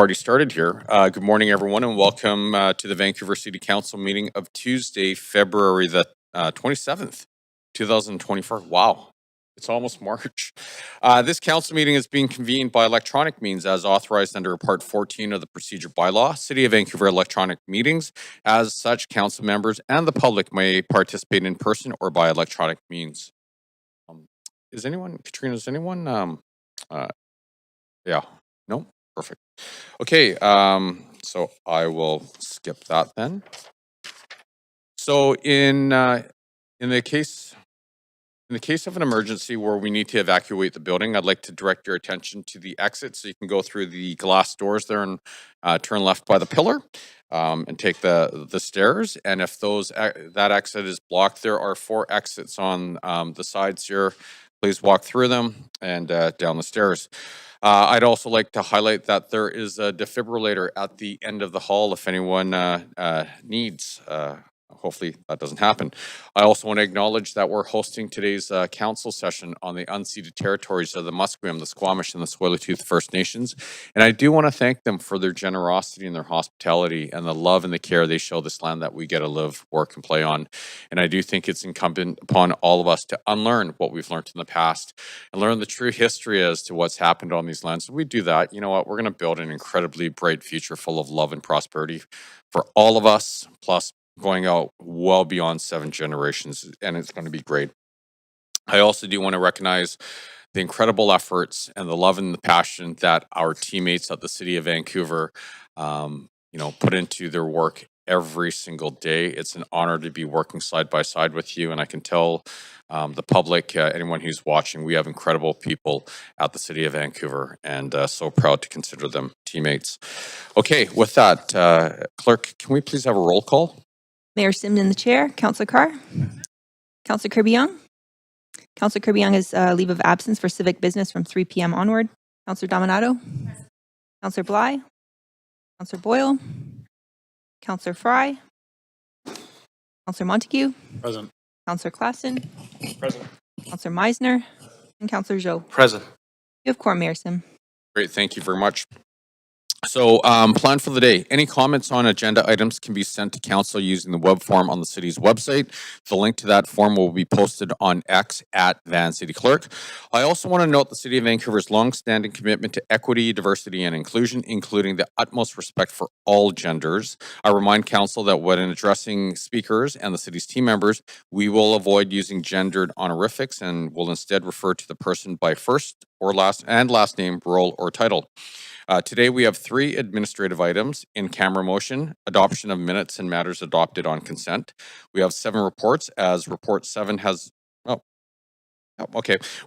party started here. Good morning, everyone, and welcome to the Vancouver City Council meeting of Tuesday, February the 27th, 2024. Wow, it's almost March. This council meeting is being convened by electronic means as authorized under Part 14 of the Procedure Bylaw, City of Vancouver electronic meetings. As such, council members and the public may participate in person or by electronic means. Is anyone, Katrina, is anyone, yeah, no? Perfect. Okay, so I will skip that then. So in the case of an emergency where we need to evacuate the building, I'd like to direct your attention to the exit. So you can go through the glass doors there and turn left by the pillar and take the stairs. And if that exit is blocked, there are 4 exits on the sides here. Please walk through them and down the stairs. I'd also like to highlight that there is a defibrillator at the end of the hall if anyone needs. Hopefully that doesn't happen. I also want to acknowledge that we're hosting today's council session on the unceded territories of the Musqueam, the Squamish, and the Tsleil-Waututh First Nations. And I do want to thank them for their generosity and their hospitality and the love and the care they show this land that we get to live, work, and play on. And I do think it's incumbent upon all of us to unlearn what we've learned in the past and learn the true history as to what's happened on these lands. If we do that, you know what, we're going to build an incredibly bright future full of love and prosperity for all of us, plus going out well beyond 7 generations, and it's going to be great. I also do want to recognize the incredible efforts and the love and the passion that our teammates at the City of Vancouver, put into their work every single day. It's an honor to be working side by side with you, and I can tell the public, anyone who's watching, we have incredible people at the City of Vancouver, and so proud to consider them teammates. Okay, with that, Clerk, can we please have a roll call? Mayor Sim in the chair. Councillor Carr. Councillor Kirby-Young. Councillor Kirby-Young is leave of absence for civic business from 3 p.m. onward. Councillor Dominato. Councillor Bly. Councillor Boyle. Councillor Fry. Councillor Montague. Present. Councillor Klassen. Present. Councillor Meisner. And Councillor Jo. Present. You have quorum, Mayor Sim. Great, thank you very much. So, plan for the day. Any comments on agenda items can be sent to council using the web form on the city's website. The link to that form will be posted on X at Van City Clerk. I also want to note the City of Vancouver's long-standing commitment to equity, diversity, and inclusion, including the utmost respect for all genders. I remind council that when addressing speakers and the city's team members, we will avoid using gendered honorifics and will instead refer to the person by first or last name, role, or title. Today we have 3 administrative items: in camera motion, adoption of minutes and matters adopted on consent. We have 7 reports as report 7 has,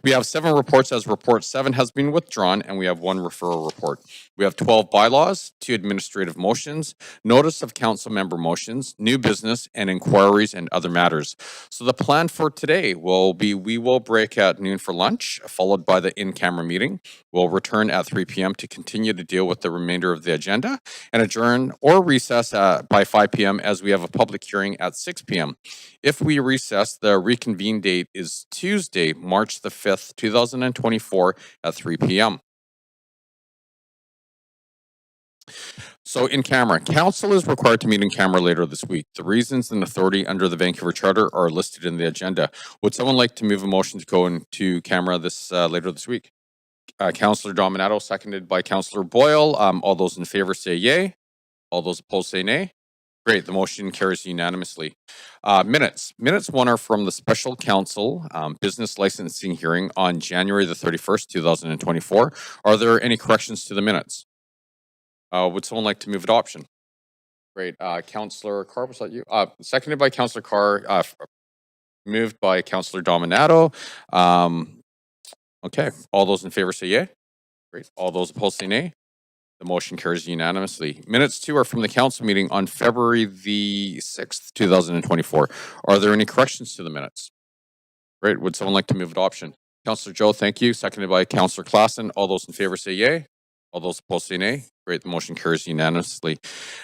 we have 7 reports as report 7 has been withdrawn, and we have 1 referral report. We have 12 bylaws, 2 administrative motions, notice of council member motions, new business, and inquiries and other matters. So the plan for today will be, we will break at noon for lunch, followed by the in-camera meeting. We'll return at 3 p.m. to continue to deal with the remainder of the agenda and adjourn or recess by 5 p.m. as we have a public hearing at 6 p.m. If we recess, the reconvene date is Tuesday, March the 5th, 2024 at 3 p.m. So in camera, council is required to meet in camera later this week. The reasons and authority under the Vancouver Charter are listed in the agenda. Would someone like to move a motion to go into camera later this week? Councillor Dominato, seconded by Councillor Boyle. All those in favor say yay. All those opposed say nay. Great, the motion carries unanimously. Minutes 1 are from the Special Council Business Licensing Hearing on January the 31st, 2024. Are there any corrections to the minutes? Would someone like to move adoption? Great, Councillor Carr, was that you? Seconded by Councillor Carr, moved by Councillor Dominato. Okay, all those in favor say yay. Great, all those opposed say nay. The motion carries unanimously. Minutes 2 are from the council meeting on February the 6th, 2024. Are there any corrections to the minutes? Great, would someone like to move adoption? Councillor Jo, thank you. Seconded by Councillor Klassen. All those in favor say yay. All those opposed say nay. Great, the motion carries unanimously.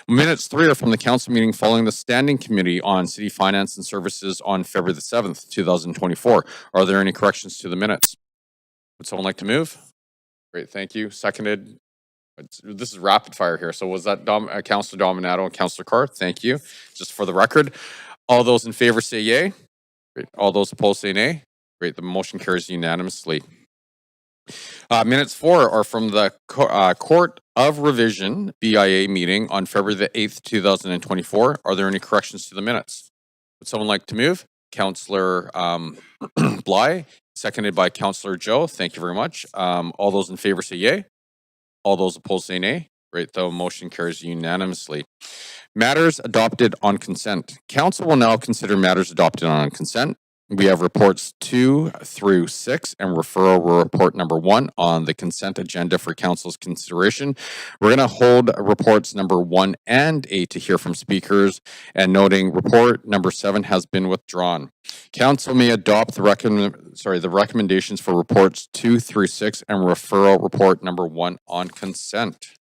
Minutes 3 are from the council meeting following the Standing Committee on City Finance and Services on February the 7th, 2024. Are there any corrections to the minutes? Would someone like to move? Great, thank you. Seconded This is rapid fire here. So was that Councillor Dominato and Councillor Carr? Thank you. Just for the record, all those in favor say yay. Great. All those opposed say nay. Great. The motion carries unanimously. Minutes 4 are from the Court of Revision BIA meeting on February the 8th, 2024. Are there any corrections to the minutes? Would someone like to move? Councillor Bly, seconded by Councillor Joe. Thank you very much. All those in favor say yay. All those opposed say nay. Great. The motion carries unanimously. Matters adopted on consent. Council will now consider matters adopted on consent. We have reports 2 through 6 and referral report number 1 on the consent agenda for council's consideration. We're going to hold reports number 1 and 8 to hear from speakers, and noting report number 7 has been withdrawn. Council may adopt the recommendations for reports 2 through 6 and referral report number 1 on consent.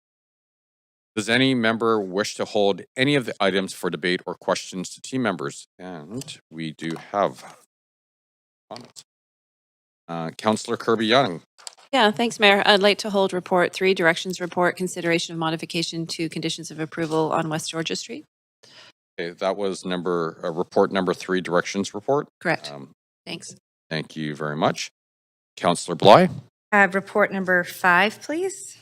Does any member wish to hold any of the items for debate or questions to team members? And we do have comments. Councillor Kirby-Young. Yeah, thanks, Mayor. I'd like to hold report 3, directions report, consideration of modification to conditions of approval on West Georgia Street. Okay, that was report number 3, directions report. Correct. Thanks. Thank you very much. Councillor Bly. Report number 5, please.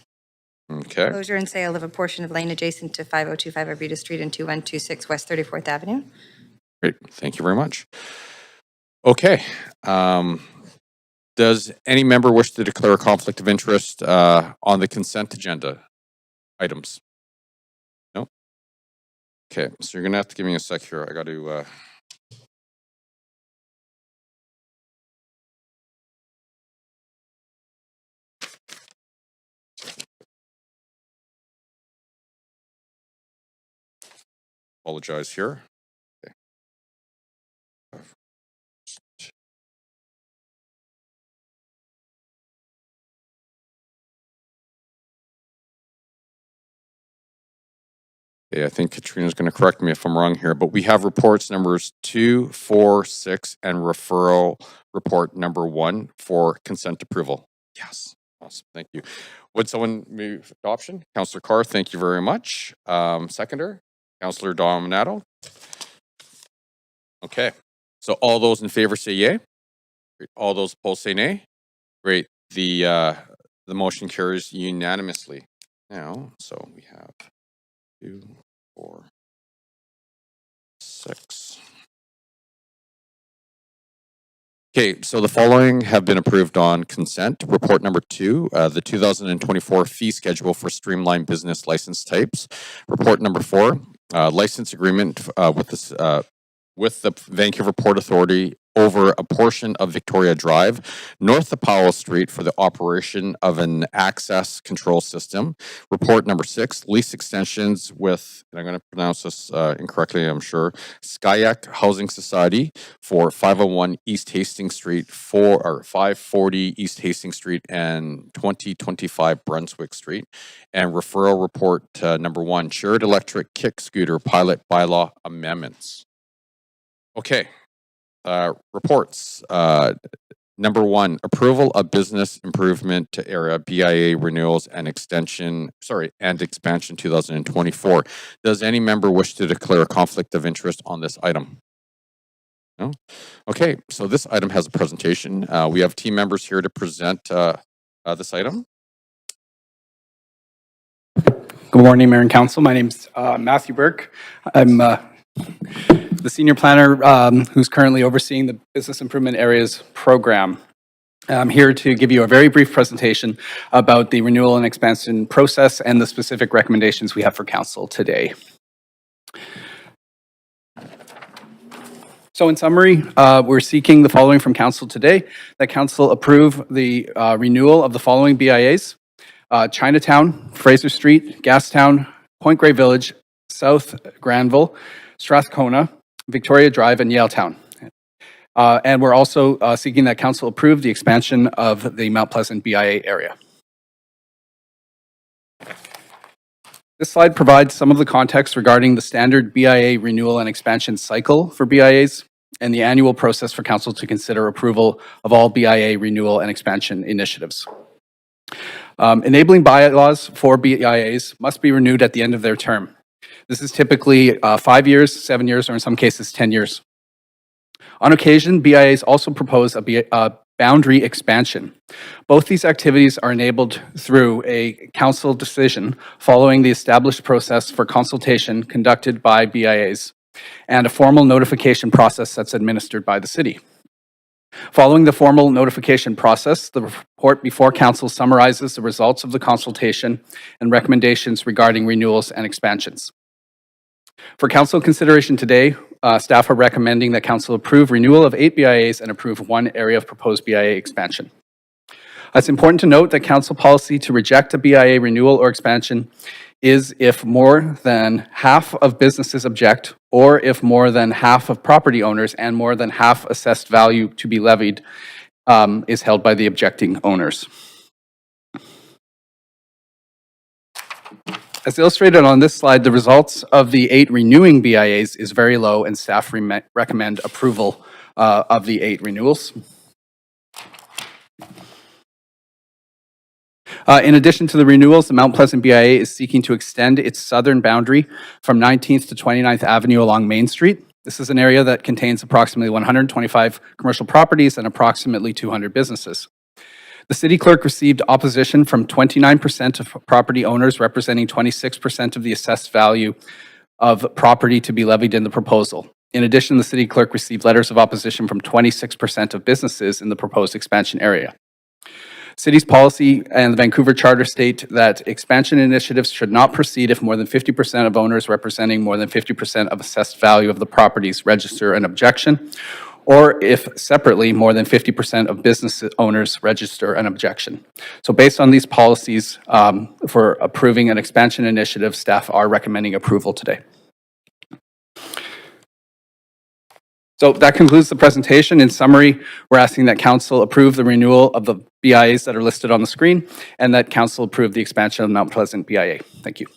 Okay. Closure and sale of a portion of lane adjacent to 5025 Arbutus Street and 2126 West 34th Avenue. Great. Thank you very much. Okay. Does any member wish to declare a conflict of interest on the consent agenda items? No? Okay. So you're going to have to give me a sec here. I got to... apologize here. Okay. Okay, I think Katrina's going to correct me if I'm wrong here, but we have reports numbers 2, 4, 6, and referral report number 1 for consent approval. Yes. Awesome. Thank you. Would someone move adoption? Councillor Carr, thank you very much. Seconder? Councillor Dominato. Okay. So all those in favor say yay. Great. All those opposed say nay. Great. The motion carries unanimously. Now, so we have 2, 4, 6. Okay, so the following have been approved on consent. Report number 2, the 2024 fee schedule for streamlined business license types. Report number 4, license agreement with the Vancouver Port Authority over a portion of Victoria Drive, north of Powell Street for the operation of an access control system. Report number 6, lease extensions with, and I'm going to pronounce this incorrectly, I'm sure, Skyak Housing Society for 501 East Hastings Street, 540 East Hastings Street and 2025 Brunswick Street. And referral report number 1, shared electric kick scooter pilot bylaw amendments. Okay. Reports. Number 1, approval of business improvement to area BIA renewals and expansion 2024. Does any member wish to declare a conflict of interest on this item? No? Okay, so this item has a presentation. We have team members here to present this item. Good morning, Mayor and Council. My name's Matthew Burke. I'm the senior planner who's currently overseeing the Business Improvement Areas program. I'm here to give you a very brief presentation about the renewal and expansion process and the specific recommendations we have for Council today. So in summary, we're seeking the following from Council today: that Council approve the renewal of the following BIAs: Chinatown, Fraser Street, Gastown, Point Grey Village, South Granville, Strathcona, Victoria Drive, and Yaletown. And we're also seeking that Council approve the expansion of the Mount Pleasant BIA area. This slide provides some of the context regarding the standard BIA renewal and expansion cycle for BIAs and the annual process for Council to consider approval of all BIA renewal and expansion initiatives. Enabling bylaws for BIAs must be renewed at the end of their term. This is typically 5 years, 7 years, or in some cases 10 years. On occasion, BIAs also propose a boundary expansion. Both these activities are enabled through a council decision following the established process for consultation conducted by BIAs and a formal notification process that's administered by the city. Following the formal notification process, the report before council summarizes the results of the consultation and recommendations regarding renewals and expansions. For council consideration today, staff are recommending that council approve renewal of 8 BIAs and approve 1 area of proposed BIA expansion. It's important to note that council policy to reject a BIA renewal or expansion is if more than half of businesses object, or if more than half of property owners and more than half assessed value to be levied is held by the objecting owners. As illustrated on this slide, the results of the 8 renewing BIAs is very low, and staff recommend approval of the 8 renewals. In addition to the renewals, the Mount Pleasant BIA is seeking to extend its southern boundary from 19th to 29th Avenue along Main Street. This is an area that contains approximately 125 commercial properties and approximately 200 businesses. The city clerk received opposition from 29% of property owners, representing 26% of the assessed value of property to be levied in the proposal. In addition, the city clerk received letters of opposition from 26% of businesses in the proposed expansion area. City's policy and the Vancouver Charter state that expansion initiatives should not proceed if more than 50% of owners representing more than 50% of assessed value of the properties register an objection, or if separately more than 50% of business owners register an objection. So based on these policies for approving an expansion initiative, staff are recommending approval today. So that concludes the presentation. In summary, we're asking that council approve the renewal of the BIAs that are listed on the screen and that council approve the expansion of Mount Pleasant BIA. Thank you.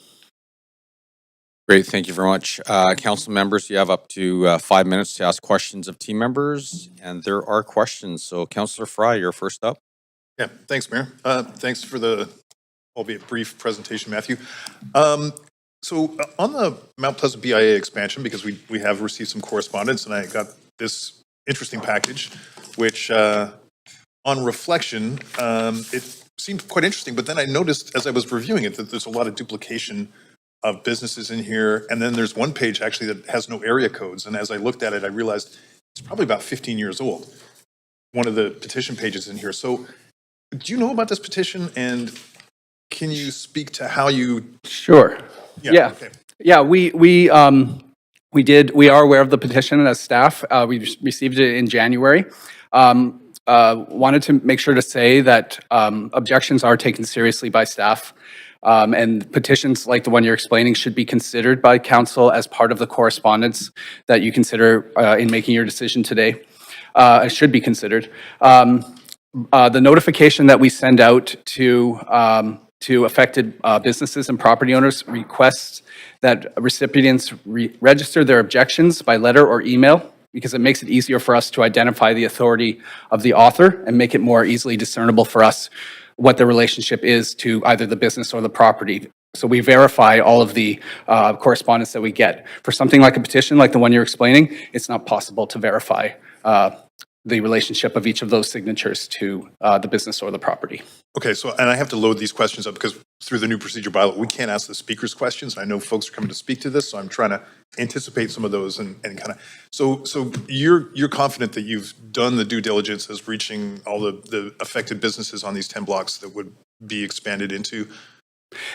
Great, thank you very much. Council members, you have up to 5 minutes to ask questions of team members, and there are questions. So Councillor Fry, you're first up. Yeah, thanks, Mayor. Thanks for the, albeit brief, presentation, Matthew. So on the Mount Pleasant BIA expansion, because we have received some correspondence, and I got this interesting package, which on reflection, it seemed quite interesting, but then I noticed as I was reviewing it that there's a lot of duplication of businesses in here, and then there's one page actually that has no area codes, and as I looked at it, I realized it's probably about 15 years old, one of the petition pages in here. So do you know about this petition, and can you speak to how you... Sure. Yeah. Okay. Yeah, we are aware of the petition as staff. We received it in January. Wanted to make sure to say that objections are taken seriously by staff. And petitions like the one you're explaining should be considered by council as part of the correspondence that you consider in making your decision today. It should be considered. The notification that we send out to affected businesses and property owners requests that recipients register their objections by letter or email, because it makes it easier for us to identify the authority of the author and make it more easily discernible for us what the relationship is to either the business or the property. So we verify all of the correspondence that we get. For something like a petition, like the one you're explaining, it's not possible to verify the relationship of each of those signatures to the business or the property. Okay, so, and I have to load these questions up because through the new procedure bylaw, we can't ask the speakers questions. I know folks are coming to speak to this, so I'm trying to anticipate some of those and kind of, so you're confident that you've done the due diligence as reaching all the affected businesses on these 10 blocks that would be expanded into?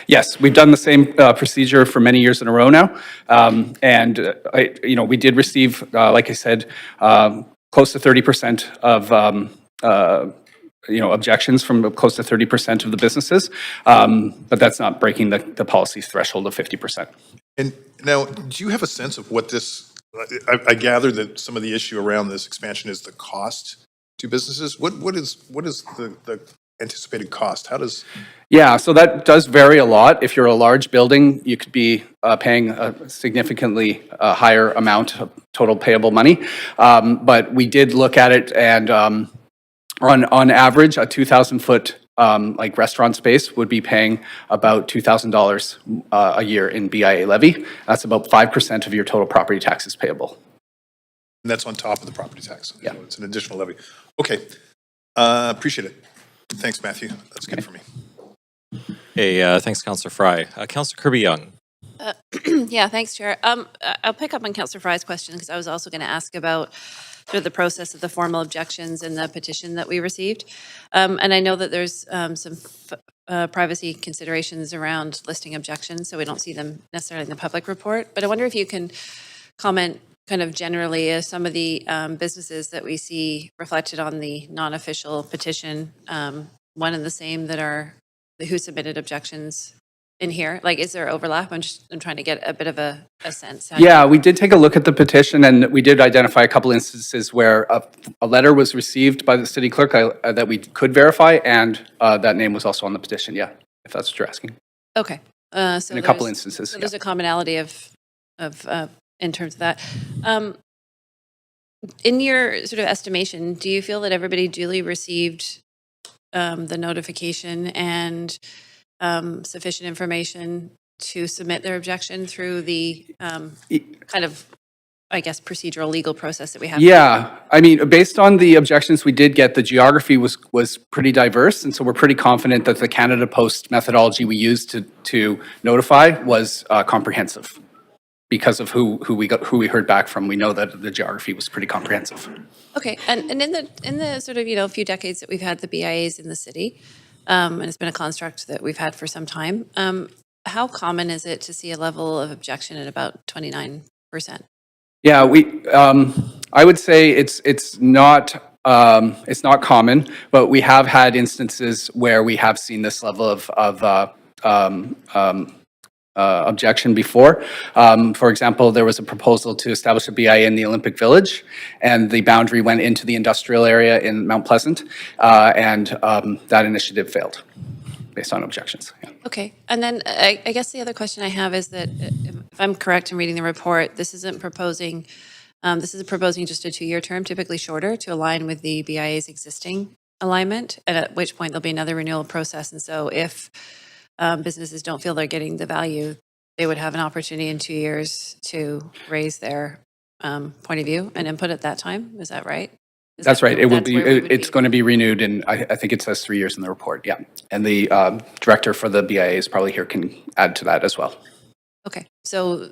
Yes, we've done the same procedure for many years in a row now. We did receive, like I said, close to 30% of objections from close to 30% of the businesses, but that's not breaking the policy's threshold of 50%. And now, do you have a sense of what this? I gather that some of the issue around this expansion is the cost to businesses. What is the anticipated cost? How does? Yeah, so that does vary a lot. If you're a large building, you could be paying a significantly higher amount of total payable money. But we did look at it, and on average, a 2,000-foot like restaurant space, would be paying about $2,000 a year in BIA levy. That's about 5% of your total property taxes payable. And that's on top of the property tax. Yeah. So it's an additional levy. Okay. Appreciate it. Thanks, Matthew. That's good for me. Hey, thanks, Councillor Fry. Councillor Kirby-Young. Yeah, thanks, Chair. I'll pick up on Councillor Fry's question because I was also going to ask about sort of the process of the formal objections and the petition that we received. And I know that there's some privacy considerations around listing objections, so we don't see them necessarily in the public report. But I wonder if you can comment kind of generally as some of the businesses that we see reflected on the non-official petition, one and the same that are who submitted objections in here? Like, is there overlap? I'm trying to get a bit of a sense. Yeah, we did take a look at the petition, and we did identify a couple instances where a letter was received by the city clerk that we could verify, and that name was also on the petition, yeah, if that's what you're asking. Okay. So In a couple there's- instances, So yeah. there's a commonality of in terms of that. In your sort of estimation, do you feel that everybody duly received the notification and sufficient information to submit their objection through the kind of, I guess, procedural legal process that we have? Yeah, I mean, based on the objections we did get, the geography was pretty diverse, and so we're pretty confident that the Canada Post methodology we used to notify was comprehensive. Because of who we heard back from, we know that the geography was pretty comprehensive. Okay, and in the sort of few decades that we've had the BIAs in the city, and it's been a construct that we've had for some time. How common is it to see a level of objection at about 29%? Yeah, I would say it's not common, but we have had instances where we have seen this level of objection before. For example, there was a proposal to establish a BIA in the Olympic Village, and the boundary went into the industrial area in Mount Pleasant, and that initiative failed based on objections. Yeah. Okay, and then I guess the other question I have is that if I'm correct in reading the report, this isn't proposing just a 2-year term, typically shorter, to align with the BIA's existing alignment, and at which point there'll be another renewal process. And so if businesses don't feel they're getting the value, they would have an opportunity in 2 years to raise their point of view and input at that time. Is that right? That's right. It will that's be. where we would It's be? going to be renewed, and I think it says 3 years in the report. Yeah, and the director for the BIA is probably here, can add to that as well. Okay, so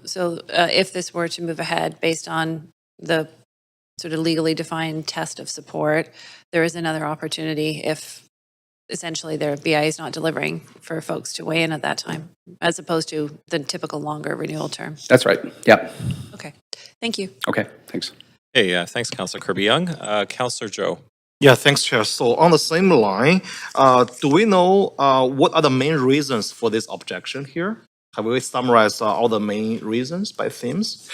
if this were to move ahead based on the sort of legally defined test of support, there is another opportunity if essentially their BIA is not delivering for folks to weigh in at that time, as opposed to the typical longer renewal term. That's right. Yeah. Okay, thank you. Okay. Thanks. Hey, thanks, Councillor Kirby-Young. Councillor Joe. Yeah, thanks, Chair. So on the same line, do we know what are the main reasons for this objection here? Have we summarized all the main reasons by themes?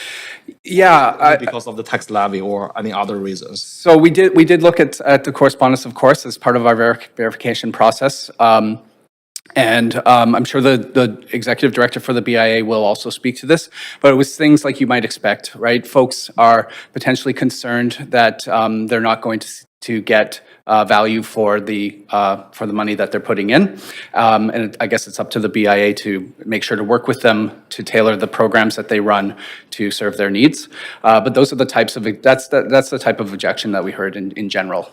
Yeah. Because of the tax levy or any other reasons? So we did look at the correspondence, of course, as part of our verification process. And I'm sure the executive director for the BIA will also speak to this, but it was things like you might expect, right? Folks are potentially concerned that they're not going to get value for the money that they're putting in. And I guess it's up to the BIA to make sure to work with them to tailor the programs that they run to serve their needs. But those are the types of, that's the type of objection that we heard in general.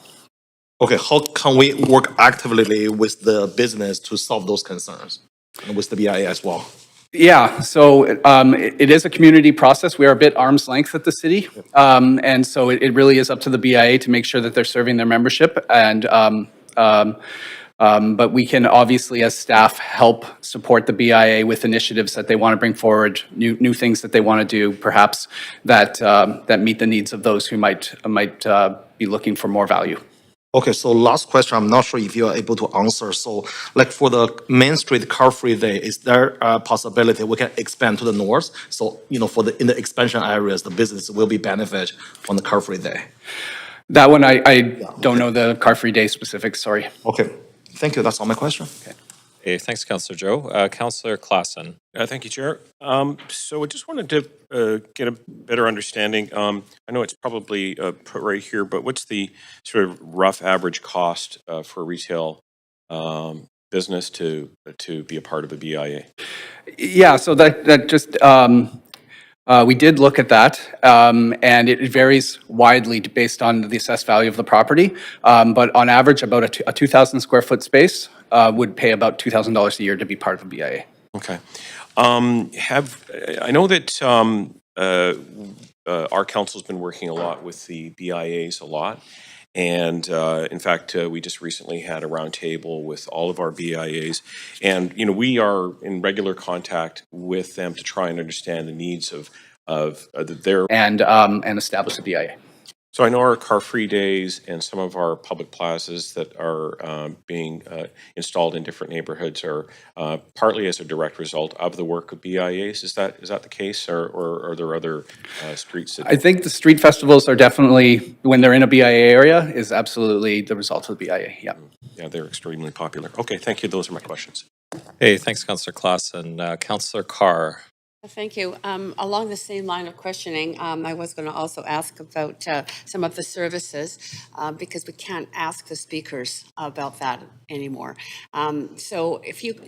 Okay, how can we work actively with the business to solve those concerns and with the BIA as well? Yeah, so it is a community process. We are a bit arm's length at the city. And so it really is up to the BIA to make sure that they're serving their membership. And but we can obviously, as staff, help support the BIA with initiatives that they want to bring forward, new things that they want to do, perhaps that meet the needs of those who might be looking for more value. Okay, so last question, I'm not sure if you are able to answer. So like for the Main Street Car-Free Day, is there a possibility we can expand to the north? So, for in the expansion areas, the business will be benefit from the Car-Free Day. That one, I don't know the Car-Free Day specifics, sorry. Okay, thank you, that's all my question. Okay. Hey, thanks, Councillor Joe. Councillor Klassen. Thank you, Chair. So I just wanted to get a better understanding. I know it's probably put right here, but what's the sort of rough average cost for retail business to be a part of a BIA? Yeah, so that just, we did look at that, and it varies widely based on the assessed value of the property. But on average, about a 2,000 square foot space would pay about $2,000 a year to be part of a BIA. Okay. I know that our council's been working a lot with the BIAs a lot. And in fact, we just recently had a roundtable with all of our BIAs. And, we are in regular contact with them to try and understand the needs of their. And establish a BIA. So I know our car-free days and some of our public plazas that are being installed in different neighborhoods are partly as a direct result of the work of BIAs. Is that the case, or are there other streets that? I think the street festivals are definitely, when they're in a BIA area, is absolutely the result of the BIA, yeah. Yeah, they're extremely popular. Okay, thank you. Those are my questions. Hey, thanks, Councillor Klaas. And Councillor Carr. Thank you. Along the same line of questioning, I was going to also ask about some of the services because we can't ask the speakers about that anymore. So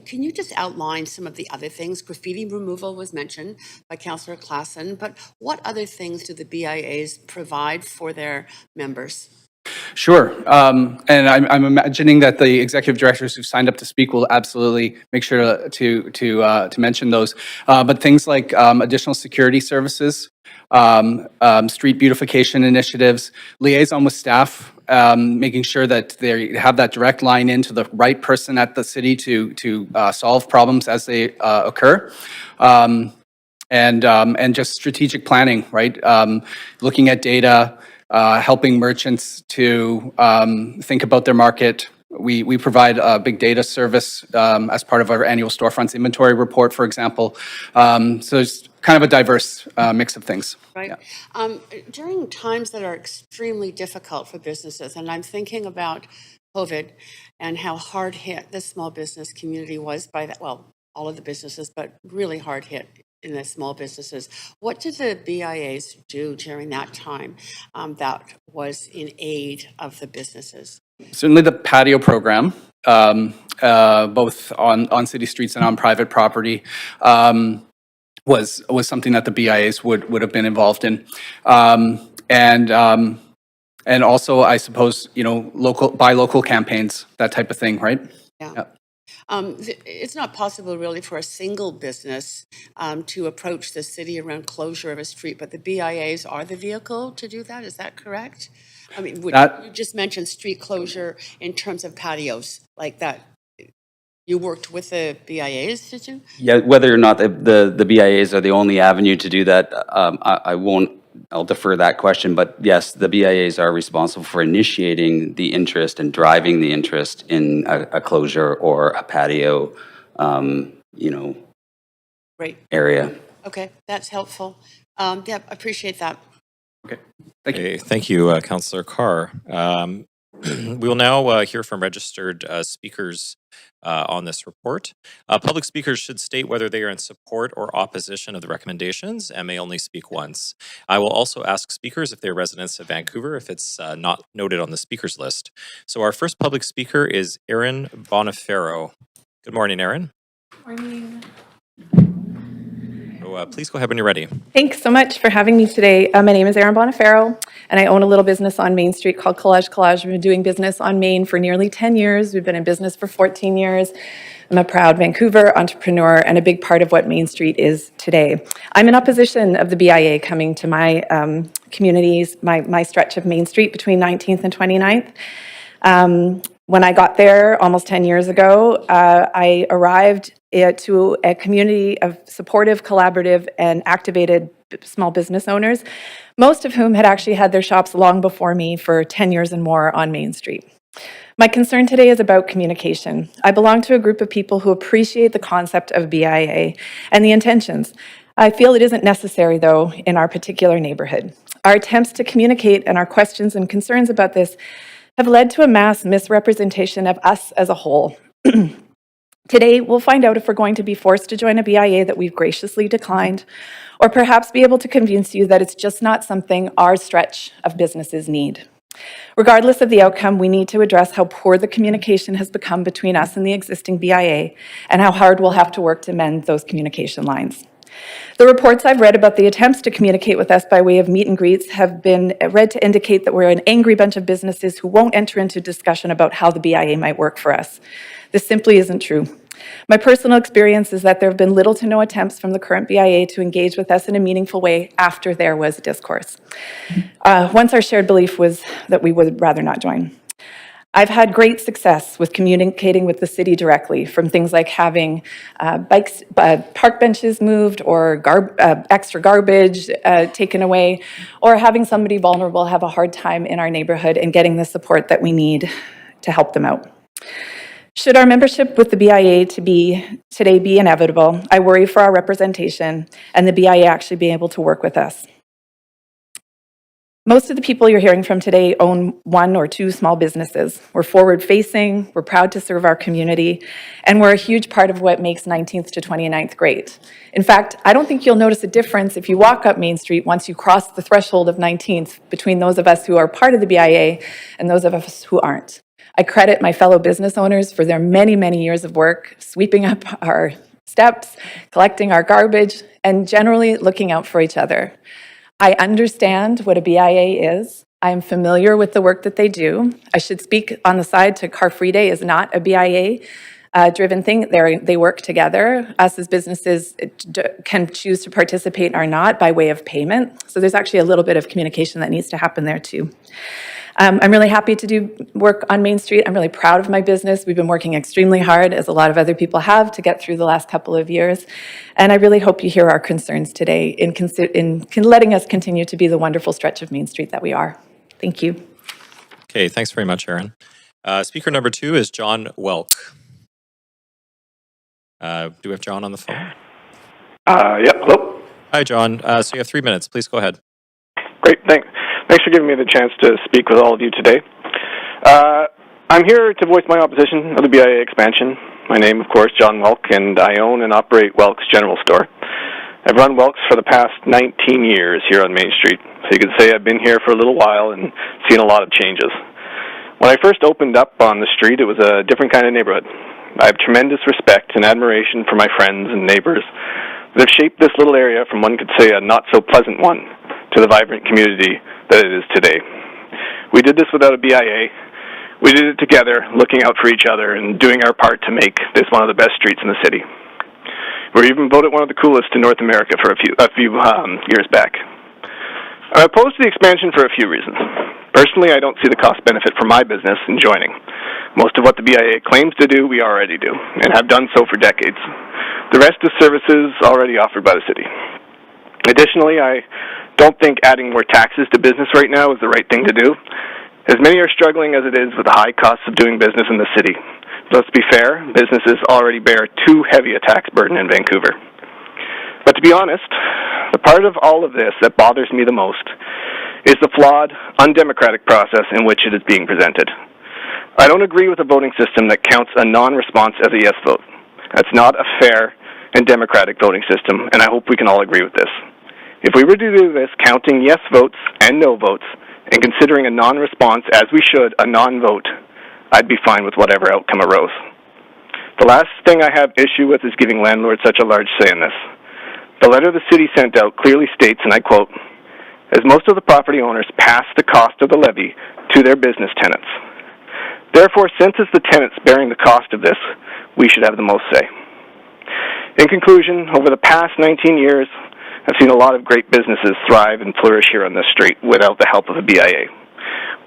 can you just outline some of the other things? Graffiti removal was mentioned by Councillor Klassen, but what other things do the BIAs provide for their members? Sure. And I'm imagining that the executive directors who've signed up to speak will absolutely make sure to mention those. But things like additional security services, street beautification initiatives, liaison with staff, making sure that they have that direct line into the right person at the city to solve problems as they occur. And just strategic planning, right? Looking at data, helping merchants to think about their market. We provide a big data service as part of our annual storefronts inventory report, for example. So it's kind of a diverse mix of things. Right. Yeah. During times that are extremely difficult for businesses, and I'm thinking about COVID and how hard hit the small business community was by that, well, all of the businesses, but really hard hit in the small businesses. What did the BIAs do during that time that was in aid of the businesses? Certainly the patio program, both on city streets and on private property, was something that the BIAs would have been involved in. And also, I suppose, buy local campaigns, that type of thing, right? Yeah. It's not possible really for a single business to approach the city around closure of a street, but the BIAs are the vehicle to do that. Is that correct? I mean, you just mentioned street closure in terms of patios like that. You worked with the BIAs, did you? Yeah, whether or not the BIAs are the only avenue to do that, I'll defer that question, but yes, the BIAs are responsible for initiating the interest and driving the interest in a closure or a patio, Great. area. Okay, that's helpful. Yeah, appreciate that. Okay, thank you. Okay, thank you, Councillor Carr. We will now hear from registered speakers on this report. Public speakers should state whether they are in support or opposition of the recommendations and may only speak once. I will also ask speakers if they're residents of Vancouver, if it's not noted on the speakers list. So our first public speaker is Erin Bonifero. Good morning, Erin. Morning. So, please go ahead when you're ready. Thanks so much for having me today. My name is Erin Bonifero, and I own a little business on Main Street called Collage Collage. We've been doing business on Main for nearly 10 years. We've been in business for 14 years. I'm a proud Vancouver entrepreneur and a big part of what Main Street is today. I'm in opposition of the BIA coming to my communities, my stretch of Main Street between 19th and 29th. When I got there almost 10 years ago, I arrived to a community of supportive, collaborative, and activated small business owners, most of whom had actually had their shops long before me for 10 years and more on Main Street. My concern today is about communication. I belong to a group of people who appreciate the concept of BIA and the intentions. I feel it isn't necessary, though, in our particular neighborhood. Our attempts to communicate and our questions and concerns about this have led to a mass misrepresentation of us as a whole. Today, we'll find out if we're going to be forced to join a BIA that we've graciously declined, or perhaps be able to convince you that it's just not something our stretch of businesses need. Regardless of the outcome, we need to address how poor the communication has become between us and the existing BIA, and how hard we'll have to work to mend those communication lines. The reports I've read about the attempts to communicate with us by way of meet and greets have been read to indicate that we're an angry bunch of businesses who won't enter into discussion about how the BIA might work for us. This simply isn't true. My personal experience is that there have been little to no attempts from the current BIA to engage with us in a meaningful way after there was discourse. Once our shared belief was that we would rather not join. I've had great success with communicating with the city directly, from things like having park benches moved, or extra garbage taken away, or having somebody vulnerable have a hard time in our neighborhood and getting the support that we need to help them out. Should our membership with the BIA today be inevitable, I worry for our representation and the BIA actually being able to work with us. Most of the people you're hearing from today own 1 or 2 small businesses. We're forward-facing, we're proud to serve our community, and we're a huge part of what makes 19th to 29th great. In fact, I don't think you'll notice a difference if you walk up Main Street once you cross the threshold of 19th between those of us who are part of the BIA and those of us who aren't. I credit my fellow business owners for their many, many years of work, sweeping up our steps, collecting our garbage, and generally looking out for each other. I understand what a BIA is. I am familiar with the work that they do. I should speak on the side to Car Free Day is not a BIA driven thing. They work together. Us as businesses can choose to participate or not by way of payment. So there's actually a little bit of communication that needs to happen there too. I'm really happy to do work on Main Street. I'm really proud of my business. We've been working extremely hard, as a lot of other people have, to get through the last couple of years. And I really hope you hear our concerns today in letting us continue to be the wonderful stretch of Main Street that we are. Thank you. Okay, thanks very much, Erin. Speaker number 2 is John Welk. Do we have John on the phone? Yep, hello. Hi, John. So you have 3 minutes. Please go ahead. Great, thanks. Thanks for giving me the chance to speak with all of you today. I'm here to voice my opposition of the BIA expansion. My name, of course, John Welk, and I own and operate Welk's General Store. I've run Welk's for the past 19 years here on Main Street, so you could say I've been here for a little while and seen a lot of changes. When I first opened up on the street, it was a different kind of neighborhood. I have tremendous respect and admiration for my friends and neighbors that have shaped this little area from, one could say, a not-so-pleasant one to the vibrant community that it is today. We did this without a BIA. We did it together, looking out for each other and doing our part to make this one of the best streets in the city. We were even voted one of the coolest in North America for a few years back. I'm opposed to the expansion for a few reasons. Personally, I don't see the cost benefit for my business in joining. Most of what the BIA claims to do, we already do, and have done so for decades. The rest is services already offered by the city. Additionally, I don't think adding more taxes to business right now is the right thing to do, as many are struggling as it is with the high costs of doing business in the city. Let's be fair, businesses already bear too heavy a tax burden in Vancouver. But to be honest, the part of all of this that bothers me the most is the flawed, undemocratic process in which it is being presented. I don't agree with a voting system that counts a non-response as a yes vote. That's not a fair and democratic voting system, and I hope we can all agree with this. If we were to do this, counting yes votes and no votes, and considering a non-response, as we should, a non-vote, I'd be fine with whatever outcome arose. The last thing I have issue with is giving landlords such a large say in this. The letter the city sent out clearly states, and I quote, "As most of the property owners pass the cost of the levy to their business tenants. Therefore, since it's the tenants bearing the cost of this, we should have the most say." In conclusion, over the past 19 years, I've seen a lot of great businesses thrive and flourish here on this street without the help of a BIA.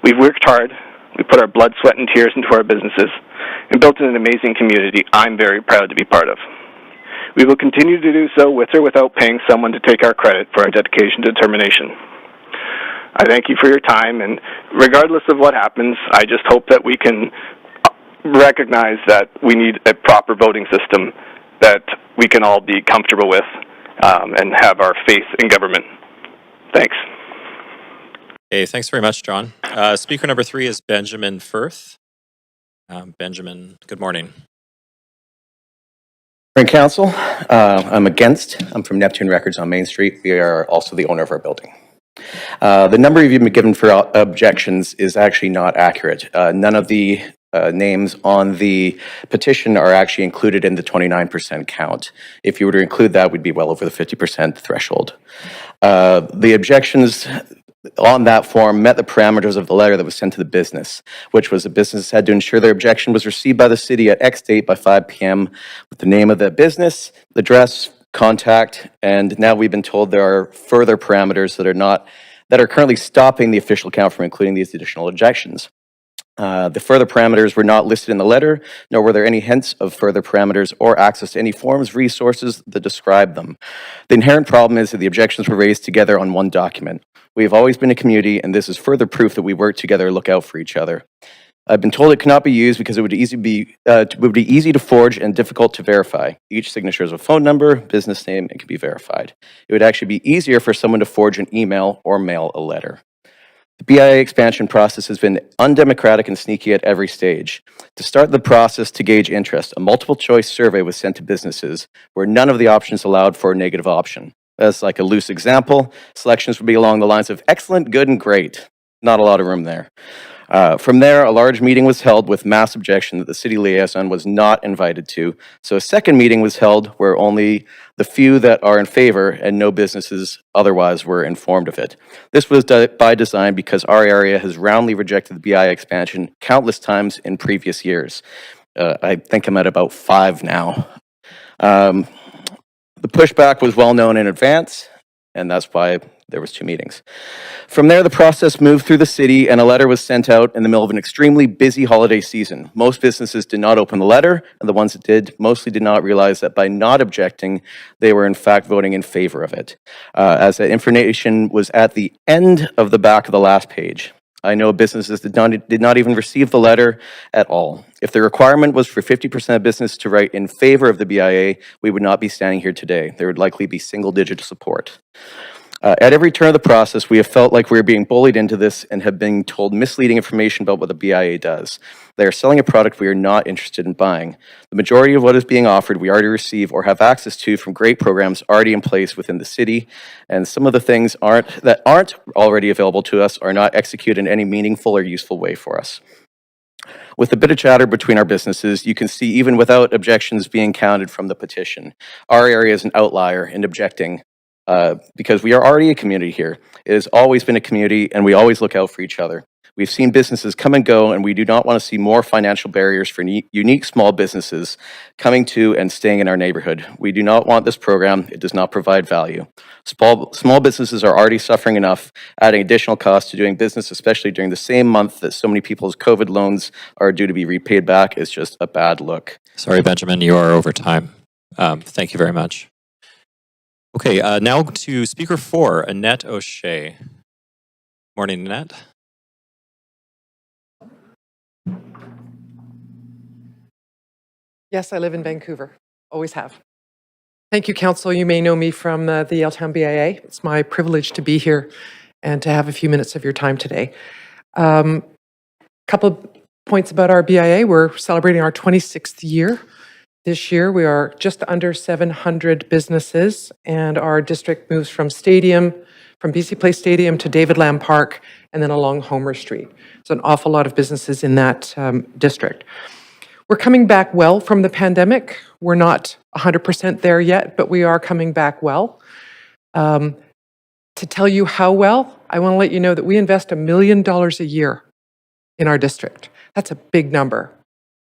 We've worked hard, we put our blood, sweat, and tears into our businesses, and built an amazing community I'm very proud to be part of. We will continue to do so with or without paying someone to take our credit for our dedication to determination. I thank you for your time, and regardless of what happens, I just hope that we can recognize that we need a proper voting system that we can all be comfortable with and have our faith in government. Thanks. Okay, thanks very much, John. Speaker number 3 is Benjamin Firth. Benjamin, good morning. Morning, Council. I'm from Neptune Records on Main Street. We are also the owner of our building. The number you've been given for objections is actually not accurate. None of the names on the petition are actually included in the 29% count. If you were to include that, we'd be well over the 50% threshold. The objections on that form met the parameters of the letter that was sent to the business, which was the business had to ensure their objection was received by the city at X date by 5 p.m. with the name of the business, the address, contact, and now we've been told there are further parameters that are currently stopping the official count from including these additional objections. The further parameters were not listed in the letter, nor were there any hints of further parameters or access to any forms, resources that describe them. The inherent problem is that the objections were raised together on one document. We have always been a community, and this is further proof that we work together and look out for each other. I've been told it cannot be used because it would be easy to forge and difficult to verify. Each signature has a phone number, business name, and can be verified. It would actually be easier for someone to forge an email or mail a letter. The BIA expansion process has been undemocratic and sneaky at every stage. To start the process to gauge interest, a multiple choice survey was sent to businesses where none of the options allowed for a negative option. As like a loose example, selections would be along the lines of excellent, good, and great. Not a lot of room there. From there, a large meeting was held with mass objection that the city liaison was not invited to. So a second meeting was held where only the few that are in favor and no businesses otherwise were informed of it. This was by design because our area has roundly rejected the BI expansion countless times in previous years. I think I'm at about 5 now. The pushback was well known in advance, and that's why there was 2 meetings. From there, the process moved through the city and a letter was sent out in the middle of an extremely busy holiday season. Most businesses did not open the letter, and the ones that did mostly did not realize that by not objecting, they were in fact voting in favor of it, as that information was at the end of the back of the last page. I know businesses that did not even receive the letter at all. If the requirement was for 50% of business to write in favor of the BIA, we would not be standing here today. There would likely be single-digit support. At every turn of the process, we have felt like we are being bullied into this and have been told misleading information about what the BIA does. They are selling a product we are not interested in buying. The majority of what is being offered we already receive or have access to from great programs already in place within the city, and some of the things that aren't already available to us are not executed in any meaningful or useful way for us. With a bit of chatter between our businesses, you can see even without objections being counted from the petition, our area is an outlier in objecting because we are already a community here. It has always been a community, and we always look out for each other. We've seen businesses come and go, and we do not want to see more financial barriers for unique small businesses coming to and staying in our neighborhood. We do not want this program. It does not provide value. Small businesses are already suffering enough, adding additional costs to doing business, especially during the same month that so many people's COVID loans are due to be repaid back, is just a bad look. Sorry, Benjamin, you are over time. Thank you very much. Okay, now to speaker 4, Annette O'Shea. Morning, Annette. Yes, I live in Vancouver. Always have. Thank you, Council. You may know me from the Yaletown BIA. It's my privilege to be here and to have a few minutes of your time today. Couple of points about our BIA. We're celebrating our 26th year. This year, we are just under 700 businesses, and our district moves from BC Place Stadium to David Lamb Park, and then along Homer Street. So an awful lot of businesses in that district. We're coming back well from the pandemic. We're not 100% there yet, but we are coming back well. To tell you how well, I want to let you know that we invest $1 million a year in our district. That's a big number,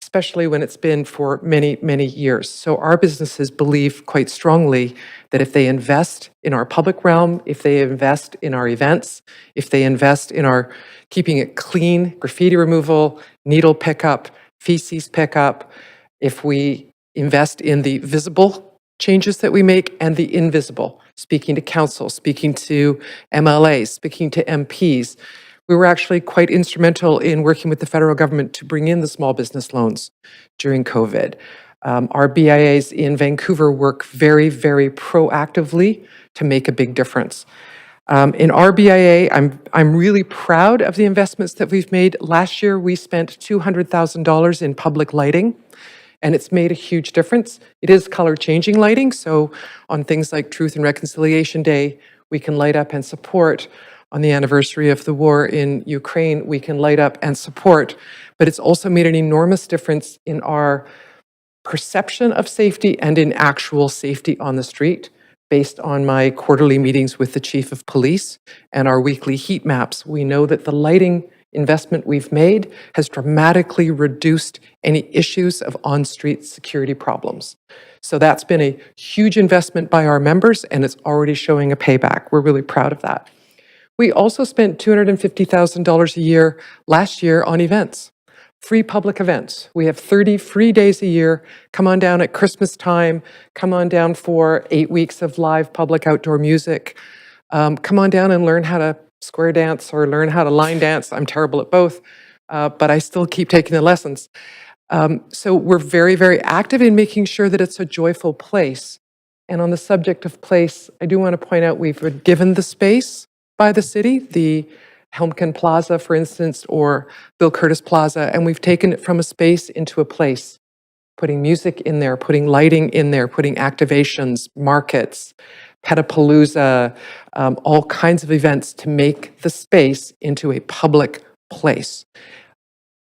especially when it's been for many, many years. So our businesses believe quite strongly that if they invest in our public realm, if they invest in our events, if they invest in our keeping it clean, graffiti removal, needle pickup, feces pickup, if we invest in the visible changes that we make and the invisible, speaking to council, speaking to MLAs, speaking to MPs, we were actually quite instrumental in working with the federal government to bring in the small business loans during COVID. Our BIAs in Vancouver work very, very proactively to make a big difference. In our BIA, I'm really proud of the investments that we've made. Last year, we spent $200,000 in public lighting, and it's made a huge difference. It is color-changing lighting, so on things like Truth and Reconciliation Day, we can light up and support. On the anniversary of the war in Ukraine, we can light up and support. But it's also made an enormous difference in our perception of safety and in actual safety on the street. Based on my quarterly meetings with the chief of police and our weekly heat maps, we know that the lighting investment we've made has dramatically reduced any issues of on-street security problems. So that's been a huge investment by our members, and it's already showing a payback. We're really proud of that. We also spent $250,000 a year last year on events. Free public events. We have 30 free days a year. Come on down at Christmas time. Come on down for 8 weeks of live public outdoor music. Come on down and learn how to square dance or learn how to line dance. I'm terrible at both, but I still keep taking the lessons. So we're very, very active in making sure that it's a joyful place. And on the subject of place, I do want to point out we've been given the space by the city, the Helmken Plaza, for instance, or Bill Curtis Plaza, and we've taken it from a space into a place, putting music in there, putting lighting in there, putting activations, markets, Petapalooza, all kinds of events to make the space into a public place.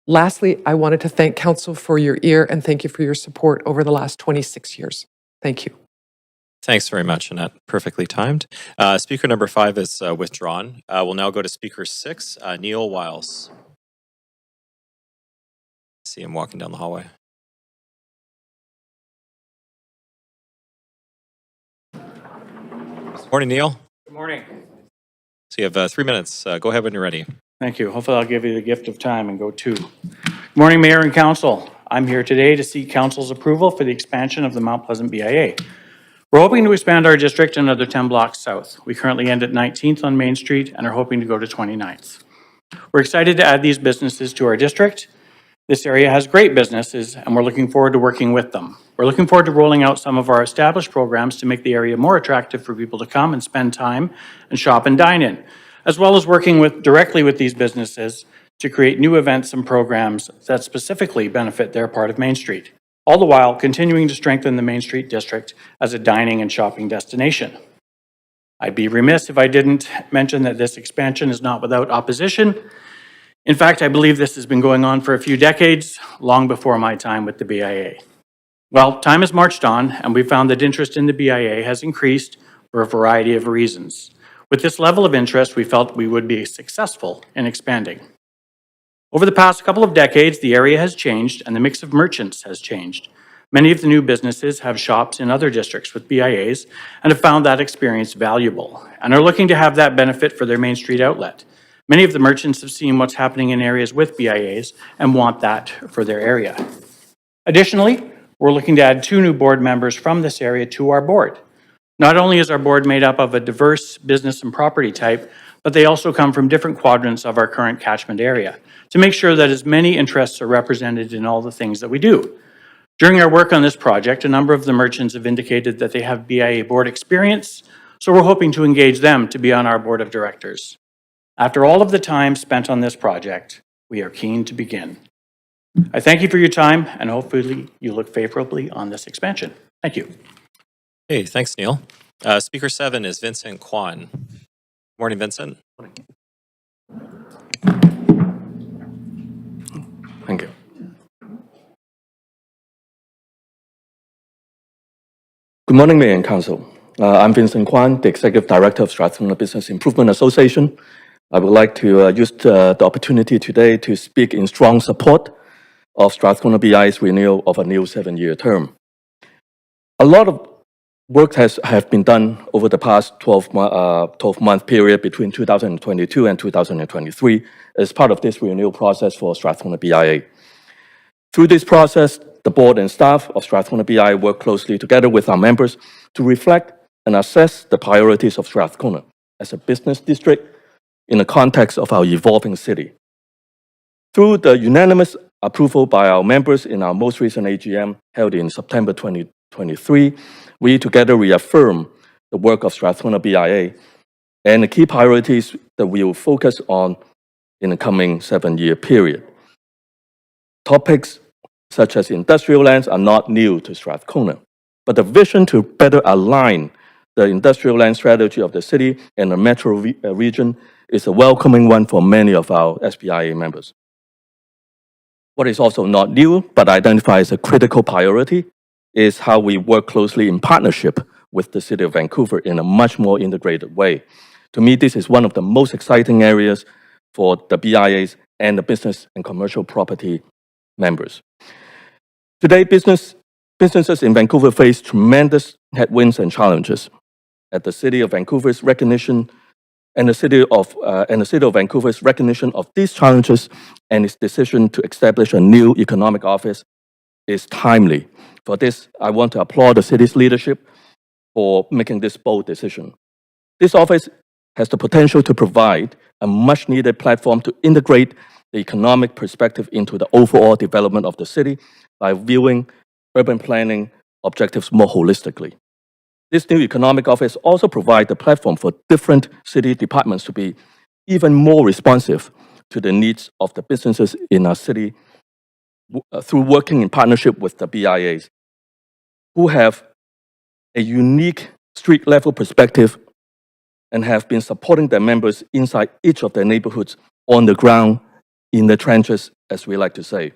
Lastly, I wanted to thank Council for your ear and thank you for your support over the last 26 years. Thank you. Thanks very much, Annette. Perfectly timed. Speaker number 5 is withdrawn. We'll now go to Speaker 6, Neil Wiles. See him walking down the hallway. Morning, Neil. Good morning. So you have 3 minutes. Go ahead when you're ready. Thank you. Hopefully I'll give you the gift of time and go 2. Good morning, Mayor and Council. I'm here today to seek Council's approval for the expansion of the Mount Pleasant BIA. We're hoping to expand our district another 10 blocks south. We currently end at 19th on Main Street and are hoping to go to 29th. We're excited to add these businesses to our district. This area has great businesses and we're looking forward to working with them. We're looking forward to rolling out some of our established programs to make the area more attractive for people to come and spend time and shop and dine in, as well as working directly with these businesses to create new events and programs that specifically benefit their part of Main Street, all the while continuing to strengthen the Main Street district as a dining and shopping destination. I'd be remiss if I didn't mention that this expansion is not without opposition. In fact, I believe this has been going on for a few decades, long before my time with the BIA. Well, time has marched on, and we found that interest in the BIA has increased for a variety of reasons. With this level of interest, we felt we would be successful in expanding. Over the past couple of decades, the area has changed and the mix of merchants has changed. Many of the new businesses have shops in other districts with BIAs and have found that experience valuable and are looking to have that benefit for their Main Street outlet. Many of the merchants have seen what's happening in areas with BIAs and want that for their area. Additionally, we're looking to add 2 new board members from this area to our board. Not only is our board made up of a diverse business and property type, but they also come from different quadrants of our current catchment area to make sure that as many interests are represented in all the things that we do. During our work on this project, a number of the merchants have indicated that they have BIA board experience, so we're hoping to engage them to be on our board of directors. After all of the time spent on this project, we are keen to begin. I thank you for your time, and hopefully you look favorably on this expansion. Thank you. Hey, thanks, Neil. Speaker 7 is Vincent Kwan. Morning, Vincent. Thank you. Good morning, Mayor and Council. I'm Vincent Kwan, the Executive Director of Strathcona Business Improvement Association. I would like to use the opportunity today to speak in strong support of Strathcona BI's renewal of a new 7-year term. A lot of work have been done over the past 12-month period between 2022 and 2023 as part of this renewal process for Strathcona BIA. Through this process, the board and staff of Strathcona BIA work closely together with our members to reflect and assess the priorities of Strathcona as a business district in the context of our evolving city. Through the unanimous approval by our members in our most recent AGM held in September 2023, we together reaffirm the work of Strathcona BIA and the key priorities that we will focus on in the coming 7-year period. Topics such as industrial lands are not new to Strathcona, but the vision to better align the industrial land strategy of the city and the metro region is a welcoming one for many of our SBIA members. What is also not new, but identified as a critical priority, is how we work closely in partnership with the City of Vancouver in a much more integrated way. To me, this is one of the most exciting areas for the BIAs and the business and commercial property members. Today, businesses in Vancouver face tremendous headwinds and challenges. At the City of Vancouver's recognition and the City of Vancouver's recognition of these challenges and its decision to establish a new economic office is timely. For this, I want to applaud the city's leadership for making this bold decision. This office has the potential to provide a much-needed platform to integrate the economic perspective into the overall development of the city by viewing urban planning objectives more holistically. This new economic office also provides the platform for different city departments to be even more responsive to the needs of the businesses in our city through working in partnership with the BIAs, who have a unique street-level perspective and have been supporting their members inside each of their neighborhoods on the ground, in the trenches, as we like to say.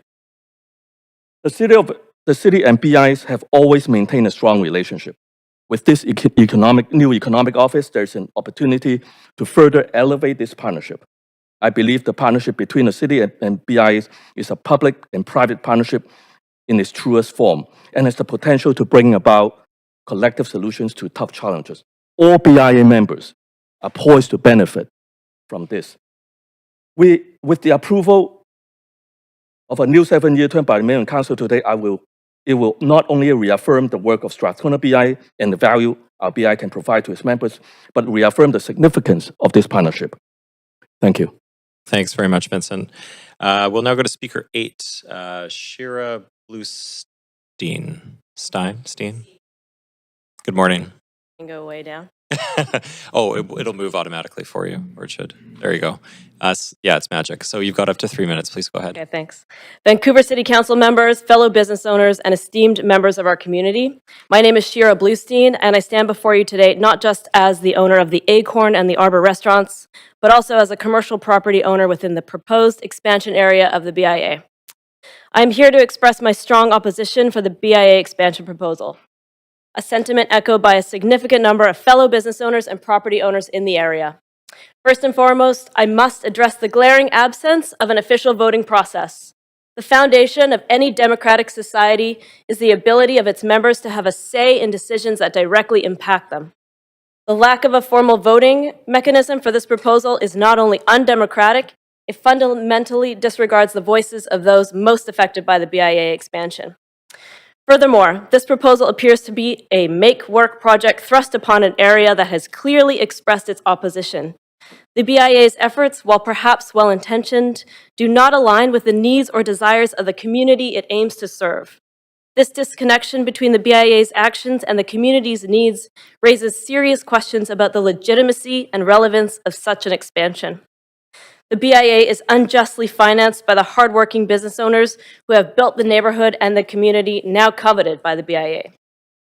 The city and BIAs have always maintained a strong relationship. With this new economic office, there's an opportunity to further elevate this partnership. I believe the partnership between the city and BIAs is a public and private partnership in its truest form and has the potential to bring about collective solutions to tough challenges. All BIA members are poised to benefit from this. With the approval of a new 7-year term by the Mayor and Council today, it will not only reaffirm the work of Strathcona BI and the value our BI can provide to its members, but reaffirm the significance of this partnership. Thank you. Thanks very much, Vincent. We'll now go to Speaker 8, Shira Bluestein. Steen? Good morning. And go way down. Oh, it'll move automatically for you, or it should. There you go. Yeah, it's magic. So you've got up to 3 minutes. Please go ahead. Okay, thanks. Vancouver City Council members, fellow business owners, and esteemed members of our community. My name is Shira Bluestein, and I stand before you today not just as the owner of the Acorn and the Arbor restaurants, but also as a commercial property owner within the proposed expansion area of the BIA. I am here to express my strong opposition for the BIA expansion proposal, a sentiment echoed by a significant number of fellow business owners and property owners in the area. First and foremost, I must address the glaring absence of an official voting process. The foundation of any democratic society is the ability of its members to have a say in decisions that directly impact them. The lack of a formal voting mechanism for this proposal is not only undemocratic, it fundamentally disregards the voices of those most affected by the BIA expansion. Furthermore, this proposal appears to be a make-work project thrust upon an area that has clearly expressed its opposition. The BIA's efforts, while perhaps well-intentioned, do not align with the needs or desires of the community it aims to serve. This disconnection between the BIA's actions and the community's needs raises serious questions about the legitimacy and relevance of such an expansion. The BIA is unjustly financed by the hardworking business owners who have built the neighborhood and the community now coveted by the BIA.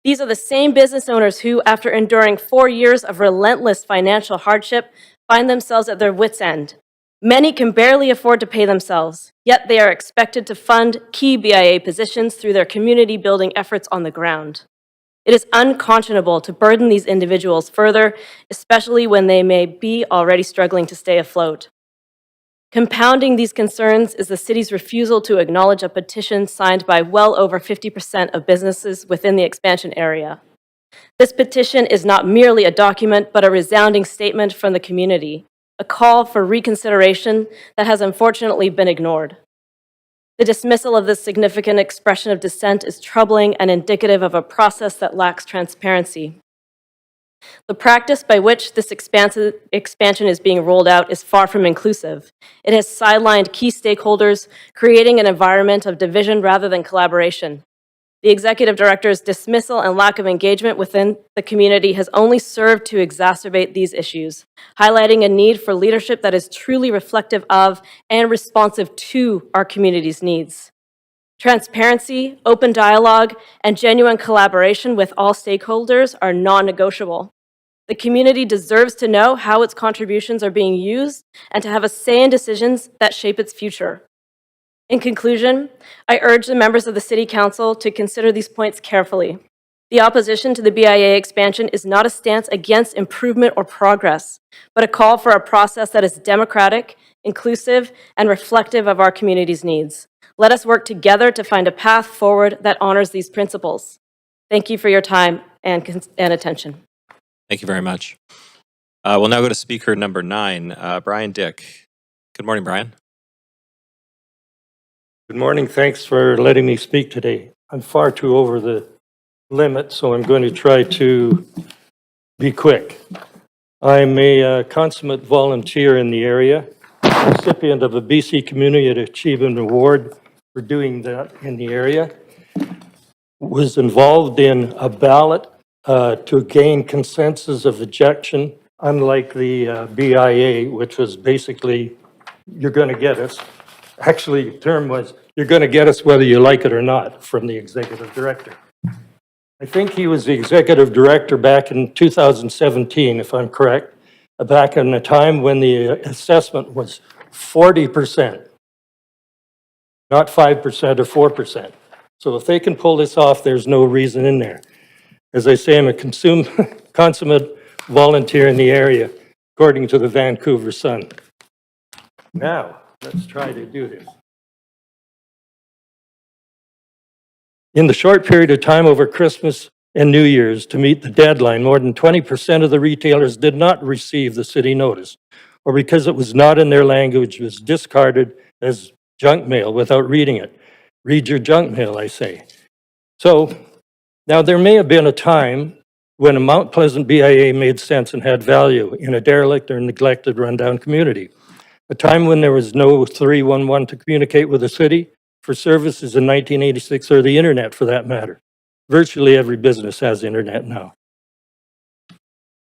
These are the same business owners who, after enduring 4 years of relentless financial hardship, find themselves at their wits' end. Many can barely afford to pay themselves, yet they are expected to fund key BIA positions through their community building efforts on the ground. It is unconscionable to burden these individuals further, especially when they may be already struggling to stay afloat. Compounding these concerns is the city's refusal to acknowledge a petition signed by well over 50% of businesses within the expansion area. This petition is not merely a document, but a resounding statement from the community, a call for reconsideration that has unfortunately been ignored. The dismissal of this significant expression of dissent is troubling and indicative of a process that lacks transparency. The practice by which this expansion is being rolled out is far from inclusive. It has sidelined key stakeholders, creating an environment of division rather than collaboration. The executive director's dismissal and lack of engagement within the community has only served to exacerbate these issues, highlighting a need for leadership that is truly reflective of and responsive to our community's needs. Transparency, open dialogue, and genuine collaboration with all stakeholders are non-negotiable. The community deserves to know how its contributions are being used and to have a say in decisions that shape its future. In conclusion, I urge the members of the City Council to consider these points carefully. The opposition to the BIA expansion is not a stance against improvement or progress, but a call for a process that is democratic, inclusive, and reflective of our community's needs. Let us work together to find a path forward that honors these principles. Thank you for your time and attention. Thank you very much. We'll now go to speaker number 9, Brian Dick. Good morning, Brian. Good morning. Thanks for letting me speak today. I'm far too over the limit, so I'm going to try to be quick. I'm a consummate volunteer in the area, recipient of a BC Community Achievement Award for doing that in the area. Was involved in a ballot to gain consensus of ejection, unlike the BIA, which was basically, you're going to get us. Actually, the term was, you're going to get us whether you like it or not, from the executive director. I think he was the executive director back in 2017, if I'm correct, back in a time when the assessment was 40%, not 5% or 4%. So if they can pull this off, there's no reason in there. As I say, I'm a consummate volunteer in the area, according to the Vancouver Sun. Now, let's try to do this. In the short period of time over Christmas and New Year's to meet the deadline, more than 20% of the retailers did not receive the city notice, or because it was not in their language, was discarded as junk mail without reading it. Read your junk mail, I say. So, now there may have been a time when a Mount Pleasant BIA made sense and had value in a derelict or neglected rundown community. A time when there was no 311 to communicate with the city for services in 1986, or the internet for that matter. Virtually every business has internet now.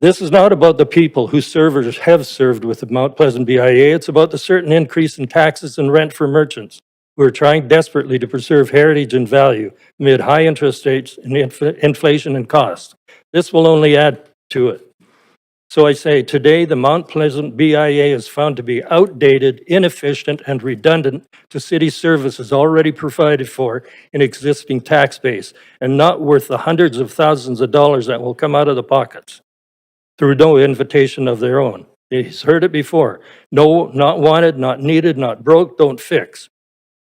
This is not about the people whose servers have served with the Mount Pleasant BIA. It's about the certain increase in taxes and rent for merchants who are trying desperately to preserve heritage and value amid high interest rates and inflation and cost. This will only add to it. So I say, today the Mount Pleasant BIA is found to be outdated, inefficient, and redundant to city services already provided for in existing tax base, and not worth the hundreds of thousands of dollars that will come out of the pockets through no invitation of their own. He's heard it before. No, not wanted, not needed, not broke, don't fix.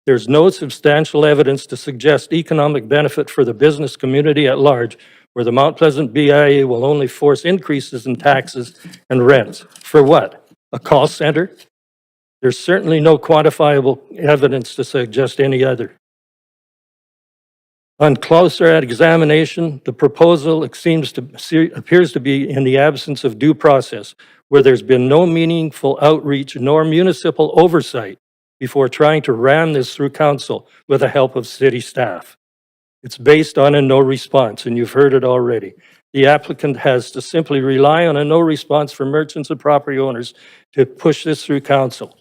There's no substantial evidence to suggest economic benefit for the business community at large, where the Mount Pleasant BIA will only force increases in taxes and rents. For what? A call center? There's certainly no quantifiable evidence to suggest any other. On closer examination, the proposal appears to be in the absence of due process, where there's been no meaningful outreach nor municipal oversight before trying to ram this through council with the help of city staff. It's based on a no response, and you've heard it already. The applicant has to simply rely on a no response from merchants and property owners to push this through council.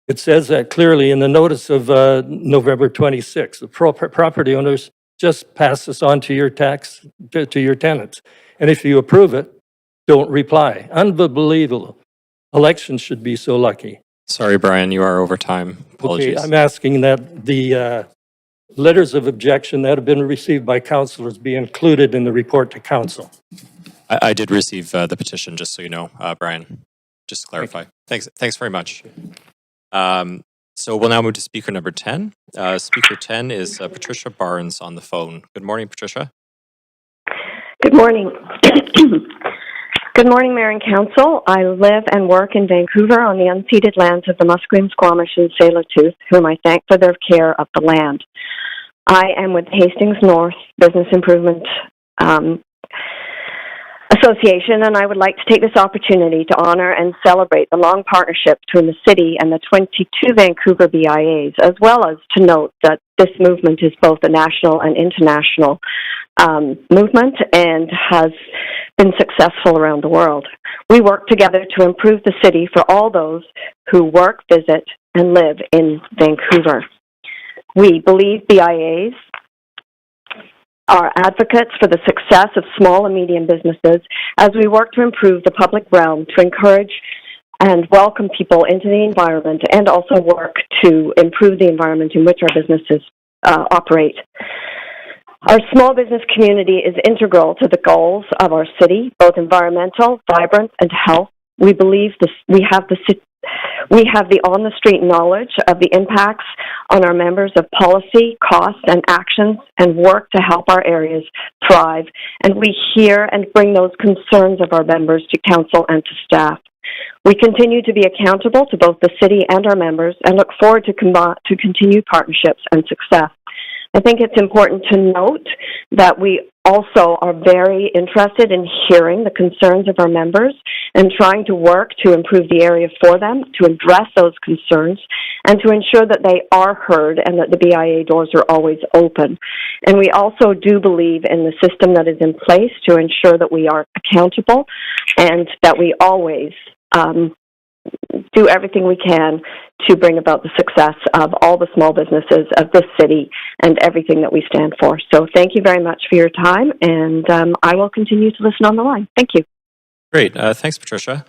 It says that clearly in the notice of November 26th. The property owners just pass this on to your to your tenants. And if you approve it, don't reply. Unbelievable. Elections should be so lucky. Sorry, Brian, you are over time. Apologies. Okay, I'm asking that the letters of objection that have been received by councilors be included in the report to council. I did receive the petition, just so you know, Brian, just to clarify. Thanks very much. So we'll now move to speaker number 10. Speaker 10 is Patricia Barnes on the phone. Good morning, Patricia. Good morning. Good morning, Mayor and Council. I live and work in Vancouver on the unceded lands of the Musqueam, Squamish, and Tsleil-Waututh, whom I thank for their care of the land. I am with Hastings North Business Improvement Association, and I would like to take this opportunity to honor and celebrate the long partnership between the city and the 22 Vancouver BIAs, as well as to note that this movement is both a national and international movement and has been successful around the world. We work together to improve the city for all those who work, visit, and live in Vancouver. We believe BIAs are advocates for the success of small and medium businesses as we work to improve the public realm to encourage and welcome people into the environment and also work to improve the environment in which our businesses operate. Our small business community is integral to the goals of our city, both environmental, vibrant, and health. We believe we have the on-the-street knowledge of the impacts on our members of policy, costs, and actions, and work to help our areas thrive. And we hear and bring those concerns of our members to council and to staff. We continue to be accountable to both the city and our members and look forward to continued partnerships and success. I think it's important to note that we also are very interested in hearing the concerns of our members and trying to work to improve the area for them, to address those concerns, and to ensure that they are heard and that the BIA doors are always open. And we also do believe in the system that is in place to ensure that we are accountable and that we always do everything we can to bring about the success of all the small businesses of this city and everything that we stand for. So thank you very much for your time, and I will continue to listen on the line. Thank you. Great. Thanks, Patricia.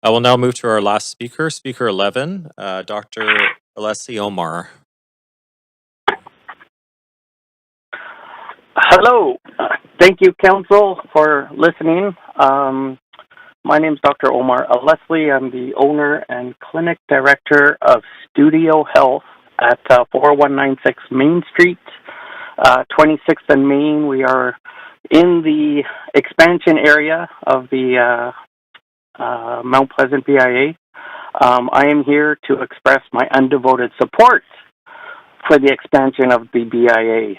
We'll now move to our last speaker, Speaker 11, Dr. Alessi Omar. Hello. Thank you, Council, for listening. My name is Dr. Omar Alessi. I'm the owner and clinic director of Studio Health at 4196 Main Street, 26th and Main. We are in the expansion area of the Mount Pleasant BIA. I am here to express my undevoted support for the expansion of the BIA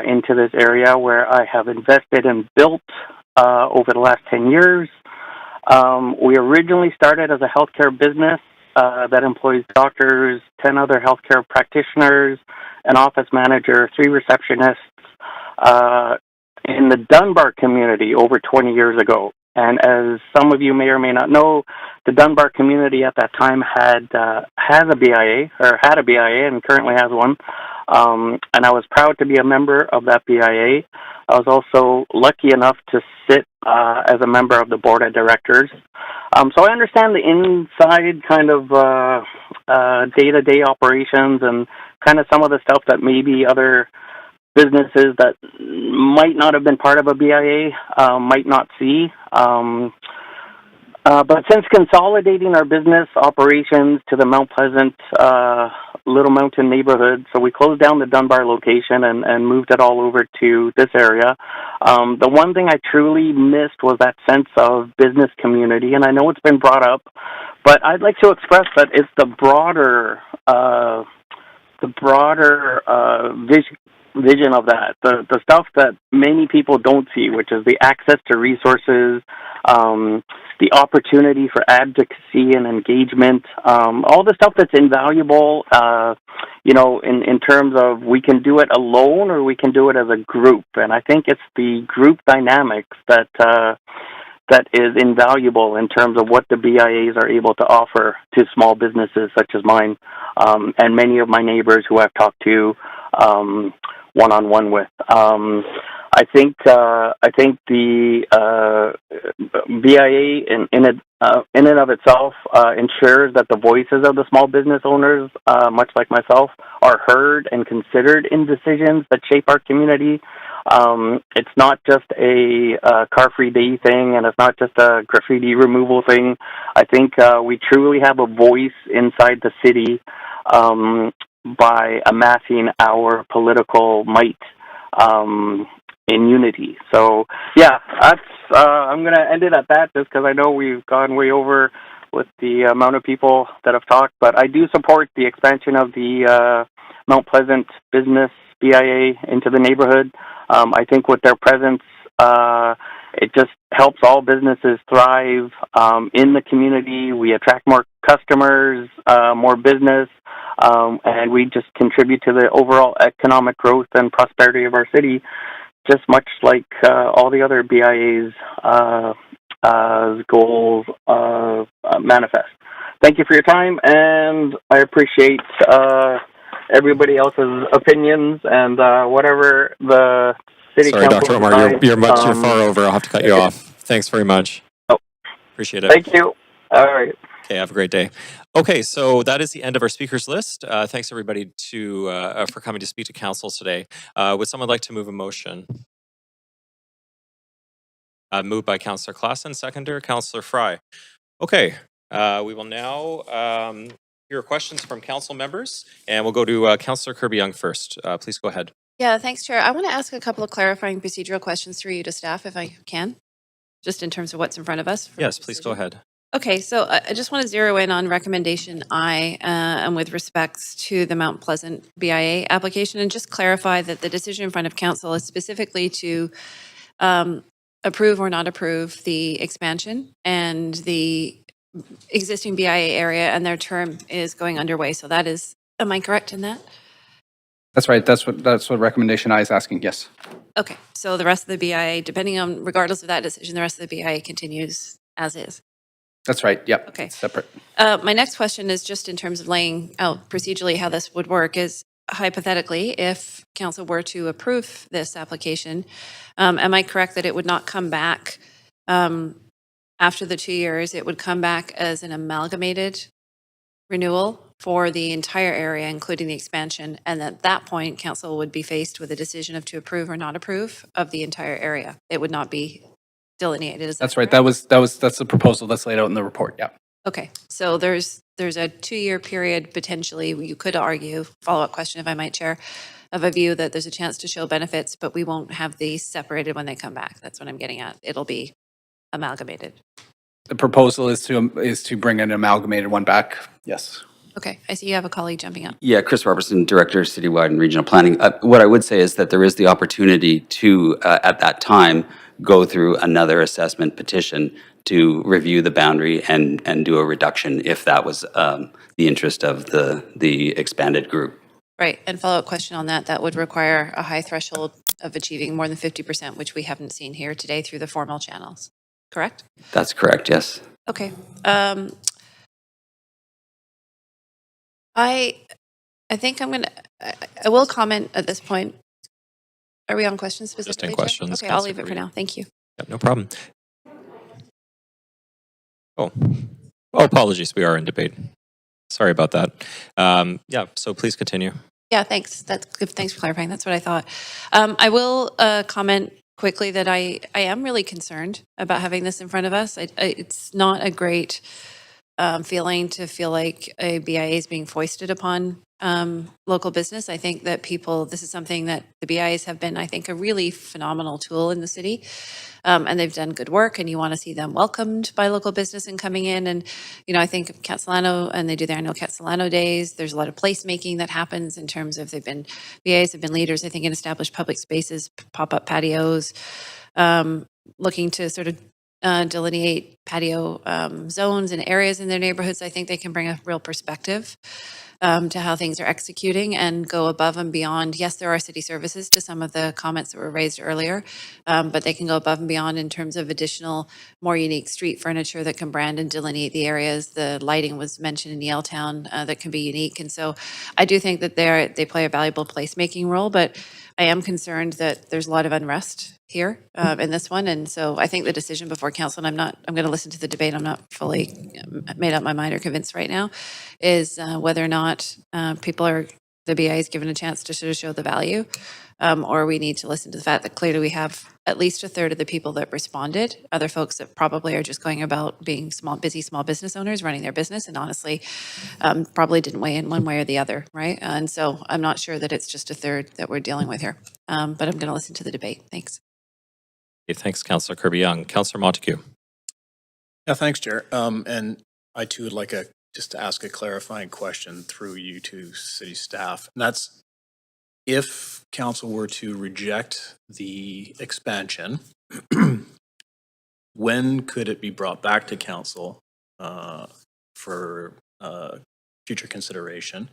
into this area where I have invested and built over the last 10 years. We originally started as a healthcare business that employs doctors, 10 other healthcare practitioners, an office manager, 3 receptionists in the Dunbar community over 20 years ago. And as some of you may or may not know, the Dunbar community at that time had a BIA and currently has one. And I was proud to be a member of that BIA. I was also lucky enough to sit as a member of the board of directors. So I understand the inside kind of day-to-day operations and kind of some of the stuff that maybe other businesses that might not have been part of a BIA might not see. But since consolidating our business operations to the Mount Pleasant Little Mountain neighborhood, so we closed down the Dunbar location and moved it all over to this area. The one thing I truly missed was that sense of business community, and I know it's been brought up, but I'd like to express that it's the broader vision of that, the stuff that many people don't see, which is the access to resources, the opportunity for advocacy and engagement, all the stuff that's invaluable, in terms of we can do it alone or we can do it as a group. And I think it's the group dynamics that is invaluable in terms of what the BIAs are able to offer to small businesses such as mine, and many of my neighbors who I've talked to one-on-one with. I think the BIA in and of itself ensures that the voices of the small business owners, much like myself, are heard and considered in decisions that shape our community. It's not just a car-free day thing, and it's not just a graffiti removal thing. I think we truly have a voice inside the city by amassing our political might in unity. So, yeah, that's I'm going to end it at that just because I know we've gone way over with the amount of people that have talked, but I do support the expansion of the Mount Pleasant Business BIA into the neighborhood. I think with their presence, it just helps all businesses thrive in the community. We attract more customers, more business, and we just contribute to the overall economic growth and prosperity of our city, just much like all the other BIA's goals manifest. Thank you for your time, and I appreciate everybody else's opinions and whatever the City Sorry, Council Dr. Omar, decides, you're far over. I'll have to cut you off. Thanks very much. Oh. Appreciate it. Thank you. All right. Okay, have a great day. Okay, so that is the end of our speakers list. Thanks everybody for coming to speak to council today. Would someone like to move a motion? Moved by Councillor Klassen, seconder, Councillor Fry. Okay, we will now hear questions from council members, and we'll go to Councillor Kirby-Young first. Please go ahead. Yeah, thanks, Chair. I want to ask a couple of clarifying procedural questions through you to staff, if I can, just in terms of what's in front of us. Yes, please go ahead. Okay, so I just want to zero in on recommendation I, and with respects to the Mount Pleasant BIA application, and just clarify that the decision in front of council is specifically to approve or not approve the expansion and the existing BIA area, and their term is going underway. So that is, am I correct in that? That's right. That's what recommendation I is asking. Yes. Okay, so the rest of the BIA, depending on, regardless of that decision, the rest of the BIA continues as is. That's right. Yep. Okay. Separate. My next question is just in terms of laying out procedurally how this would work is hypothetically, if council were to approve this application, am I correct that it would not come back after the 2 years? It would come back as an amalgamated renewal for the entire area, including the expansion. And at that point, council would be faced with a decision of to approve or not approve of the entire area. It would not be delineated. Is that That's right. That's the proposal that's laid out in the report. Yeah. Okay, so there's a 2-year period potentially, you could argue, follow-up question if I might, Chair, of a view that there's a chance to show benefits, but we won't have these separated when they come back. That's what I'm getting at. It'll be amalgamated. The proposal is to bring an amalgamated one back. Yes. Okay, I see you have a colleague jumping up. Yeah, Chris Robertson, Director, Citywide and Regional Planning. What I would say is that there is the opportunity to, at that time, go through another assessment petition to review the boundary and do a reduction if that was the interest of the expanded group. Right, and follow-up question on that, that would require a high threshold of achieving more than 50%, which we haven't seen here today through the formal channels, correct? That's correct, yes. Okay. I think I'm going to, I will comment at this point. Are we on questions specifically? Just in Chair? questions. Okay, I'll leave it for now. Thank you. Yep, no problem. Oh, apologies. We are in debate. Sorry about that. Yeah, so please continue. Yeah, thanks. That's good. Thanks for clarifying. That's what I thought. I will comment quickly that I am really concerned about having this in front of us. It's not a great feeling to feel like a BIA is being foisted upon local business. I think that this is something that the BIAs have been, I think, a really phenomenal tool in the city. And they've done good work, and you want to see them welcomed by local business and coming in. And, I think of Catsalano, and they do their annual Catsalano days. There's a lot of placemaking that happens in terms of BIAs have been leaders, I think, in established public spaces, pop-up patios, looking to sort of delineate patio zones and areas in their neighborhoods. I think they can bring a real perspective to how things are executing and go above and beyond. Yes, there are city services to some of the comments that were raised earlier, but they can go above and beyond in terms of additional, more unique street furniture that can brand and delineate the areas. The lighting was mentioned in Yaletown that can be unique. And so I do think that they play a valuable placemaking role, but I am concerned that there's a lot of unrest here in this one. And so I think the decision before council, and I'm going to listen to the debate, I'm not fully made up my mind or convinced right now, is whether or not the BIA is given a chance to sort of show the value, or we need to listen to the fact that clearly we have at least a third of the people that responded, other folks that probably are just going about being busy small business owners running their business, and honestly probably didn't weigh in one way or the other, right? And so I'm not sure that it's just a third that we're dealing with here, but I'm going to listen to the debate. Thanks. Okay, thanks, Councillor Kirby-Young. Councillor Montague. Yeah, thanks, Chair. And I too would like just to ask a clarifying question through you to city staff. And that's, if council were to reject the expansion, when could it be brought back to council for future consideration?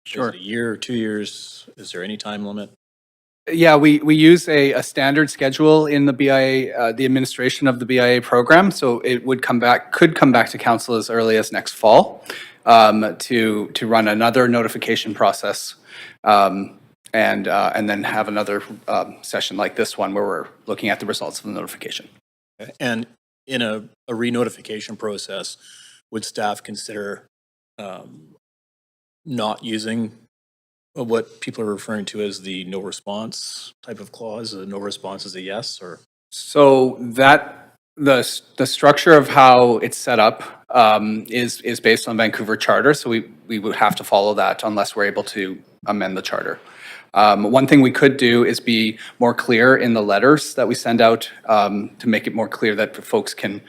Sure. Is it a year or 2 years? Is there any time limit? Yeah, we use a standard schedule in the BIA, the administration of the BIA program. So it could come back to council as early as next fall to run another notification process. And and then have another session like this one where we're looking at the results of the notification. And in a re-notification process, would staff consider not using what people are referring to as the no response type of clause? No response is a yes, or? So that the structure of how it's set up is based on Vancouver Charter. So we would have to follow that unless we're able to amend the charter. One thing we could do is be more clear in the letters that we send out to make it more clear that folks can,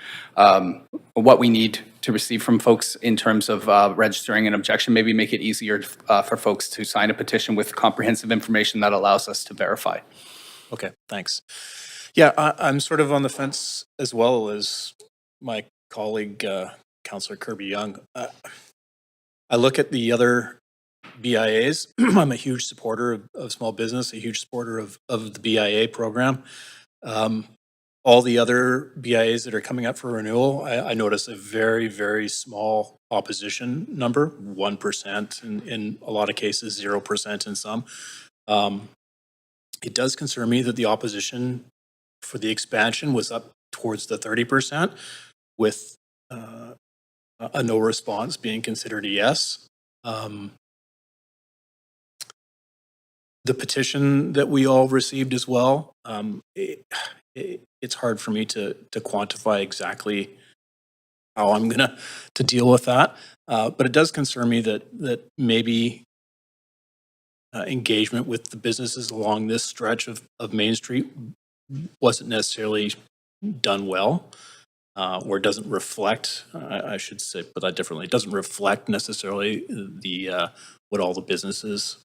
what we need to receive from folks in terms of registering an objection, maybe make it easier for folks to sign a petition with comprehensive information that allows us to verify. Okay, thanks. Yeah, I'm sort of on the fence as well as my colleague, Councillor Kirby Young. I look at the other BIAs. I'm a huge supporter of small business, a huge supporter of the BIA program. All the other BIAs that are coming up for renewal, I notice a very, very small opposition number, 1% in a lot of cases, 0% in some. It does concern me that the opposition for the expansion was up towards the 30%, with a no response being considered a yes. The petition that we all received as well, it's hard for me to quantify exactly how I'm gonna to deal with that. But it does concern me that maybe engagement with the businesses along this stretch of Main Street wasn't necessarily done well, or doesn't reflect, I should say, put that differently, it doesn't reflect necessarily the what all the businesses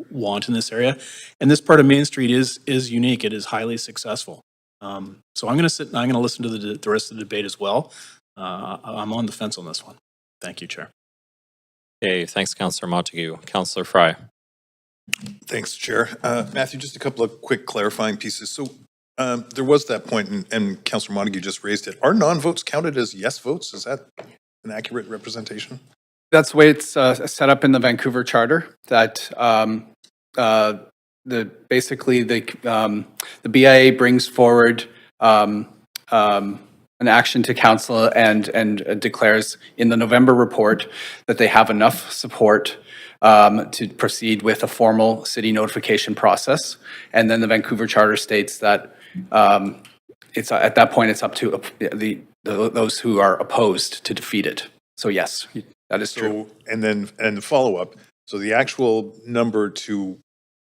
want in this area. And this part of Main Street is unique. It is highly successful. So I'm going to sit and I'm going to listen to the rest of the debate as well. I'm on the fence on this one. Thank you, Chair. Okay, thanks, Councillor Montague. Councillor Fry. Thanks, Chair. Matthew, just a couple of quick clarifying pieces. So there was that point, and Councillor Montague just raised it. Are non-votes counted as yes votes? Is that an accurate representation? That's the way it's set up in the Vancouver Charter, that basically the BIA brings forward an action to council and declares in the November report that they have enough support to proceed with a formal city notification process. And then the Vancouver Charter states that it's at that point it's up to those who are opposed to defeat it. So yes, that is true. And the follow-up, so the actual number to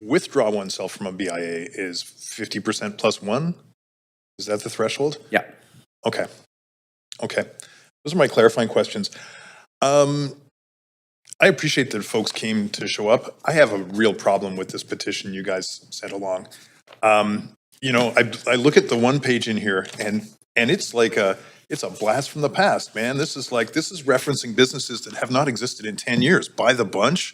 withdraw oneself from a BIA is 50% plus one? Is that the threshold? Yeah. Okay. Okay. Those are my clarifying questions. I appreciate that folks came to show up. I have a real problem with this petition you guys sent along. You know, I look at the one page in here and it's like it's a blast from the past, man. This is referencing businesses that have not existed in 10 years. By the Bunch,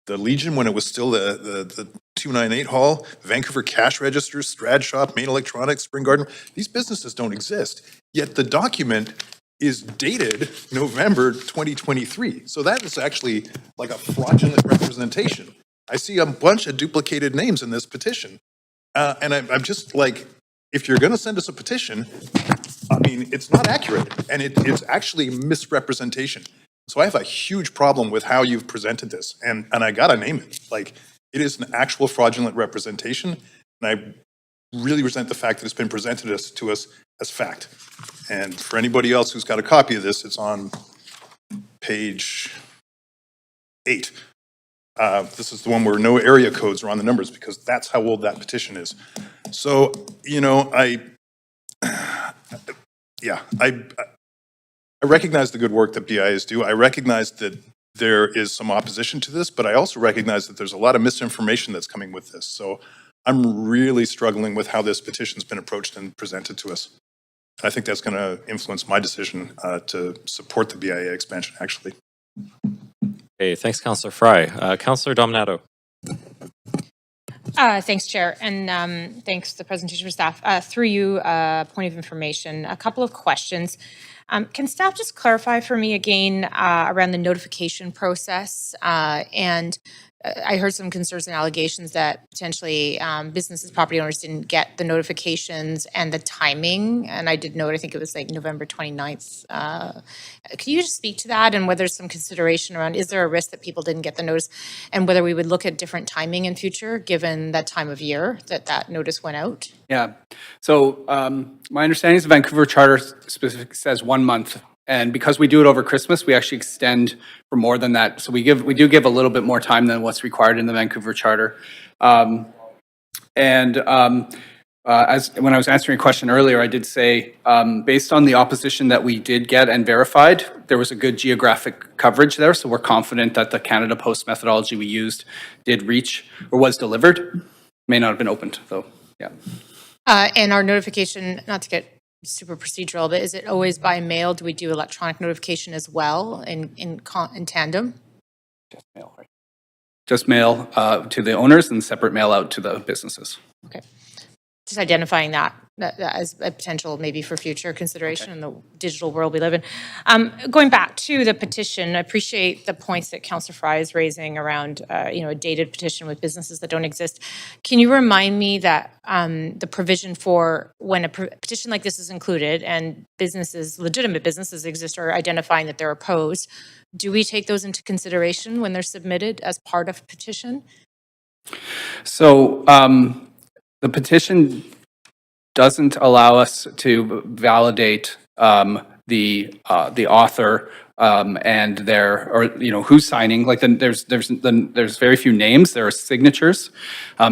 the Legion when it was still the 298 Hall, Vancouver Cash Register, Strad Shop, Main Electronics, Spring Garden. These businesses don't exist. Yet the document is dated November 2023. So that is actually like a fraudulent representation. I see a bunch of duplicated names in this petition. And I'm just like, if you're gonna send us a petition, I mean, it's not accurate and it's actually misrepresentation. So I have a huge problem with how you've presented this and I gotta name it. Like, it is an actual fraudulent representation and I really resent the fact that it's been presented to us as fact. And for anybody else who's got a copy of this, it's on page 8. This is the one where no area codes are on the numbers because that's how old that petition is. So, you know, I recognize the good work that BIAs do. I recognize that there is some opposition to this, but I also recognize that there's a lot of misinformation that's coming with this. So I'm really struggling with how this petition's been approached and presented to us. I think that's going to influence my decision to support the BIA expansion, actually. Okay, thanks, Councillor Fry. Councillor Dominato. Thanks, Chair, and thanks for the presentation for staff. Through you, point of information, a couple of questions. Can staff just clarify for me again around the notification process? And I heard some concerns and allegations that potentially businesses, property owners didn't get the notifications and the timing. And I did note, I think it was like November 29th. Can you just speak to that and whether there's some consideration around, is there a risk that people didn't get the notice and whether we would look at different timing in future given that time of year that notice went out? Yeah. So my understanding is the Vancouver Charter specifically says 1 month. And because we do it over Christmas, we actually extend for more than that. So we do give a little bit more time than what's required in the Vancouver Charter. As when I was answering a question earlier, I did say, based on the opposition that we did get and verified, there was a good geographic coverage there. So we're confident that the Canada Post methodology we used did reach or was delivered. May not have been opened though. Yeah. And our notification, not to get super procedural, but is it always by mail? Do we do electronic notification as well in tandem? Just mail, right? Just mail to the owners and separate mail out to the businesses. Okay. Just identifying that as a potential maybe for future consideration in the digital world we live in. Going back to the petition, I appreciate the points that Councillor Fry is raising around a dated petition with businesses that don't exist. Can you remind me that the provision for when a petition like this is included and businesses, legitimate businesses exist or identifying that they're opposed, do we take those into consideration when they're submitted as part of a petition? So the petition doesn't allow us to validate the author and their, or who's signing. Like there's very few names. There are signatures,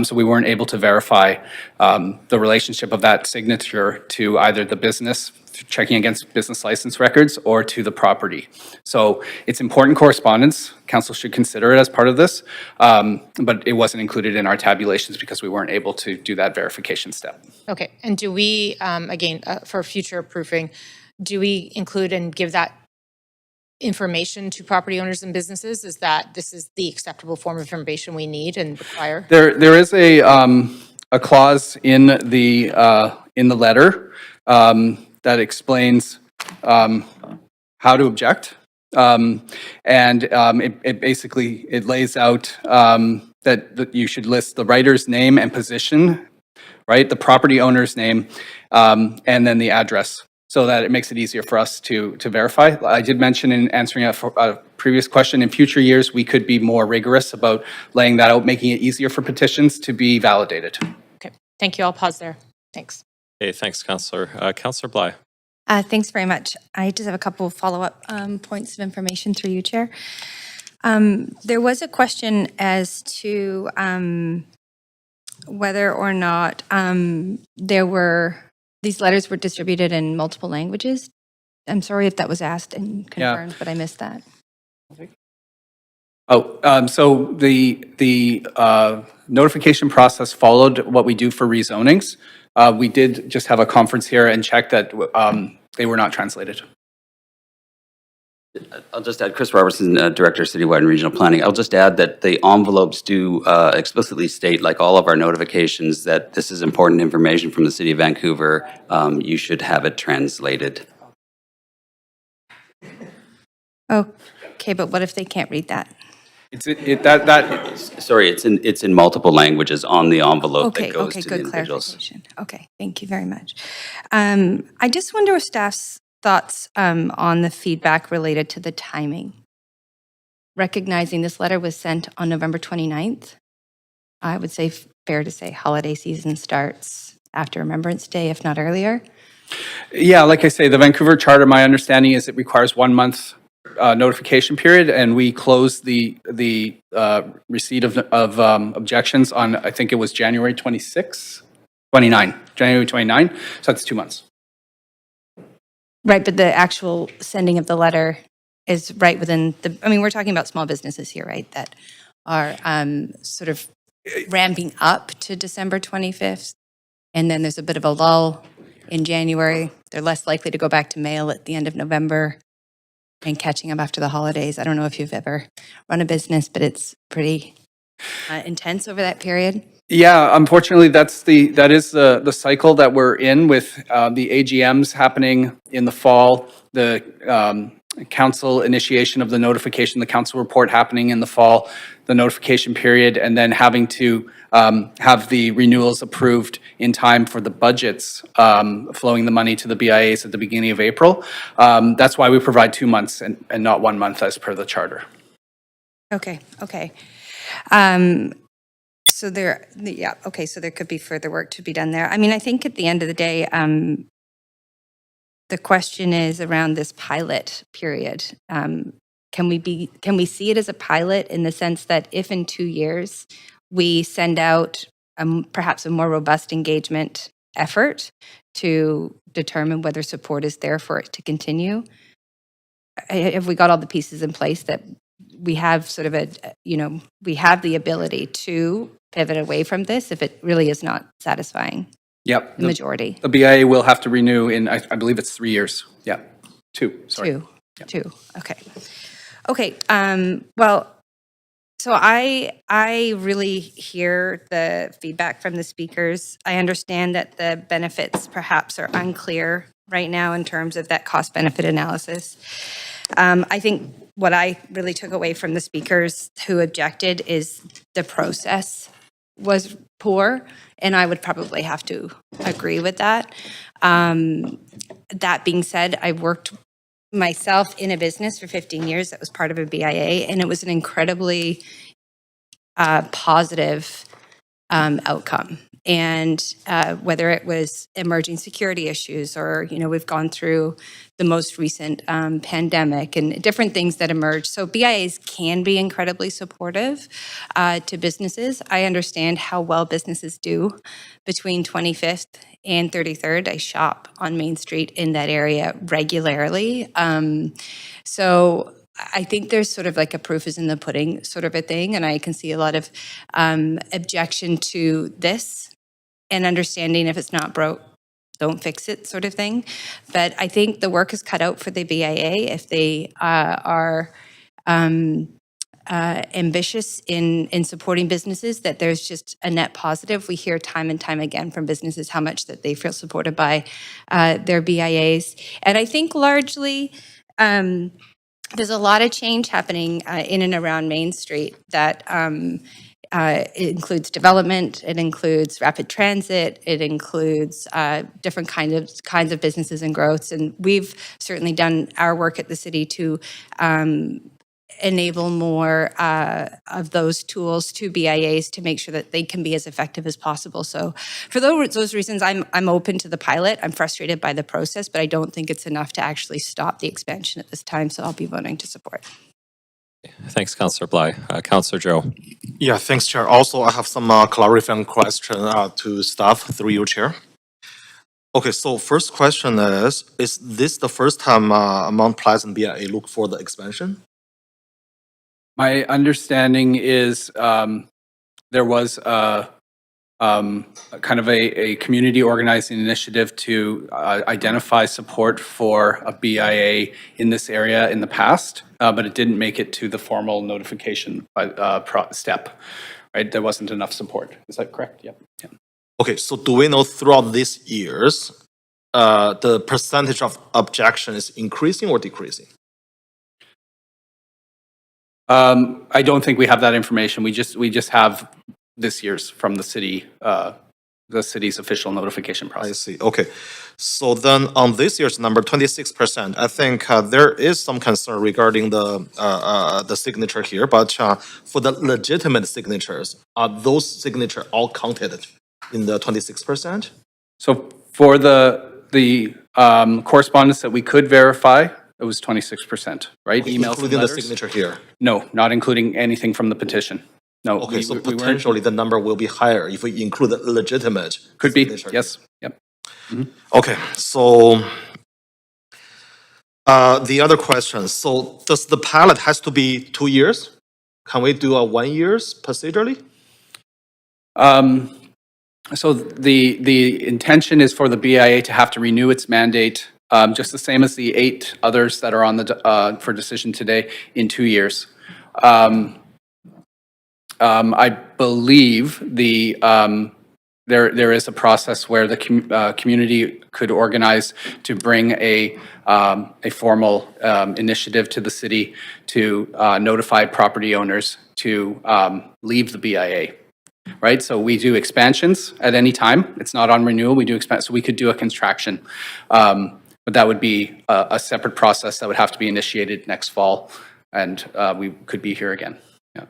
so we weren't able to verify the relationship of that signature to either the business checking against business license records or to the property. So it's important correspondence. Council should consider it as part of this, but it wasn't included in our tabulations because we weren't able to do that verification step. Okay, and do we, again, for future proofing, do we include and give that information to property owners and businesses? Is that this is the acceptable form of information we need and require? There is a clause in the letter that explains how to object, and it basically lays out that you should list the writer's name and position, right? The property owner's name, and then the address, so that it makes it easier for us to verify. I did mention in answering a previous question, in future years, we could be more rigorous about laying that out, making it easier for petitions to be validated. Okay, thank you. I'll pause there. Thanks. Okay, thanks, Councillor. Councillor Bly. Thanks very much. I just have a couple of follow-up points of information through you, Chair. There was a question as to whether or not these letters were distributed in multiple languages. I'm sorry if that was asked and confirmed, but I missed that. So the notification process followed what we do for rezonings. We did just have a conference here and check that they were not translated. I'll just add, Chris Robertson, Director of Citywide and Regional Planning. I'll just add that the envelopes do explicitly state, like all of our notifications, that this is important information from the City of Vancouver. You should have it translated. Okay, but what if they can't read that? Sorry, it's in multiple languages on the envelope that goes to the individuals. Clarification. Okay, thank you very much. I just wonder what staff's thoughts on the feedback related to the timing. Recognizing this letter was sent on November 29th, I would say fair to say holiday season starts after Remembrance Day, if not earlier. Yeah, like I say, the Vancouver Charter, my understanding is it requires 1 month notification period, and we closed the receipt of objections on, I think it was January 29, so that's 2 months. Right, but the actual sending of the letter is right within the, I mean, we're talking about small businesses here, right, that are sort of ramping up to December 25th, and then there's a bit of a lull in January. They're less likely to go back to mail at the end of November and catching up after the holidays. I don't know if you've ever run a business, but it's pretty intense over that period. Yeah, unfortunately, that is the cycle that we're in with the AGMs happening in the fall, the council initiation of the notification, the council report happening in the fall, the notification period, and then having to have the renewals approved in time for the budgets, flowing the money to the BIAs at the beginning of April. That's why we provide 2 months and not 1 month as per the charter. Okay. So so there could be further work to be done there. I mean, I think at the end of the day, the question is around this pilot period. Can we see it as a pilot in the sense that if in 2 years we send out perhaps a more robust engagement effort to determine whether support is there for it to continue? Have we got all the pieces in place that we have sort of we have the ability to pivot away from this if it really is not satisfying Yep. the majority? The BIA will have to renew in, I believe it's 3 years. Yeah, 2, sorry. Two. Okay. Well, so I really hear the feedback from the speakers. I understand that the benefits perhaps are unclear right now in terms of that cost benefit analysis. I think what I really took away from the speakers who objected is the process was poor, and I would probably have to agree with that. That being said, I worked myself in a business for 15 years that was part of a BIA, and it was an incredibly positive outcome. And whether it was emerging security issues or, we've gone through the most recent pandemic and different things that emerged. So BIAs can be incredibly supportive to businesses. I understand how well businesses do between 25th and 33rd. I shop on Main Street in that area regularly. So I think there's sort of like a proof is in the pudding sort of a thing. And I can see a lot of objection to this and understanding if it's not broke, don't fix it sort of thing. But I think the work is cut out for the BIA if they are ambitious in supporting businesses, that there's just a net positive. We hear time and time again from businesses how much that they feel supported by their BIAs. And I think largely, there's a lot of change happening in and around Main Street that it includes development, it includes rapid transit, it includes different kinds of businesses and growths. And we've certainly done our work at the city to enable more of those tools to BIAs to make sure that they can be as effective as possible. So for those reasons, I'm open to the pilot. I'm frustrated by the process, but I don't think it's enough to actually stop the expansion at this time. So I'll be voting to support. Thanks, Councillor Bly. Councillor Joe. Yeah, thanks, Chair. Also, I have some clarifying question to staff through you, Chair. Okay, so first question is this the first time Mount Pleasant BIA look for the expansion? My understanding is there was a kind of a community organizing initiative to identify support for a BIA in this area in the past, but it didn't make it to the formal notification step, right? There wasn't enough support. Is that correct? Yep. Yeah. Okay, so do we know throughout these years, the percentage of objection is increasing or decreasing? I don't think we have that information. We just have this year's from the city's official notification process. I see. Okay. So then on this year's number, 26%, I think there is some concern regarding the signature here, but for the legitimate signatures, are those signatures all counted in the 26%? So for the correspondence that we could verify, it was 26%, right? Emails and including the letters? signature here? No, not including anything from the petition. No. Okay, so potentially the number will be higher if we include the legitimate. Could be, yes, yep. Okay, so the other question, so does the pilot has to be 2 years? Can we do a 1 years procedurally? So the intention is for the BIA to have to renew its mandate, just the same as the 8 others that are on the for decision today in 2 years. I believe there is a process where the community could organize to bring a formal initiative to the city to notify property owners to leave the BIA. Right, so we do expansions at any time. It's not on renewal. We do expand, so we could do a contraction, but that would be a separate process that would have to be initiated next fall, and we could be here again. Yeah.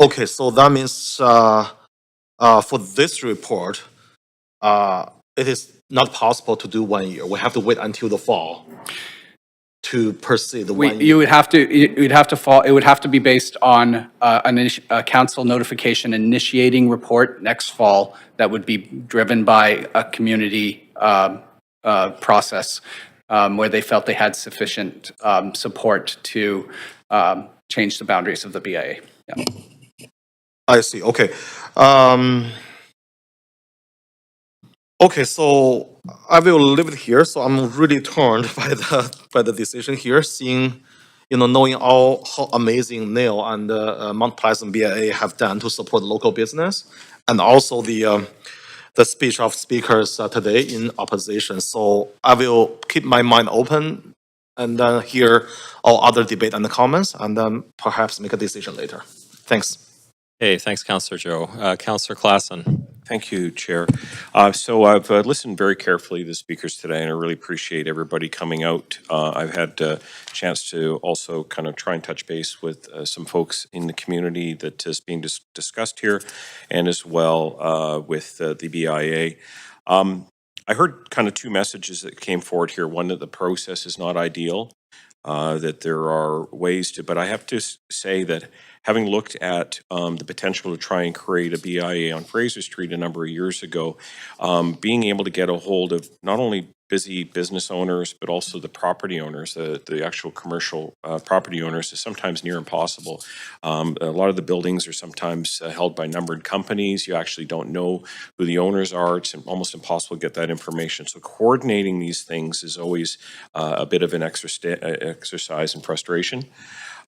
Okay, so that means for this report, it is not possible to do 1 year. We have to wait until the fall to proceed the 1 year. You would have to. It would have to be based on a council notification initiating report next fall that would be driven by a community process where they felt they had sufficient support to change the boundaries of the BIA. Yeah. I see. Okay. Okay, so I will leave it here. So I'm really torn by the decision here, seeing, knowing all how amazing Neil and Mount Pleasant BIA have done to support local business, and also the speech of speakers today in opposition. So I will keep my mind open and then hear all other debate and the comments, and then perhaps make a decision later. Thanks. Hey, thanks, Councillor Joe. Councillor Klassen. Thank you, Chair. So I've listened very carefully to the speakers today, and I really appreciate everybody coming out. I've had a chance to also kind of try and touch base with some folks in the community that is being discussed here, and as well with the BIA. I heard kind of two messages that came forward here. One, that the process is not ideal, that there are ways to, but I have to say that having looked at the potential to try and create a BIA on Fraser Street a number of years ago, being able to get a hold of not only busy business owners, but also the property owners, the actual commercial property owners, is sometimes near impossible. A lot of the buildings are sometimes held by numbered companies. You actually don't know who the owners are. It's almost impossible to get that information. So coordinating these things is always a bit of an exercise in frustration.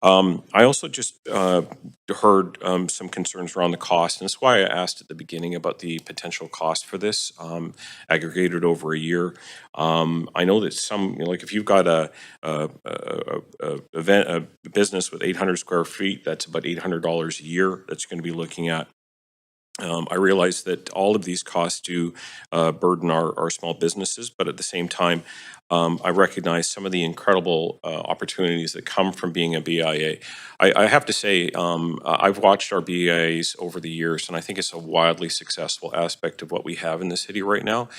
I also just heard some concerns around the cost, and that's why I asked at the beginning about the potential cost for this, aggregated over a year. I know that some, like if you've got a business with 800 square feet, that's about $800 a year that's going to be looking at. I realize that all of these costs do burden our small businesses, but at the same time, I recognize some of the incredible opportunities that come from being a BIA. I have to say, I've watched our BIAs over the years, and I think it's a wildly successful aspect of what we have in the city right now.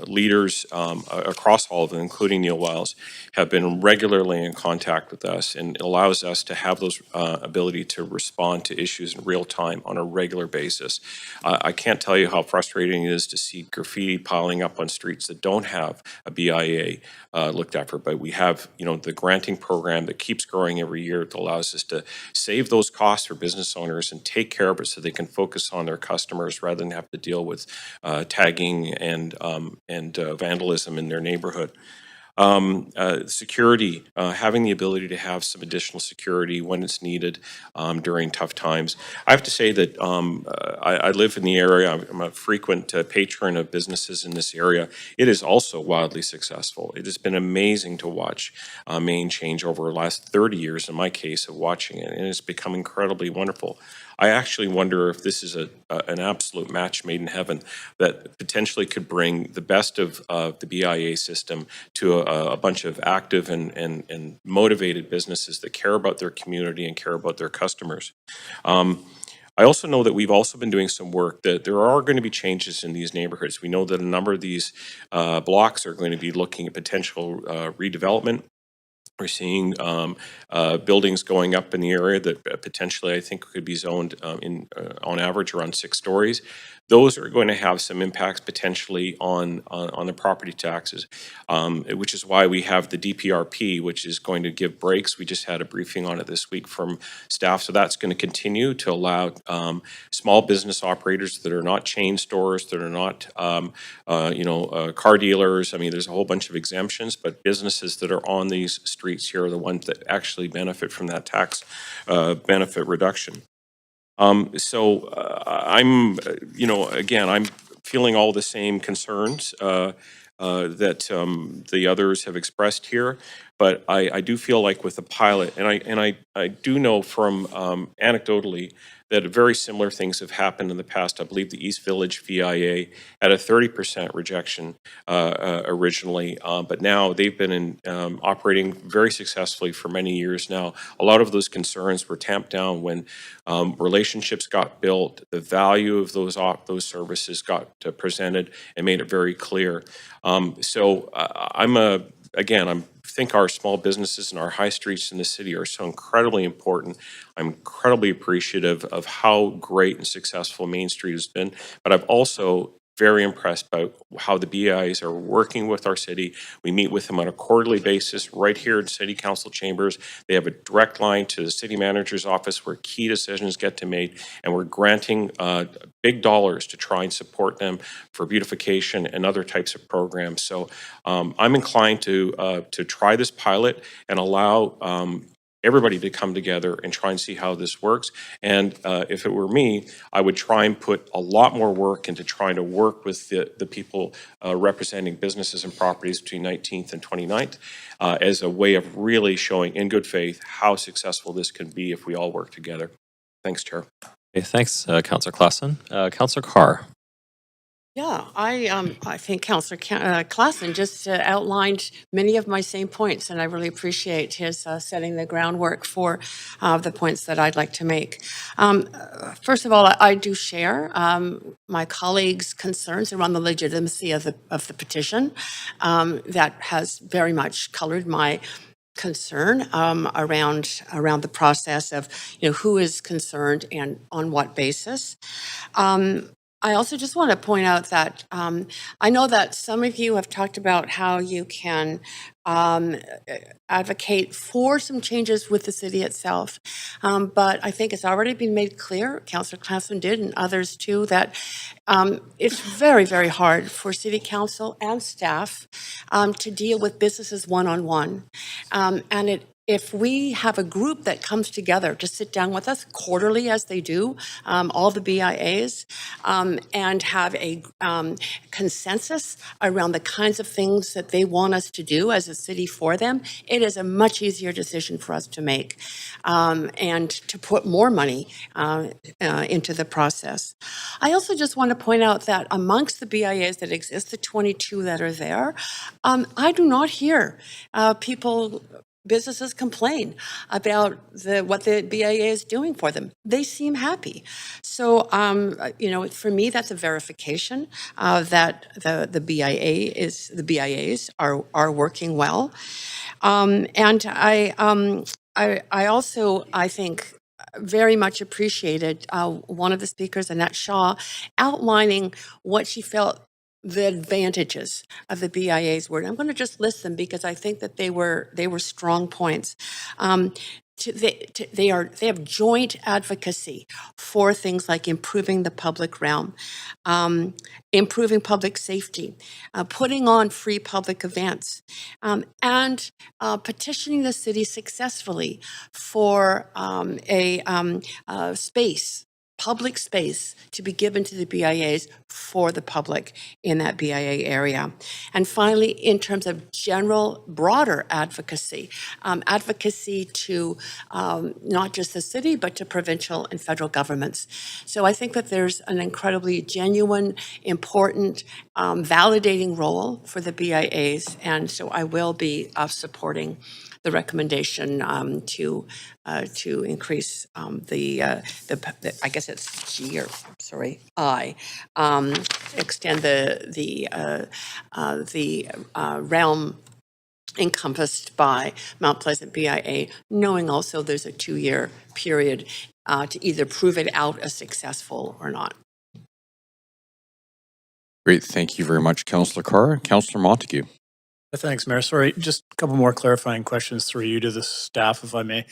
Leaders across all of them, including Neil Wiles, have been regularly in contact with us, and it allows us to have those ability to respond to issues in real time on a regular basis. I can't tell you how frustrating it is to see graffiti piling up on streets that don't have a BIA looked after, but we have, the granting program that keeps growing every year that allows us to save those costs for business owners and take care of it so they can focus on their customers rather than have to deal with tagging and vandalism in their neighborhood. Security, having the ability to have some additional security when it's needed during tough times. I have to say that I live in the area. I'm a frequent patron of businesses in this area. It is also wildly successful. It has been amazing to watch Maine change over the last 30 years, in my case, of watching it, and it's become incredibly wonderful. I actually wonder if this is an absolute match made in heaven that potentially could bring the best of the BIA system to a bunch of active and motivated businesses that care about their community and care about their customers. I also know that we've also been doing some work that there are going to be changes in these neighborhoods. We know that a number of these blocks are going to be looking at potential redevelopment. We're seeing buildings going up in the area that potentially I think could be zoned on average around 6 stories. Those are going to have some impacts potentially on the property taxes, which is why we have the DPRP, which is going to give breaks. We just had a briefing on it this week from staff, so that's going to continue to allow small business operators that are not chain stores, that are not car dealers. I mean, there's a whole bunch of exemptions, but businesses that are on these streets here are the ones that actually benefit from that tax benefit reduction. I'm, again, I'm feeling all the same concerns that the others have expressed here. But I do feel like with the pilot, and I do know from anecdotally that very similar things have happened in the past. I believe the East Village VIA had a 30% rejection originally, but now they've been operating very successfully for many years now. A lot of those concerns were tamped down when relationships got built, the value of those services got presented and made it very clear. I think our small businesses and our high streets in the city are so incredibly important. I'm incredibly appreciative of how great and successful Main Street has been, but I've also very impressed by how the BIs are working with our city. We meet with them on a quarterly basis right here in city council chambers. They have a direct line to the city manager's office where key decisions get to made, and we're granting big dollars to try and support them for beautification and other types of programs. So I'm inclined to try this pilot and allow everybody to come together and try and see how this works. And if it were me, I would try and put a lot more work into trying to work with the people representing businesses and properties between 19th and 29th as a way of really showing in good faith how successful this can be if we all work together. Thanks, Chair. Okay, thanks, Councillor Klassen. Councillor Carr. Yeah, I think Councillor Klassen just outlined many of my same points, and I really appreciate his setting the groundwork for the points that I'd like to make. First of all, I do share my colleagues' concerns around the legitimacy of the petition. That has very much colored my concern around the process of who is concerned and on what basis. I also just want to point out that I know that some of you have talked about how you can advocate for some changes with the city itself. But I think it's already been made clear, Councillor Klassen did and others too, that it's very, very hard for city council and staff to deal with businesses one-on-one. And if we have a group that comes together to sit down with us quarterly, as they do, all the BIAs, and have a consensus around the kinds of things that they want us to do as a city for them, it is a much easier decision for us to make and to put more money into the process. I also just want to point out that amongst the BIAs that exist, the 22 that are there, I do not hear businesses complain about what the BIA is doing for them. They seem happy. So, for me, that's a verification that the BIAs are working well. And I also, I think, very much appreciated one of the speakers, Annette Shaw, outlining what she felt the advantages of the BIA's word. I'm going to just list them because I think that they were strong points. They have joint advocacy for things like improving the public realm, improving public safety, putting on free public events, and petitioning the city successfully for a space, public space to be given to the BIAs for the public in that BIA area. And finally, in terms of general, broader advocacy, advocacy to not just the city, but to provincial and federal governments. So I think that there's an incredibly genuine, important, validating role for the BIAs, and so I will be supporting the recommendation to increase the I guess it's G or sorry I extend the realm encompassed by Mount Pleasant BIA, knowing also there's a 2-year period to either prove it out as successful or not. Great, thank you very much, Councillor Carr. Councillor Montague. Thanks, Mayor. Sorry, just a couple more clarifying questions through you to the staff, if I may.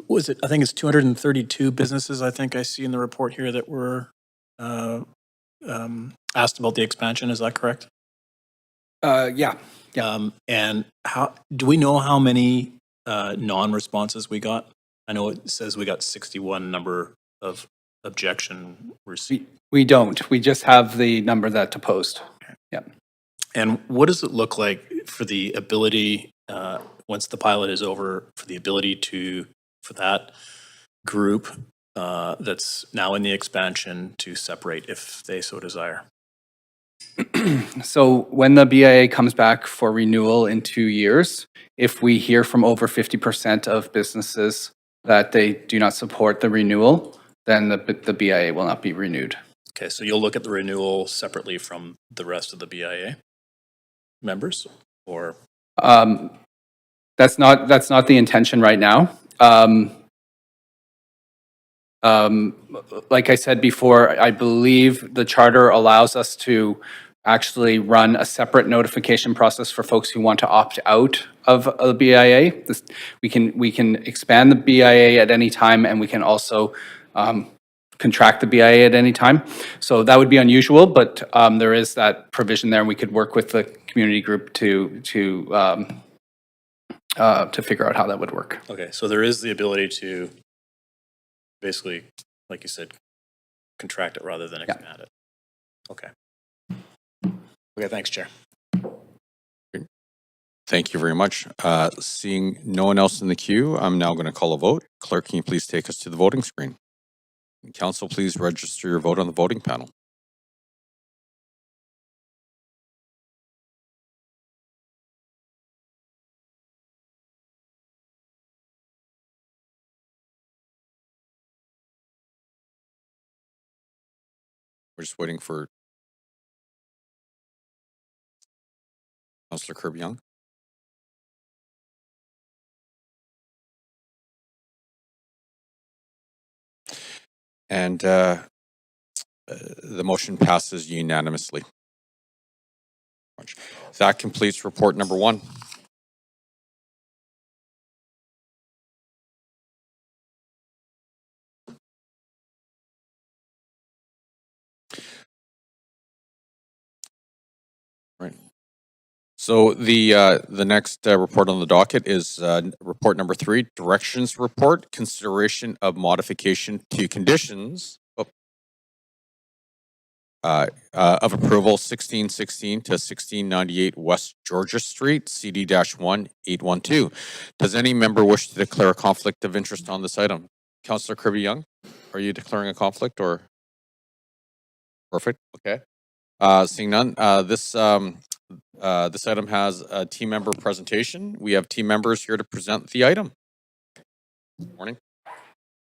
Was it, I think it's 232 businesses, I think I see in the report here that were asked about the expansion, is that correct? Yeah. And how, do we know how many non-responses we got? I know it says we got 61 number of objection received? We don't. We just have the number that to post. Yep. And what does it look like for the ability, once the pilot is over, for the ability for that group that's now in the expansion to separate if they so desire? So when the BIA comes back for renewal in 2 years, if we hear from over 50% of businesses that they do not support the renewal, then the BIA will not be renewed. Okay, so you'll look at the renewal separately from the rest of the BIA members, or? That's not the intention right now. Like I said before, I believe the charter allows us to actually run a separate notification process for folks who want to opt out of the BIA. We can expand the BIA at any time, and we can also contract the BIA at any time. So that would be unusual, but there is that provision there, and we could work with the community group to figure out how that would work. Okay, so there is the ability to basically, like you said, contract it rather than expand it. Okay. Okay, thanks, Chair. Thank you very much. Seeing no one else in the queue, I'm now going to call a vote. Clerk, can you please take us to the voting screen? Council, please register your vote on the voting panel. We're just waiting for Councillor Kirby-Young. And the motion passes unanimously. That completes report number 1. Right. So the next report on the docket is report number 3, directions report, consideration of modification to conditions of approval 1616 to 1698 West Georgia Street, CD-1 812. Does any member wish to declare a conflict of interest on this item? Councillor Kirby-Young, are you declaring a conflict or? Perfect. Okay. Seeing none, this item has a team member presentation. We have team members here to present the item. Morning.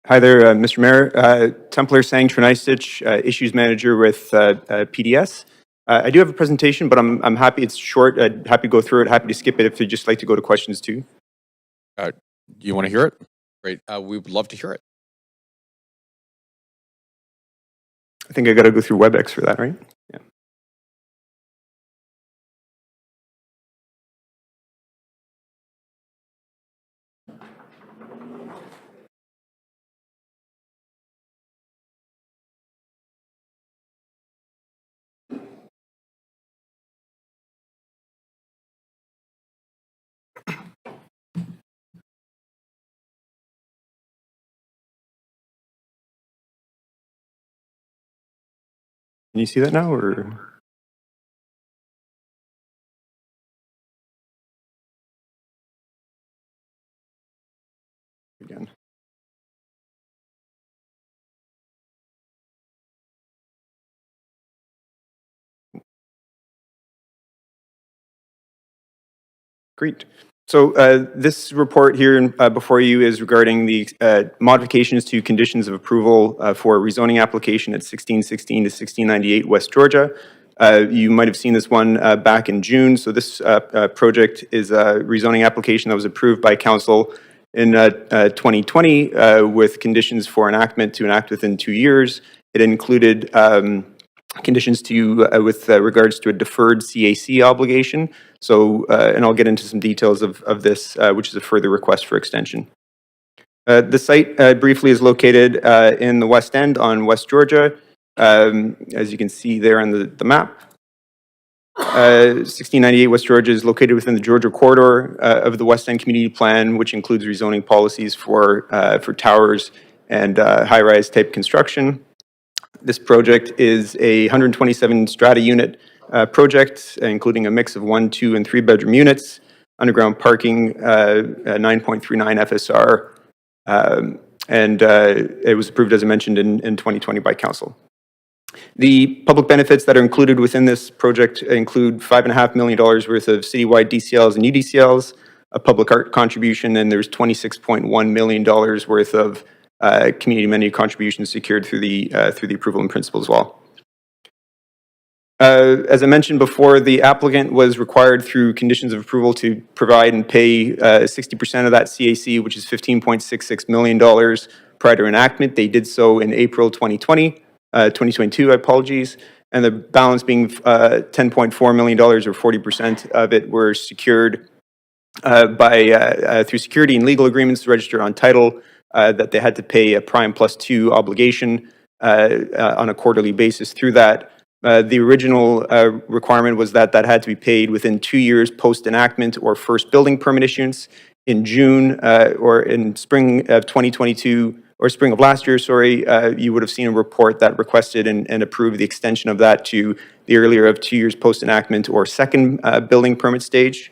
Hi there, Mr. Mayor. Templar Sang Trinaistich, Issues Manager with PDS. I do have a presentation, but I'm happy it's short. I'd happy to go through it, happy to skip it if you'd just like to go to questions too. You want to hear it? Great. We would love to hear it. I think I got to go through WebEx for that, right? Yeah. Can you see that now, or? Again. Great. So this report here before you is regarding the modifications to conditions of approval for a rezoning application at 1616 to 1698 West Georgia. You might have seen this one back in June. So this project is a rezoning application that was approved by council in 2020 with conditions for enactment to enact within 2 years. It included conditions to with regards to a deferred CAC obligation. So, and I'll get into some details of this, which is a further request for extension. The site briefly is located in the West End on West Georgia, as you can see there on the map. 1698 West Georgia is located within the Georgia corridor of the West End Community Plan, which includes rezoning policies for towers and high-rise type construction. This project is a 127 strata unit project, including a mix of 1, 2, and 3-bedroom units, underground parking, 9.39 FSR, and it was approved, as I mentioned, in 2020 by council. The public benefits that are included within this project include $5.5 million worth of citywide DCLs and UDCLs, a public art contribution, and there's $26.1 million worth of community amenity contributions secured through the approval in principle as well. As I mentioned before, the applicant was required through conditions of approval to provide and pay 60% of that CAC, which is $15.66 million prior to enactment. They did so in April 2022, apologies, and the balance being $10.4 million, or 40% of it, were secured through security and legal agreements registered on title, that they had to pay a prime +2 obligation on a quarterly basis through that. The original requirement was that had to be paid within 2 years post-enactment or first building permit issuance. In June or in spring of 2022, or spring of last year, sorry, you would have seen a report that requested and approved the extension of that to the earlier of 2 years post-enactment or second building permit stage.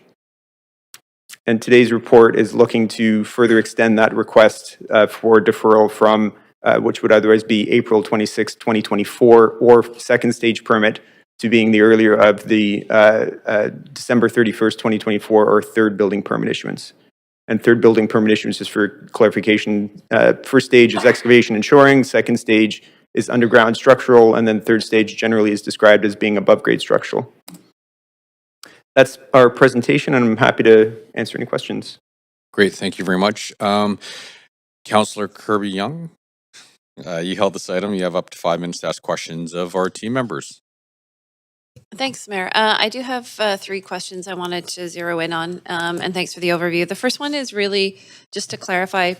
And today's report is looking to further extend that request for deferral from which would otherwise be April 26, 2024, or second stage permit, to being the earlier of the December 31st, 2024, or third building permit issuance. And third building permit issuance, just for clarification, first stage is excavation and shoring, second stage is underground structural, and then third stage generally is described as being above grade structural. That's our presentation, and I'm happy to answer any questions. Great, thank you very much. Councillor Kirby-Young, you held this item. You have up to 5 minutes to ask questions of our team members. Thanks, Mayor. I do have 3 questions I wanted to zero in on, and thanks for the overview. The first one is really just to clarify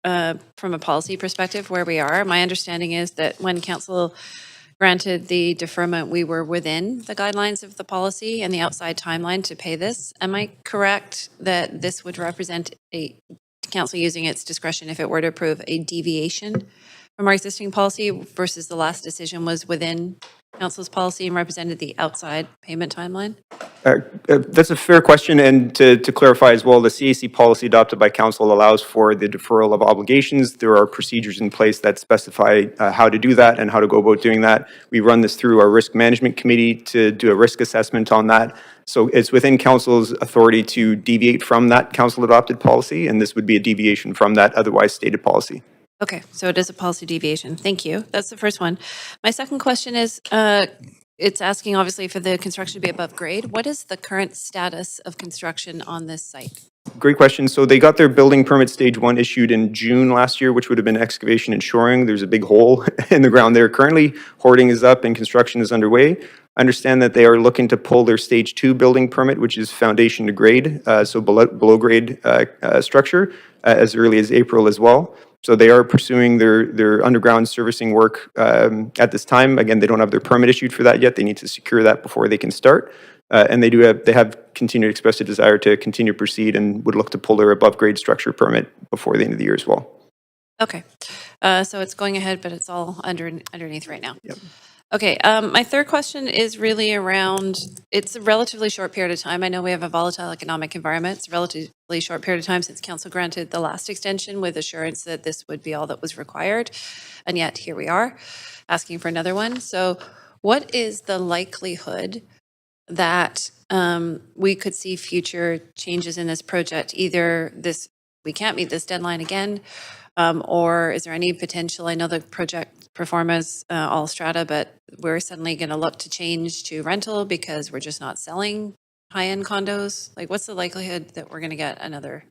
from a policy perspective where we are. My understanding is that when council granted the deferment, we were within the guidelines of the policy and the outside timeline to pay this. Am I correct that this would represent a council using its discretion, if it were to approve, a deviation from our existing policy versus the last decision was within council's policy and represented the outside payment timeline? That's a fair question, and to clarify as well, the CAC policy adopted by council allows for the deferral of obligations. There are procedures in place that specify how to do that and how to go about doing that. We run this through our risk management committee to do a risk assessment on that. So it's within council's authority to deviate from that council adopted policy, and this would be a deviation from that otherwise stated policy. Okay, so it is a policy deviation. Thank you. That's the first one. My second question is, it's asking obviously for the construction to be above grade. What is the current status of construction on this site? Great question. So they got their building permit stage 1 issued in June last year, which would have been excavation and shoring. There's a big hole in the ground there currently. Hoarding is up and construction is underway. I understand that they are looking to pull their stage 2 building permit, which is foundation to grade, so below grade structure, as early as April as well. So they are pursuing their underground servicing work at this time. Again, they don't have their permit issued for that yet. They need to secure that before they can start. And they have continued expressed a desire to continue to proceed and would look to pull their above grade structure permit before the end of the year as well. Okay, so it's going ahead, but it's all underneath right now. Yep. Okay, my third question is really around, it's a relatively short period of time. I know we have a volatile economic environment. It's a relatively short period of time since council granted the last extension with assurance that this would be all that was required. And yet here we are asking for another one. So what is the likelihood that we could see future changes in this project? Either we can't meet this deadline again, or is there any potential? I know the project performance all strata, but we're suddenly going to look to change to rental because we're just not selling high-end condos. Like, what's the likelihood that we're going to get another?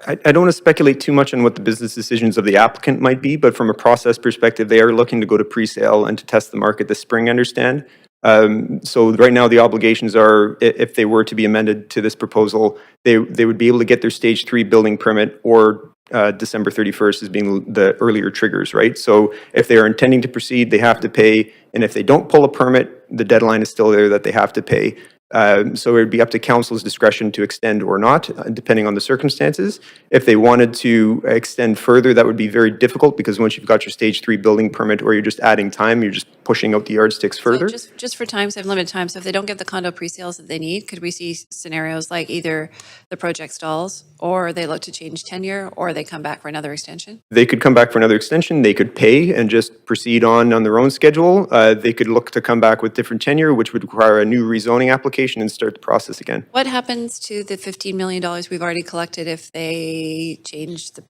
I don't want to speculate too much on what the business decisions of the applicant might be, but from a process perspective, they are looking to go to pre-sale and to test the market this spring, I understand. So right now the obligations are, if they were to be amended to this proposal, they would be able to get their stage 3 building permit, or December 31st as being the earlier triggers, right? So if they are intending to proceed, they have to pay, and if they don't pull a permit, the deadline is still there that they have to pay. So it would be up to council's discretion to extend or not, depending on the circumstances. If they wanted to extend further, that would be very difficult because once you've got your stage 3 building permit or you're just adding time, you're just pushing out the yardsticks further. So just for times, I have limited time. So if they don't get the condo pre-sales that they need, could we see scenarios like either the project stalls or they look to change tenure or they come back for another extension? They could come back for another extension. They could pay and just proceed on their own schedule. They could look to come back with different tenure, which would require a new rezoning application and start the process again. What happens to the $15 million we've already collected if they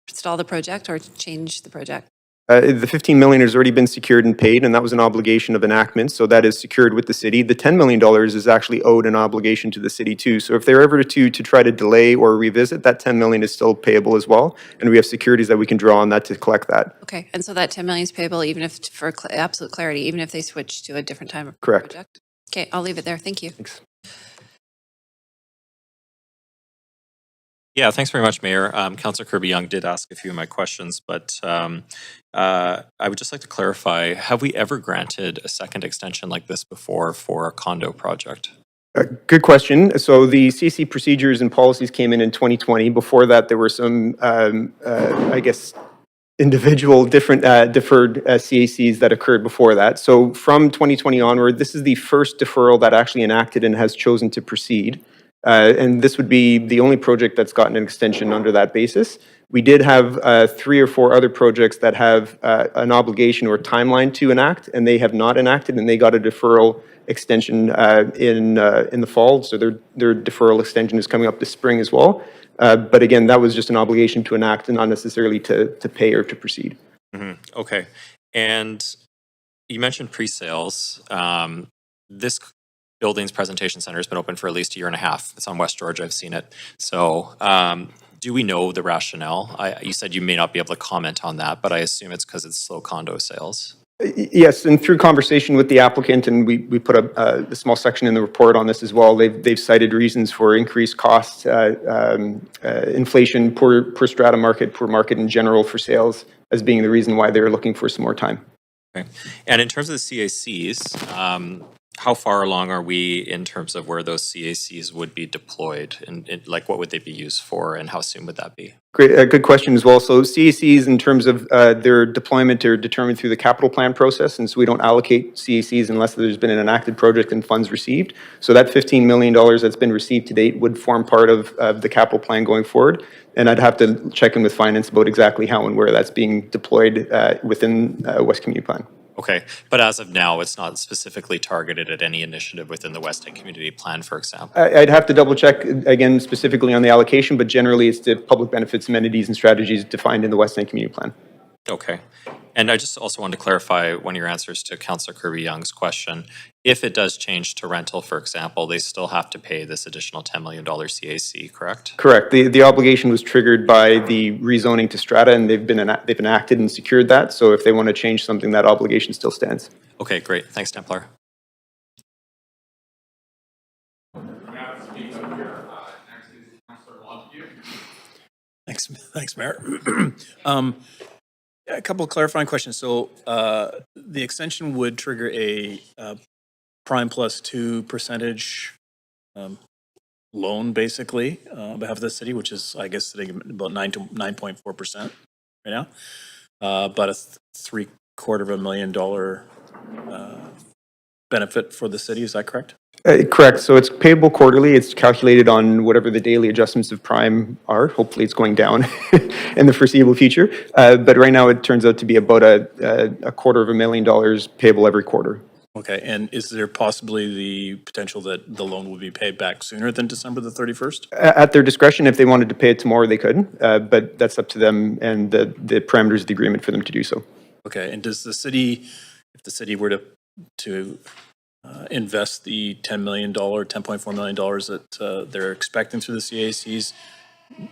stall the project or change the project? The $15 million has already been secured and paid, and that was an obligation of enactment, so that is secured with the city. The $10 million is actually owed an obligation to the city too. So if they're ever to try to delay or revisit, that $10 million is still payable as well, and we have securities that we can draw on that to collect that. Okay, and so that $10 million is payable even if, for absolute clarity, even if they switch to a different time of Correct. project? Okay, I'll leave it there. Thank you. Thanks. Yeah, thanks very much, Mayor. Councillor Kirby-Young did ask a few of my questions, but I would just like to clarify, have we ever granted a second extension like this before for a condo project? Good question. So the CC procedures and policies came in 2020. Before that, there were some, I guess, individual different deferred CACs that occurred before that. So from 2020 onward, this is the first deferral that actually enacted and has chosen to proceed. And this would be the only project that's gotten an extension under that basis. We did have 3 or 4 other projects that have an obligation or timeline to enact, and they have not enacted, and they got a deferral extension in the fall. So their deferral extension is coming up this spring as well. But again, that was just an obligation to enact and not necessarily to pay or to proceed. Mm-hmm. Okay. And you mentioned pre-sales. This building's presentation center has been open for at least a year and a half. It's on West Georgia. I've seen it. So do we know the rationale? You said you may not be able to comment on that, but I assume it's because it's slow condo sales. Yes, and through conversation with the applicant, and we put a small section in the report on this as well, they've cited reasons for increased costs, inflation, poor strata market, poor market in general for sales as being the reason why they're looking for some more time. Okay. And in terms of the CACs, how far along are we in terms of where those CACs would be deployed, and like what would they be used for, and how soon would that be? Great, good question as well. So CACs, in terms of their deployment, are determined through the capital plan process, and so we don't allocate CACs unless there's been an enacted project and funds received. So that $15 million that's been received to date would form part of the capital plan going forward. And I'd have to check in with finance about exactly how and where that's being deployed within West Community Plan. Okay, but as of now, it's not specifically targeted at any initiative within the West End Community Plan, for example? I'd have to double check again specifically on the allocation, but generally it's the public benefits, amenities, and strategies defined in the West End Community Plan. Okay. And I just also wanted to clarify one of your answers to Councillor Kirby-Young's question. If it does change to rental, for example, they still have to pay this additional $10 million CAC, correct? Correct. The obligation was triggered by the rezoning to strata, and they've enacted and secured that. So if they want to change something, that obligation still stands. Okay, great. Thanks, Templar. Thanks, Mayor. A couple of clarifying questions. So the extension would trigger a prime plus 2% loan, basically, on behalf of the city, which is, I guess, sitting about 9.4% right now. About a $750,000 benefit for the city. Is that correct? Correct. So it's payable quarterly. It's calculated on whatever the daily adjustments of prime are. Hopefully it's going down in the foreseeable future. But right now it turns out to be about a $250,000 payable every quarter. Okay. And is there possibly the potential that the loan will be paid back sooner than December the 31st? At their discretion, if they wanted to pay it tomorrow, they could. But that's up to them and the parameters of the agreement for them to do so. Okay. And does the city, if the city were to invest the $10.4 million that they're expecting through the CACs,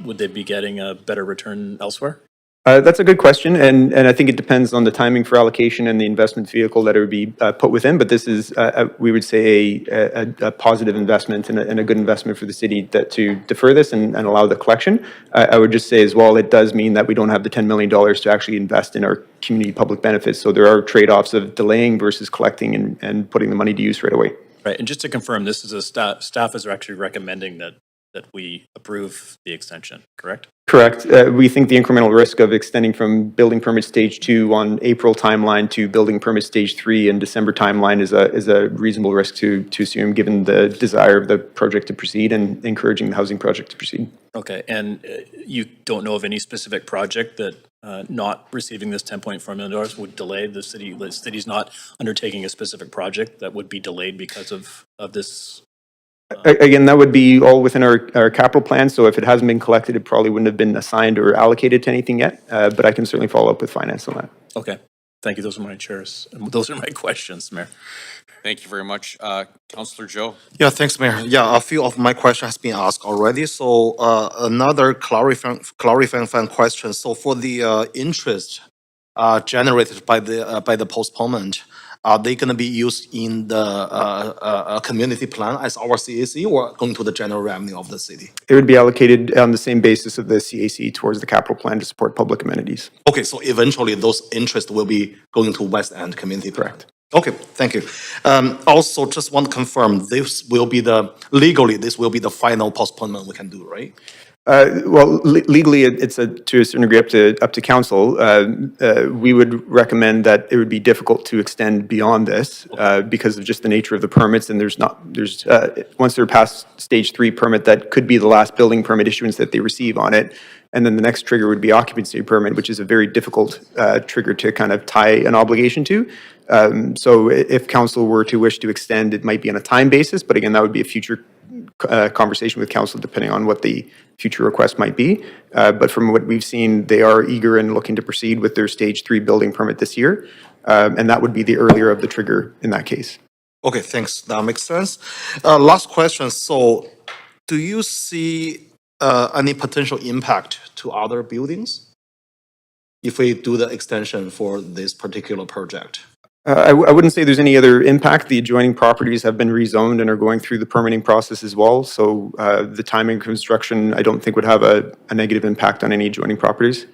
would they be getting a better return elsewhere? That's a good question, and I think it depends on the timing for allocation and the investment vehicle that it would be put within, but this is, we would say, a positive investment and a good investment for the city to defer this and allow the collection. I would just say as well, it does mean that we don't have the $10 million to actually invest in our community public benefits, so there are trade-offs of delaying versus collecting and putting the money to use right away. Right, and just to confirm, this is a staff is actually recommending that we approve the extension, correct? Correct. We think the incremental risk of extending from building permit stage 2 on April timeline to building permit stage 3 in December timeline is a reasonable risk to assume, given the desire of the project to proceed and encouraging the housing project to proceed. Okay, and you don't know of any specific project that not receiving this $10.4 million would delay the city? The city's not undertaking a specific project that would be delayed because of this? Again, that would be all within our capital plan, so if it hasn't been collected, it probably wouldn't have been assigned or allocated to anything yet, but I can certainly follow up with finance on that. Okay, thank you. Those are my chairs. Those are my questions, Mayor. Thank you very much. Councillor Joe. Yeah, thanks, Mayor. Yeah, a few of my questions has been asked already. So another clarifying question. So for the interest generated by the postponement, are they going to be used in the community plan as our CAC or going to the general revenue of the city? It would be allocated on the same basis of the CAC towards the capital plan to support public amenities. Okay, so eventually those interests will be going to West End community plan. Correct. Okay, thank you. Also, just want to confirm, this will be legally, this will be the final postponement we can do, right? Well, legally, it's to a certain degree up to council. We would recommend that it would be difficult to extend beyond this because of just the nature of the permits. And once they're past stage 3 permit, that could be the last building permit issuance that they receive on it. And then the next trigger would be occupancy permit, which is a very difficult trigger to kind of tie an obligation to. So if council were to wish to extend, it might be on a time basis, but again, that would be a future conversation with council depending on what the future request might be. But from what we've seen, they are eager and looking to proceed with their stage 3 building permit this year. And that would be the earlier of the trigger in that case. Okay, thanks. That makes sense. Last question. So do you see any potential impact to other buildings if we do the extension for this particular project? I wouldn't say there's any other impact. The adjoining properties have been rezoned and are going through the permitting process as well. So the timing of construction, I don't think would have a negative impact on any adjoining properties.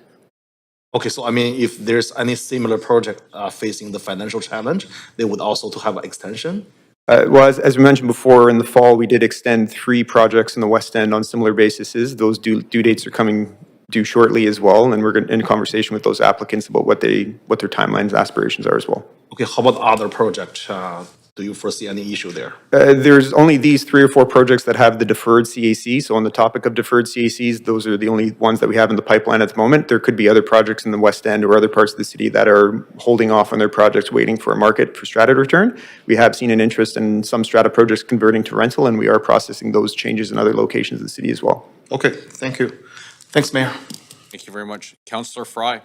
Okay, so I mean, if there's any similar project facing the financial challenge, they would also to have an extension? Well, as we mentioned before, in the fall, we did extend 3 projects in the West End on similar bases. Those due dates are coming due shortly as well, and we're in conversation with those applicants about what their timelines, aspirations are as well. Okay, how about other projects? Do you foresee any issue there? There's only these 3 or 4 projects that have the deferred CAC. So on the topic of deferred CACs, those are the only ones that we have in the pipeline at the moment. There could be other projects in the West End or other parts of the city that are holding off on their projects, waiting for a market for strata return. We have seen an interest in some strata projects converting to rental, and we are processing those changes in other locations of the city as well. Okay, thank you. Thanks, Mayor. Thank you very much. Councillor Fry.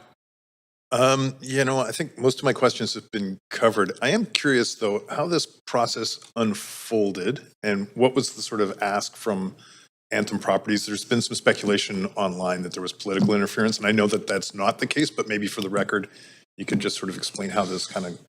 I think most of my questions have been covered. I am curious, though, how this process unfolded and what was the sort of ask from Anthem Properties. There's been some speculation online that there was political interference, and I know that that's not the case, but maybe for the record, you could just sort of explain how this kind of...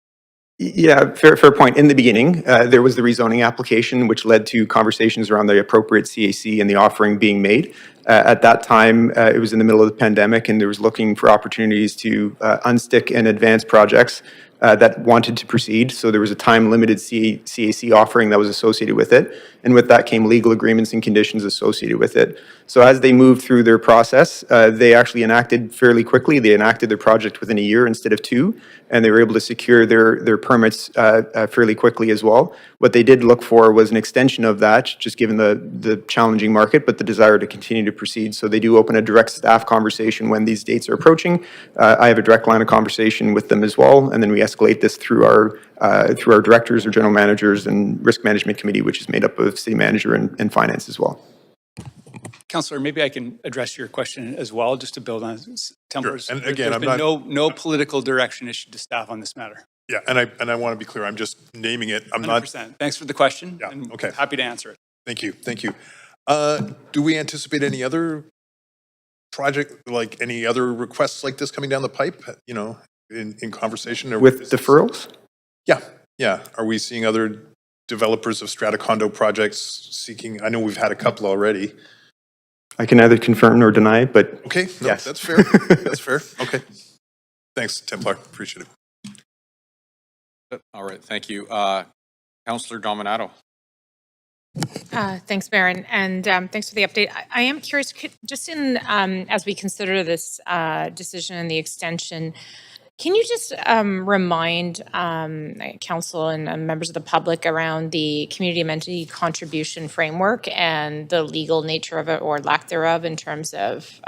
Yeah, fair point. In the beginning, there was the rezoning application, which led to conversations around the appropriate CAC and the offering being made. At that time, it was in the middle of the pandemic, and there was looking for opportunities to unstick and advance projects that wanted to proceed. So there was a time-limited CAC offering that was associated with it. And with that came legal agreements and conditions associated with it. So as they moved through their process, they actually enacted fairly quickly. They enacted their project within a year instead of 2, and they were able to secure their permits fairly quickly as well. What they did look for was an extension of that, just given the challenging market, but the desire to continue to proceed. So they do open a direct staff conversation when these dates are approaching. I have a direct line of conversation with them as well, and then we escalate this through our directors or general managers and risk management committee, which is made up of city manager and finance as well. Councillor, maybe I can address your question as well, just to build on Templar's. Sure. And again, there's been no political direction issued to staff on this matter. Yeah, and I want to be clear, I'm just naming it. I'm 100%. not... Thanks for the question. Yeah, I'm okay. happy to answer it. Thank you. Do we anticipate any other project, like any other requests like this coming down the pipe, in conversation? Or With deferrals? Yeah. Are we seeing other developers of strata condo projects seeking, I know we've had a couple already. I can neither confirm nor deny, but okay, no, yes. That's fair. That's fair. Okay. Thanks, Templar. Appreciate it. All right, thank you. Councillor Dominato. Thanks, Mayor, and thanks for the update. I am curious, just in as we consider this decision and the extension, can you just remind council and members of the public around the community amenity contribution framework and the legal nature of it or lack thereof in terms of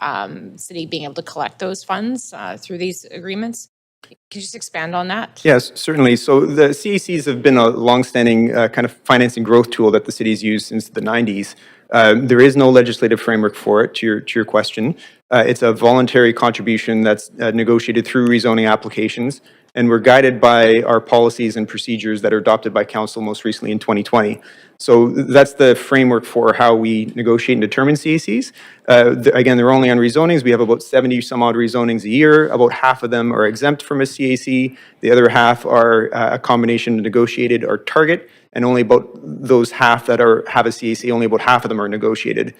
city being able to collect those funds through these agreements? Can you just expand on that? Yes, certainly. So the CACs have been a longstanding kind of financing growth tool that the city's used since the 90s. There is no legislative framework for it, to your question. It's a voluntary contribution that's negotiated through rezoning applications, and we're guided by our policies and procedures that are adopted by council most recently in 2020. So that's the framework for how we negotiate and determine CACs. Again, they're only on rezonings. We have about 70 some odd rezonings a year. About half of them are exempt from a CAC. The other half are a combination of negotiated or target, and only about those half that have a CAC, only about half of them are negotiated.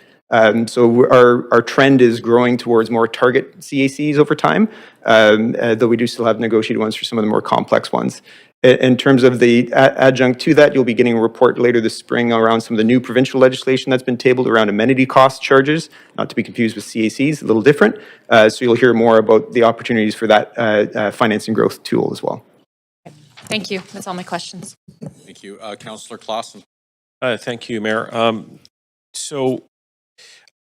So our trend is growing towards more target CACs over time, though we do still have negotiated ones for some of the more complex ones. In terms of the adjunct to that, you'll be getting a report later this spring around some of the new provincial legislation that's been tabled around amenity cost charges, not to be confused with CACs, a little different. So you'll hear more about the opportunities for that financing growth tool as well. Thank you. That's all my questions. Thank you. Councillor Clausen. Thank you, Mayor. So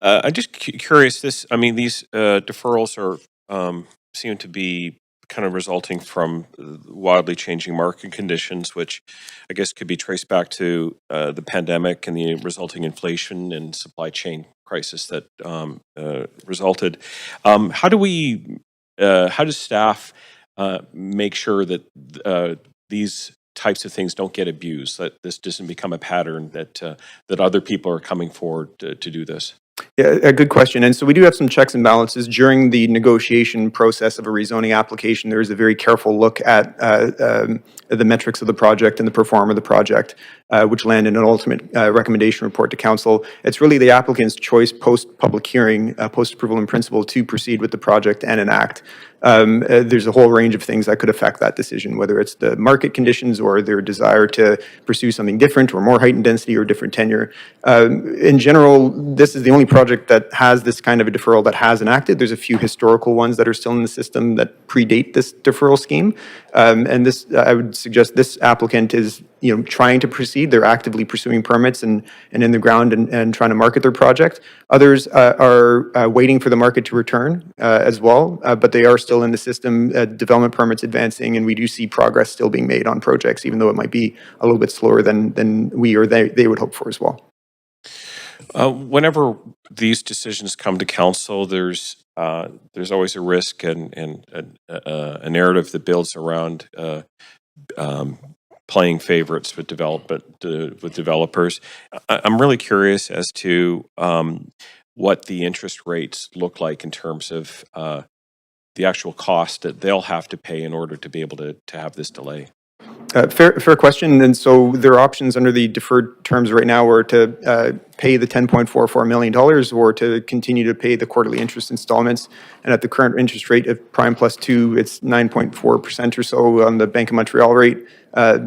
I'm just curious. These deferrals are seem to be kind of resulting from wildly changing market conditions, which I guess could be traced back to the pandemic and the resulting inflation and supply chain crisis that resulted. How does staff make sure that these types of things don't get abused, that this doesn't become a pattern, that other people are coming forward to do this? Yeah, a good question. And so we do have some checks and balances during the negotiation process of a rezoning application. There is a very careful look at the metrics of the project and the pro forma of the project, which land in an ultimate recommendation report to council. It's really the applicant's choice post-public hearing, post-approval in principle, to proceed with the project and enact. There's a whole range of things that could affect that decision, whether it's the market conditions or their desire to pursue something different or more heightened density or different tenure. In general, this is the only project that has this kind of a deferral that has enacted. There's a few historical ones that are still in the system that predate this deferral scheme. And this, I would suggest this applicant is trying to proceed. They're actively pursuing permits and in the ground and trying to market their project. Others are waiting for the market to return as well, but they are still in the system, development permits advancing, and we do see progress still being made on projects, even though it might be a little bit slower than we or they would hope for as well. Whenever these decisions come to council, there's always a risk and a narrative that builds around playing favorites with developers. I'm really curious as to what the interest rates look like in terms of the actual cost that they'll have to pay in order to be able to have this delay. Fair question. And so their options under the deferred terms right now are to pay the $10.44 million or to continue to pay the quarterly interest installments. And at the current interest rate of prime plus 2, it's 9.4% or so on the Bank of Montreal rate.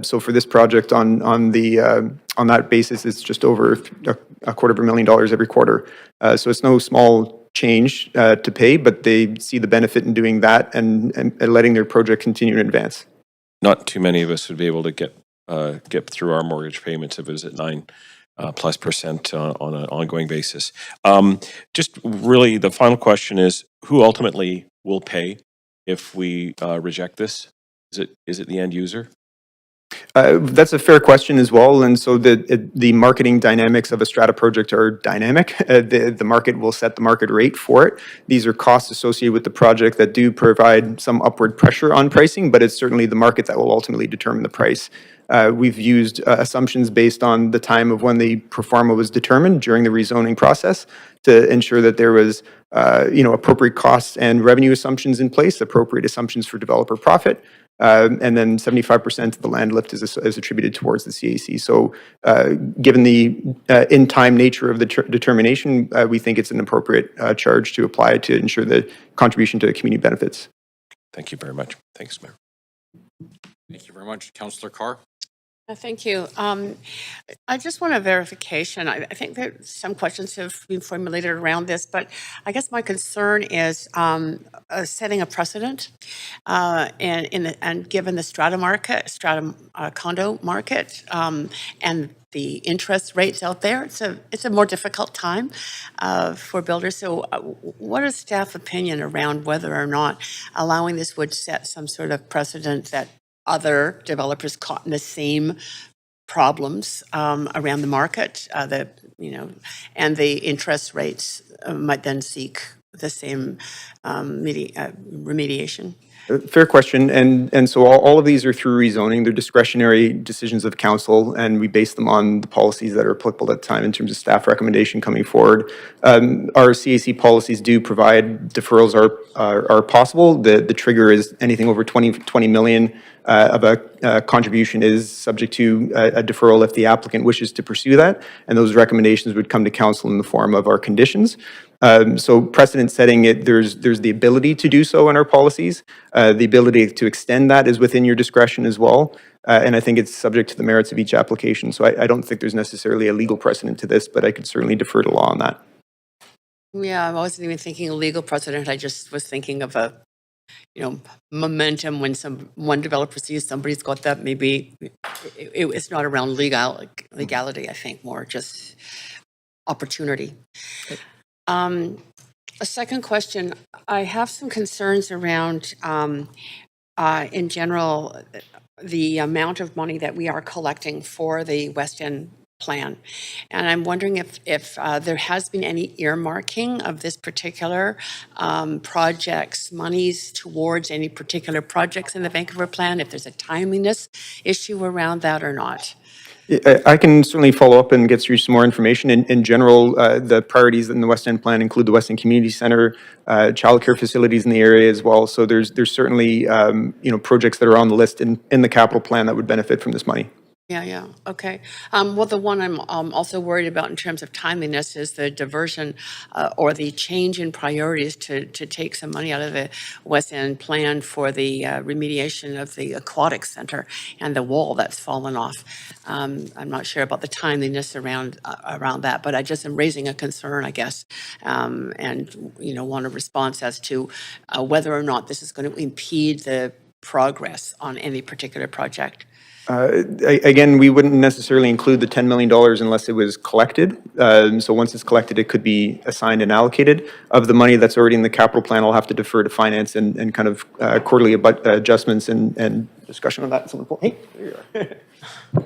So for this project on that basis, it's just over $250,000 every quarter. So it's no small change to pay, but they see the benefit in doing that and letting their project continue to advance. Not too many of us would be able to get through our mortgage payments if it was at 9+% on an ongoing basis. Just really, the final question is: who ultimately will pay if we reject this? Is it the end user? That's a fair question as well. And so the marketing dynamics of a strata project are dynamic. The market will set the market rate for it. These are costs associated with the project that do provide some upward pressure on pricing, but it's certainly the market that will ultimately determine the price. We've used assumptions based on the time of when the pro forma was determined during the rezoning process to ensure that there was appropriate costs and revenue assumptions in place, appropriate assumptions for developer profit. And then 75% of the land lift is attributed towards the CAC. So given the in-time nature of the determination, we think it's an appropriate charge to apply to ensure the contribution to community benefits. Thank you very much. Thanks, Mayor. Thank you very much. Councillor Carr. Thank you. I just want a verification. I think that some questions have been formulated around this, but I guess my concern is setting a precedent, and given the strata condo market, and the interest rates out there, it's a more difficult time for builders. So, what is staff opinion around whether or not allowing this would set some sort of precedent that other developers caught in the same problems around the market, and the interest rates might then seek the same remediation? Fair question, and so all of these are through rezoning. They're discretionary decisions of council, and we base them on the policies that are applicable at the time in terms of staff recommendation coming forward. Our CAC policies do provide deferrals are possible. The trigger is anything over 20 million of a contribution is subject to a deferral if the applicant wishes to pursue that, and those recommendations would come to council in the form of our conditions. So precedent setting, there's the ability to do so in our policies. The ability to extend that is within your discretion as well. And I think it's subject to the merits of each application. So I don't think there's necessarily a legal precedent to this, but I could certainly defer to law on that. Yeah, I wasn't even thinking legal precedent. I just was thinking of a, momentum when one developer sees somebody's got that. Maybe it's not around legality. I think more just opportunity. A second question, I have some concerns around, in general, the amount of money that we are collecting for the West End plan. And I'm wondering if there has been any earmarking of this particular project's monies towards any particular projects in the Vancouver plan, if there's a timeliness issue around that or not. I can certainly follow up and get you some more information. In general, the priorities in the West End plan include the West End Community Centre, childcare facilities in the area as well. So there's certainly projects that are on the list in the capital plan that would benefit from this money. Yeah, okay. Well, the one I'm also worried about in terms of timeliness is the diversion or the change in priorities to take some money out of the West End plan for the remediation of the aquatic center and the wall that's fallen off. I'm not sure about the timeliness around that, but I just am raising a concern, I guess, and want a response as to whether or not this is going to impede the progress on any particular project. Again, we wouldn't necessarily include the $10 million unless it was collected. So once it's collected, it could be assigned and allocated. Of the money that's already in the capital plan, I'll have to defer to finance and kind of quarterly adjustments and discussion on that at some point. Hey, there you are.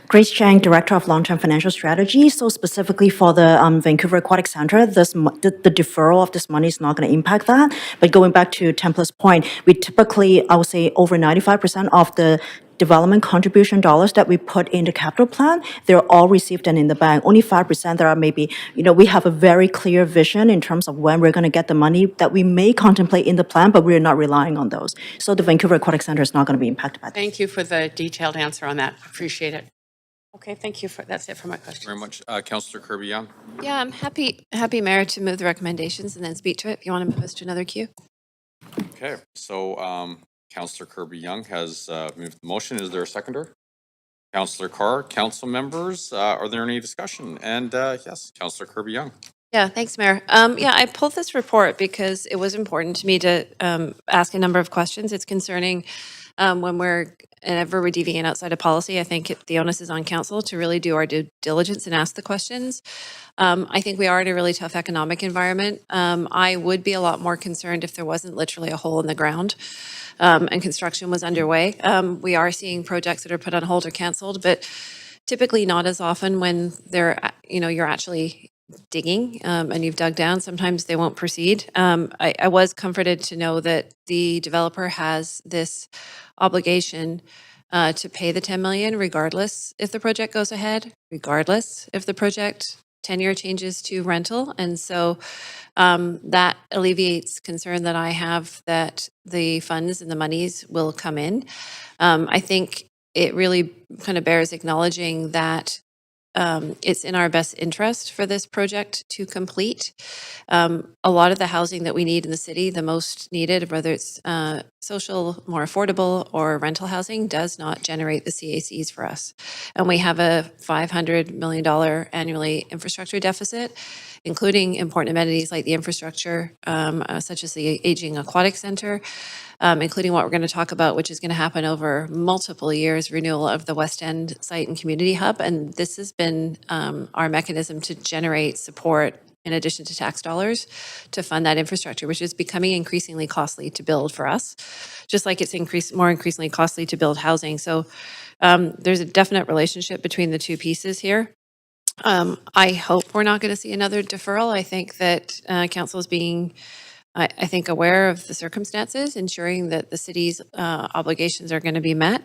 Grace Chang, Director of Long-Term Financial Strategy. So specifically for the Vancouver Aquatic Center, the deferral of this money is not going to impact that. But going back to Templa's point, we typically, I would say, over 95% of the development contribution dollars that we put in the capital plan, they're all received and in the bank. Only 5% there are maybe, we have a very clear vision in terms of when we're going to get the money that we may contemplate in the plan, but we're not relying on those. So the Vancouver Aquatic Center is not going to be impacted by that. Thank you for the detailed answer on that. Appreciate it. Okay, thank you that's it for my questions. Very much. Councillor Kirby-Young. Yeah, I'm happy, Mayor, to move the recommendations and then speak to it if you want to move us to another queue. Okay, so Councillor Kirby-Young has moved the motion. Is there a seconder? Councillor Carr, council members, are there any discussion? And yes, Councillor Kirby-Young. Yeah, thanks, Mayor. I pulled this report because it was important to me to ask a number of questions. It's concerning whenever we're deviating outside of policy. I think the onus is on council to really do our due diligence and ask the questions. I think we are in a really tough economic environment. I would be a lot more concerned if there wasn't literally a hole in the ground and construction was underway. We are seeing projects that are put on hold or canceled, but typically not as often when you're actually digging and you've dug down. Sometimes they won't proceed. I was comforted to know that the developer has this obligation to pay the $10 million regardless if the project goes ahead, regardless if the project tenure changes to rental. And so that alleviates concern that I have that the funds and the monies will come in. I think it really kind of bears acknowledging that it's in our best interest for this project to complete. A lot of the housing that we need in the city, the most needed, whether it's social, more affordable, or rental housing, does not generate the CACs for us. And we have a $500 million annually infrastructure deficit, including important amenities like the infrastructure, such as the Aging Aquatic Center, including what we're going to talk about, which is going to happen over multiple years, renewal of the West End site and community hub. And this has been our mechanism to generate support in addition to tax dollars to fund that infrastructure, which is becoming increasingly costly to build for us, just like it's more increasingly costly to build housing. So there's a definite relationship between the two pieces here. I hope we're not going to see another deferral. I think that council is being, I think, aware of the circumstances, ensuring that the city's obligations are going to be met.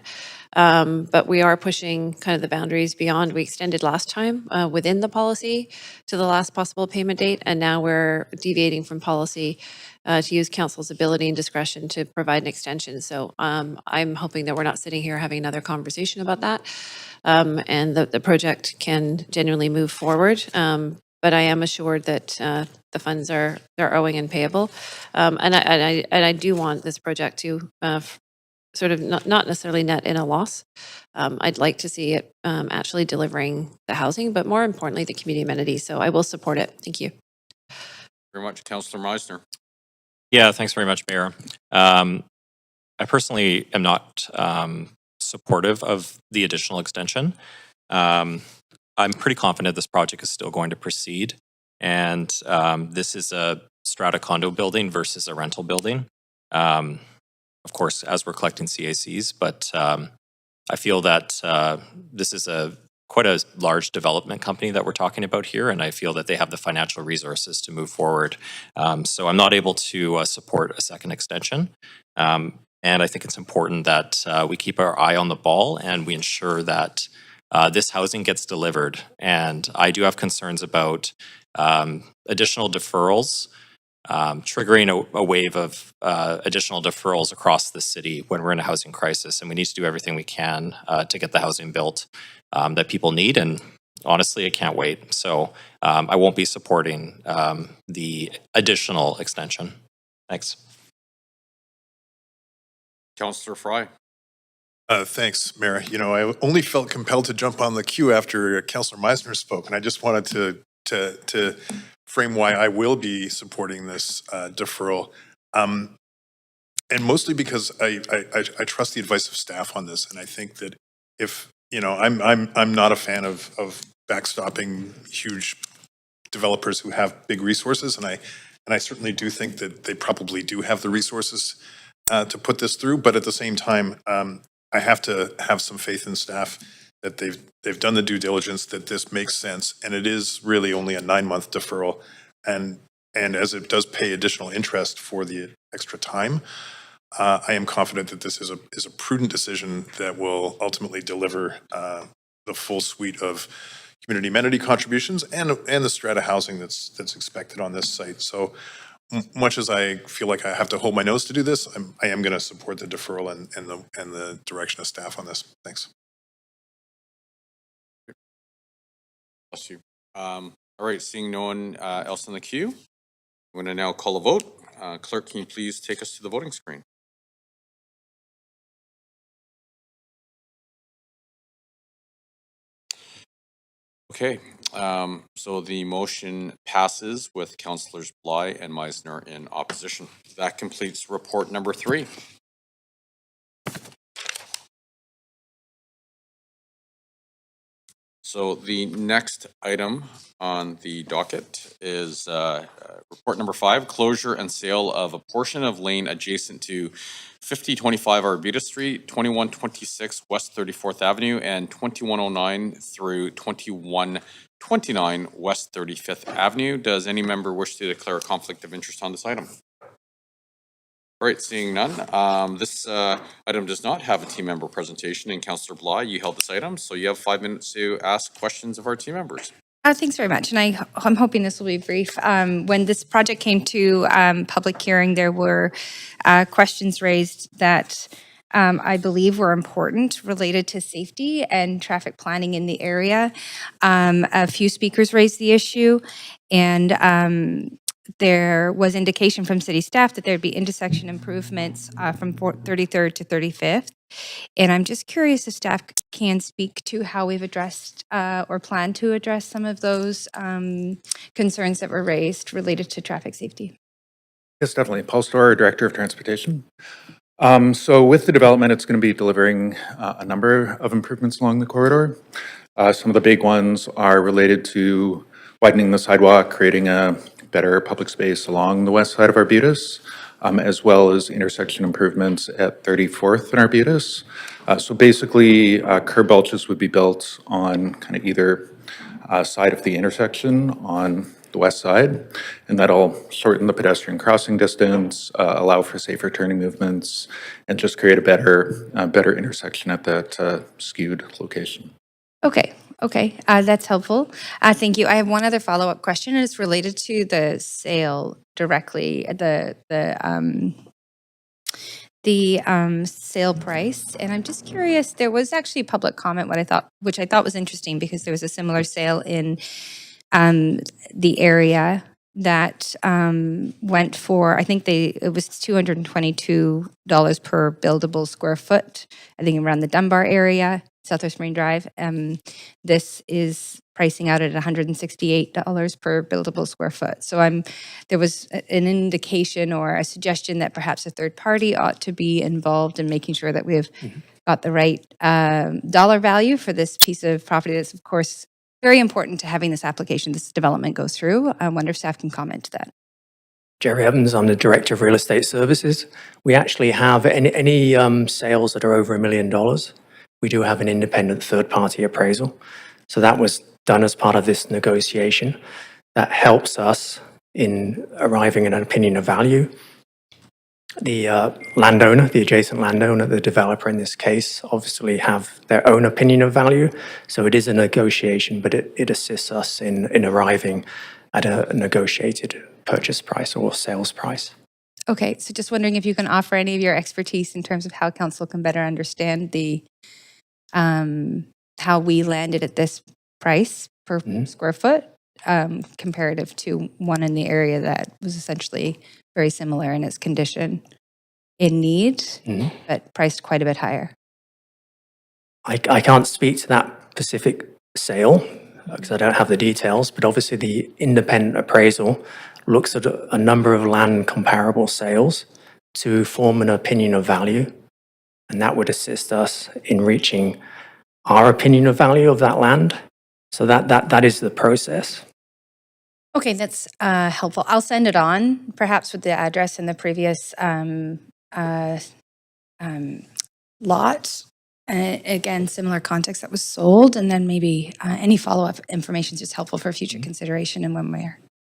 But we are pushing kind of the boundaries beyond. We extended last time within the policy to the last possible payment date, and now we're deviating from policy to use council's ability and discretion to provide an extension. So I'm hoping that we're not sitting here having another conversation about that, and that the project can genuinely move forward. But I am assured that the funds they're owing and payable, and I do want this project to sort of not necessarily net in a loss. I'd like to see it actually delivering the housing, but more importantly, the community amenities. So I will support it. Thank you. Very much, Councillor Meisner. Yeah, thanks very much, Mayor. I personally am not supportive of the additional extension. I'm pretty confident this project is still going to proceed. And this is a strata condo building versus a rental building. Of course, as we're collecting CACs, but I feel that this is quite a large development company that we're talking about here, and I feel that they have the financial resources to move forward. So I'm not able to support a second extension. And I think it's important that we keep our eye on the ball and we ensure that this housing gets delivered. And I do have concerns about additional deferrals, triggering a wave of additional deferrals across the city when we're in a housing crisis. And we need to do everything we can to get the housing built that people need. And honestly, I can't wait. So I won't be supporting the additional extension. Thanks. Councillor Fry. Thanks, Mayor. You know, I only felt compelled to jump on the queue after Councillor Meisner spoke, and I just wanted to frame why I will be supporting this deferral, and mostly because I trust the advice of staff on this, and I think that if you know, I'm not a fan of backstopping huge developers who have big resources, and I certainly do think that they probably do have the resources to put this through, but at the same time, I have to have some faith in staff that they've done the due diligence, that this makes sense, and it is really only a 9-month deferral, and as it does pay additional interest for the extra time, I am confident that this is a prudent decision that will ultimately deliver the full suite of community amenity contributions and the strata housing that's expected on this site. So much as I feel like I have to hold my nose to do this, I am going to support the deferral and the direction of staff on this. Thanks. Bless you. All right, seeing no one else in the queue, I'm going to now call a vote. Clerk, can you please take us to the voting screen? Okay, so the motion passes with Councillors Bly and Meisner in opposition. That completes report number 3. So the next item on the docket is report number 5, closure and sale of a portion of lane adjacent to 5025 Arbutus Street, 2126 West 34th Avenue, and 2109 through 2129 West 35th Avenue. Does any member wish to declare a conflict of interest on this item? All right, seeing none. This item does not have a team member presentation, and Councillor Bly, you held this item, so you have 5 minutes to ask questions of our team members. Thanks very much, and I'm hoping this will be brief. When this project came to public hearing, there were questions raised that I believe were important related to safety and traffic planning in the area. A few speakers raised the issue, and there was indication from city staff that there'd be intersection improvements from 33rd to 35th. And I'm just curious if staff can speak to how we've addressed or plan to address some of those concerns that were raised related to traffic safety. Yes, definitely. Paul Storer, Director of Transportation. So with the development, it's going to be delivering a number of improvements along the corridor. Some of the big ones are related to widening the sidewalk, creating a better public space along the west side of Arbutus, as well as intersection improvements at 34th and Arbutus. So basically, curb belches would be built on kind of either side of the intersection on the west side, and that'll shorten the pedestrian crossing distance, allow for safer turning movements, and just create a better intersection at that skewed location. Okay, that's helpful. Thank you. I have one other follow-up question, and it's related to the sale directly, the sale price. And I'm just curious, there was actually public comment, which I thought was interesting because there was a similar sale in the area that went for, I think it was $222 per buildable square foot, I think around the Dunbar area, Southwest Marine Drive. This is pricing out at $168 per buildable square foot. So there was an indication or a suggestion that perhaps a third party ought to be involved in making sure that we've got the right dollar value for this piece of property. That's, of course, very important to having this application, this development go through. I wonder if staff can comment to that. Jerry Evans, I'm the Director of Real Estate Services. We actually have any sales that are over $1 million. We do have an independent third-party appraisal. So that was done as part of this negotiation. That helps us in arriving at an opinion of value. The landowner, the adjacent landowner, the developer in this case, obviously have their own opinion of value. So it is a negotiation, but it assists us in arriving at a negotiated purchase price or sales price. Okay, so just wondering if you can offer any of your expertise in terms of how council can better understand how we landed at this price per square foot comparative to one in the area that was essentially very similar in its condition in need, but priced quite a bit higher. I can't speak to that specific sale because I don't have the details, but obviously the independent appraisal looks at a number of land comparable sales to form an opinion of value, and that would assist us in reaching our opinion of value of that land. So that is the process. Okay, that's helpful. I'll send it on, perhaps with the address in the previous lot. Again, similar context that was sold, and then maybe any follow-up information is just helpful for future consideration and when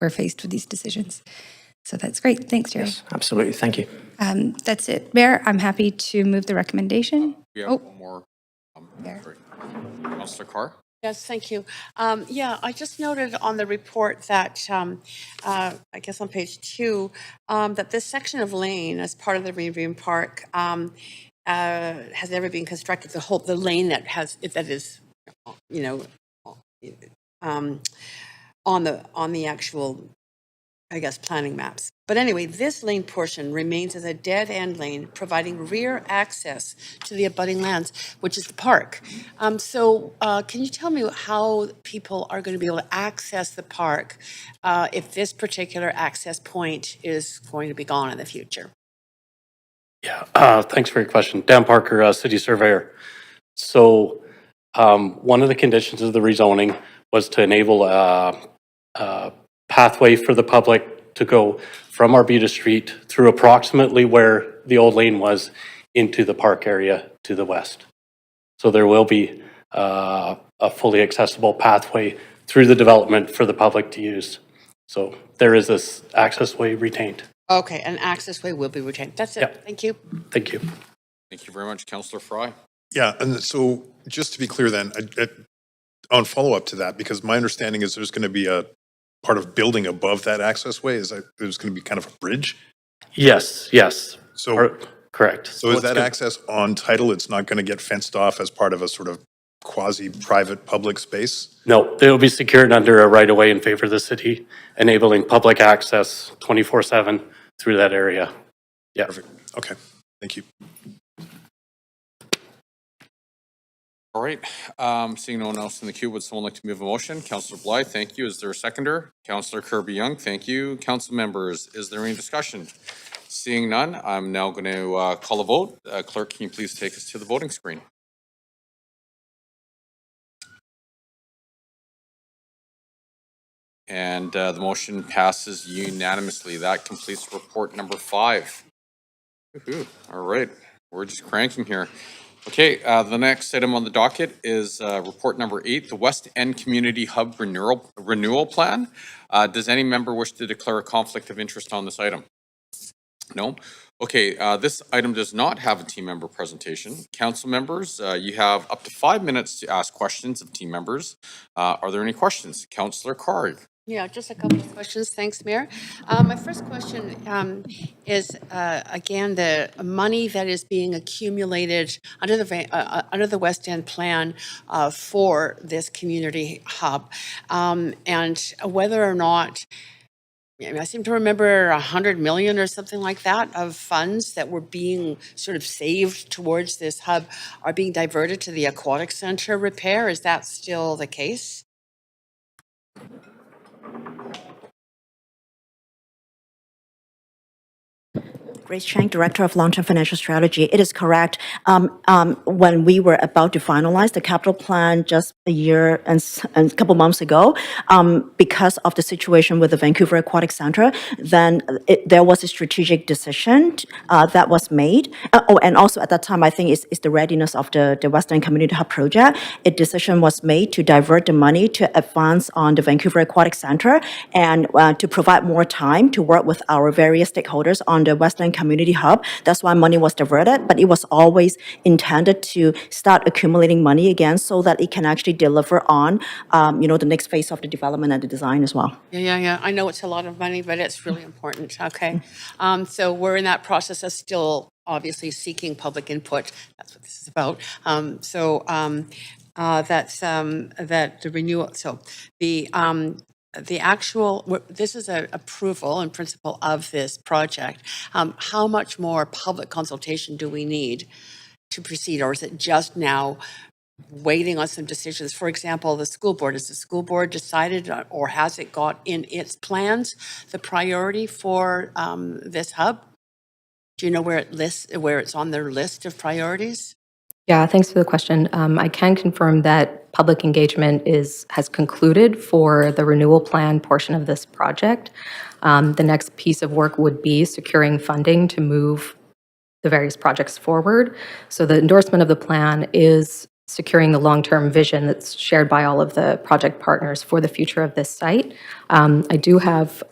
we're faced with these decisions. So that's great. Thanks, Jerry. Yes, absolutely. Thank you. That's it. Mayor, I'm happy to move the recommendation. We have one more. Councillor Carr? Yes, thank you. Yeah, I just noted on the report that, I guess on page 2, that this section of lane as part of the Green Park has never been constructed. The lane that is, on the actual, I guess, planning maps. But anyway, this lane portion remains as a dead-end lane, providing rear access to the abutting lands, which is the park. So can you tell me how people are going to be able to access the park if this particular access point is going to be gone in the future? Yeah, thanks for your question. Dan Parker, City Surveyor. So one of the conditions of the rezoning was to enable a pathway for the public to go from Arbutus Street through approximately where the old lane was into the park area to the west. So there will be a fully accessible pathway through the development for the public to use. So there is this access way retained. Okay, an access way will be retained. That's it. Yep. Thank you. Thank you. Thank you very much, Councillor Fry. Yeah, and so just to be clear then, on follow-up to that, because my understanding is there's going to be a part of building above that access way, is that there's going to be kind of a bridge? Yes. So Correct. So is it's that good- access on title? It's not going to get fenced off as part of a sort of quasi-private public space? No, it will be secured under a right-of-way in favor of the city, enabling public access 24/7 through that area. Yeah. Perfect. Okay. Thank you. All right, seeing no one else in the queue, would someone like to move a motion? Councillor Blythe, thank you. Is there a seconder? Councillor Kirby-Young, thank you. Council members, is there any discussion? Seeing none, I'm now going to call a vote. Clerk, can you please take us to the voting screen? And the motion passes unanimously. That completes report number 5. Woohoo. All right, we're just cranking here. Okay, the next item on the docket is report number 8, the West End Community Hub Renewal Plan. Does any member wish to declare a conflict of interest on this item? No? Okay, this item does not have a team member presentation. Council members, you have up to 5 minutes to ask questions of team members. Are there any questions? Councillor Carr. Yeah, just a couple of questions. Thanks, Mayor. My first question is, again, the money that is being accumulated under the West End plan for this community hub, and whether or not, I seem to remember 100 million or something like that of funds that were being sort of saved towards this hub are being diverted to the aquatic center repair. Is that still the case? Grace Chang, Director of Long-Term Financial Strategy. It is correct. When we were about to finalize the capital plan just a year and a couple months ago, because of the situation with the Vancouver Aquatic Center, then there was a strategic decision that was made. And also at that time, I think it's the readiness of the West End Community Hub project. A decision was made to divert the money to advance on the Vancouver Aquatic Center and to provide more time to work with our various stakeholders on the West End Community Hub. That's why money was diverted, but it was always intended to start accumulating money again so that it can actually deliver on, the next phase of the development and the design as well. Yeah. I know it's a lot of money, but it's really important. Okay. So we're in that process of still obviously seeking public input. That's what this is about. That's that the renewal. So the actual, this is an approval in principle of this project. How much more public consultation do we need to proceed, or is it just now waiting on some decisions? For example, the school board, has the school board decided, or has it got in its plans the priority for this hub? Do you know where it's on their list of priorities? Yeah, thanks for the question. I can confirm that public engagement has concluded for the renewal plan portion of this project. The next piece of work would be securing funding to move the various projects forward. So the endorsement of the plan is securing the long-term vision that's shared by all of the project partners for the future of this site. I do have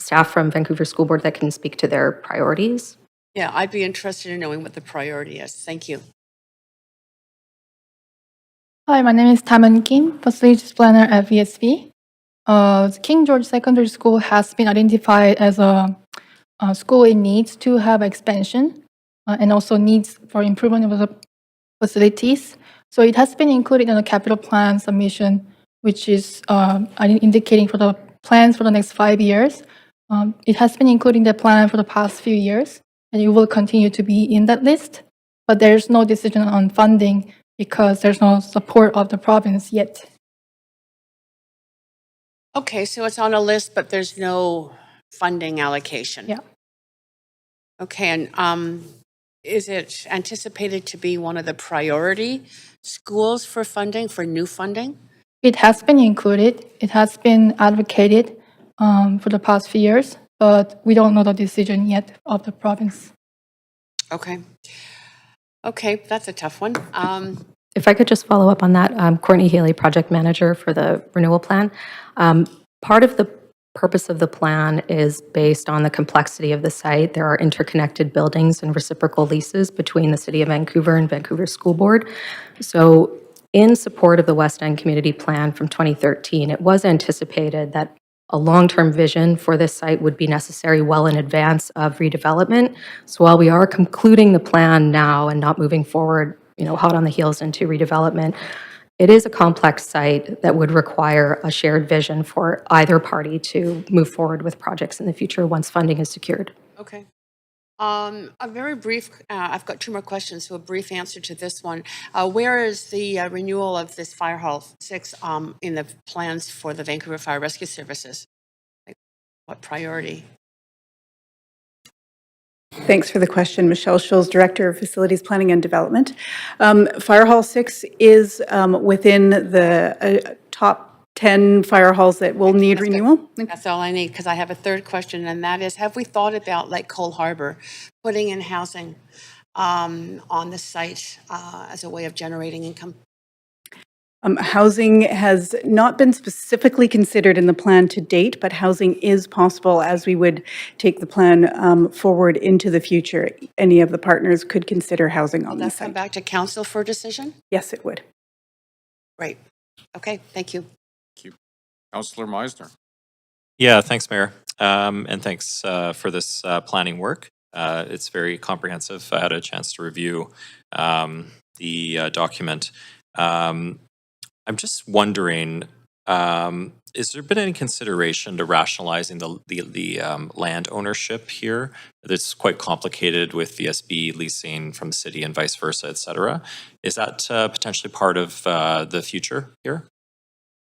staff from Vancouver School Board that can speak to their priorities. Yeah, I'd be interested in knowing what the priority is. Thank you. Hi, my name is Taman Kim, Facilities Planner at VSV. King George Secondary School has been identified as a school in needs to have expansion and also needs for improvement of the facilities. So it has been included in the capital plan submission, which is indicating for the plans for the next 5 years. It has been included in the plan for the past few years, and it will continue to be in that list. But there's no decision on funding because there's no support of the province yet. Okay, so it's on a list, but there's no funding allocation. Yeah. Okay, and is it anticipated to be one of the priority schools for funding, for new funding? It has been included. It has been advocated for the past few years, but we don't know the decision yet of the province. Okay. Okay, that's a tough one. If I could just follow up on that, Courtney Haley, project manager for the renewal plan. Part of the purpose of the plan is based on the complexity of the site. There are interconnected buildings and reciprocal leases between the City of Vancouver and Vancouver School Board. So in support of the West End Community Plan from 2013, it was anticipated that A long-term vision for this site would be necessary well in advance of redevelopment. So while we are concluding the plan now and not moving forward, hot on the heels into redevelopment, it is a complex site that would require a shared vision for either party to move forward with projects in the future once funding is secured. Okay. A very brief, I've got 2 more questions, so a brief answer to this one. Where is the renewal of this Fire Hall 6 in the plans for the Vancouver Fire Rescue Services? Like, what priority? Thanks for the question. Michelle Schulz, Director of Facilities Planning and Development. Fire Hall 6 is within the top 10 fire halls that will need renewal. That's all I need, because I have a third question, and that is, have we thought about, like Cole Harbor, putting in housing on the site as a way of generating income? Housing has not been specifically considered in the plan to date, but housing is possible as we would take the plan forward into the future. Any of the partners could consider housing on the Let's come site. back to council for a decision? Yes, it would. Great. Okay, thank you. Councillor Meisner. Yeah, thanks, Mayor. And thanks for this planning work. It's very comprehensive. I had a chance to review the document. I'm just wondering, is there been any consideration to rationalizing the land ownership here? That's quite complicated with VSB leasing from the city and vice versa, et cetera. Is that potentially part of the future here?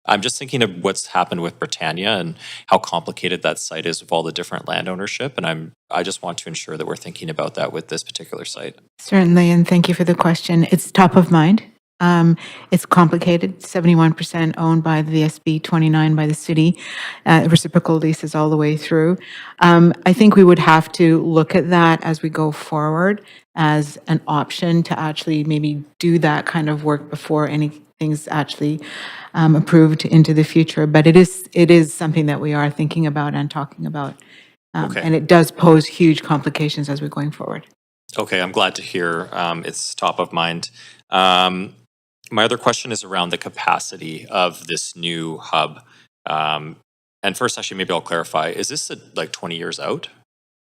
I'm just thinking of what's happened with Britannia and how complicated that site is with all the different land ownership. And I just want to ensure that we're thinking about that with this particular site. Certainly, and thank you for the question. It's top of mind. It's complicated, 71% owned by the VSB, 29% by the city, reciprocal leases all the way through. I think we would have to look at that as we go forward as an option to actually maybe do that kind of work before anything's actually approved into the future. But it is something that we are thinking about and talking about. Okay. And it does pose huge complications as we're going forward. Okay, I'm glad to hear it's top of mind. My other question is around the capacity of this new hub. And first, actually, maybe I'll clarify. Is this like 20 years out?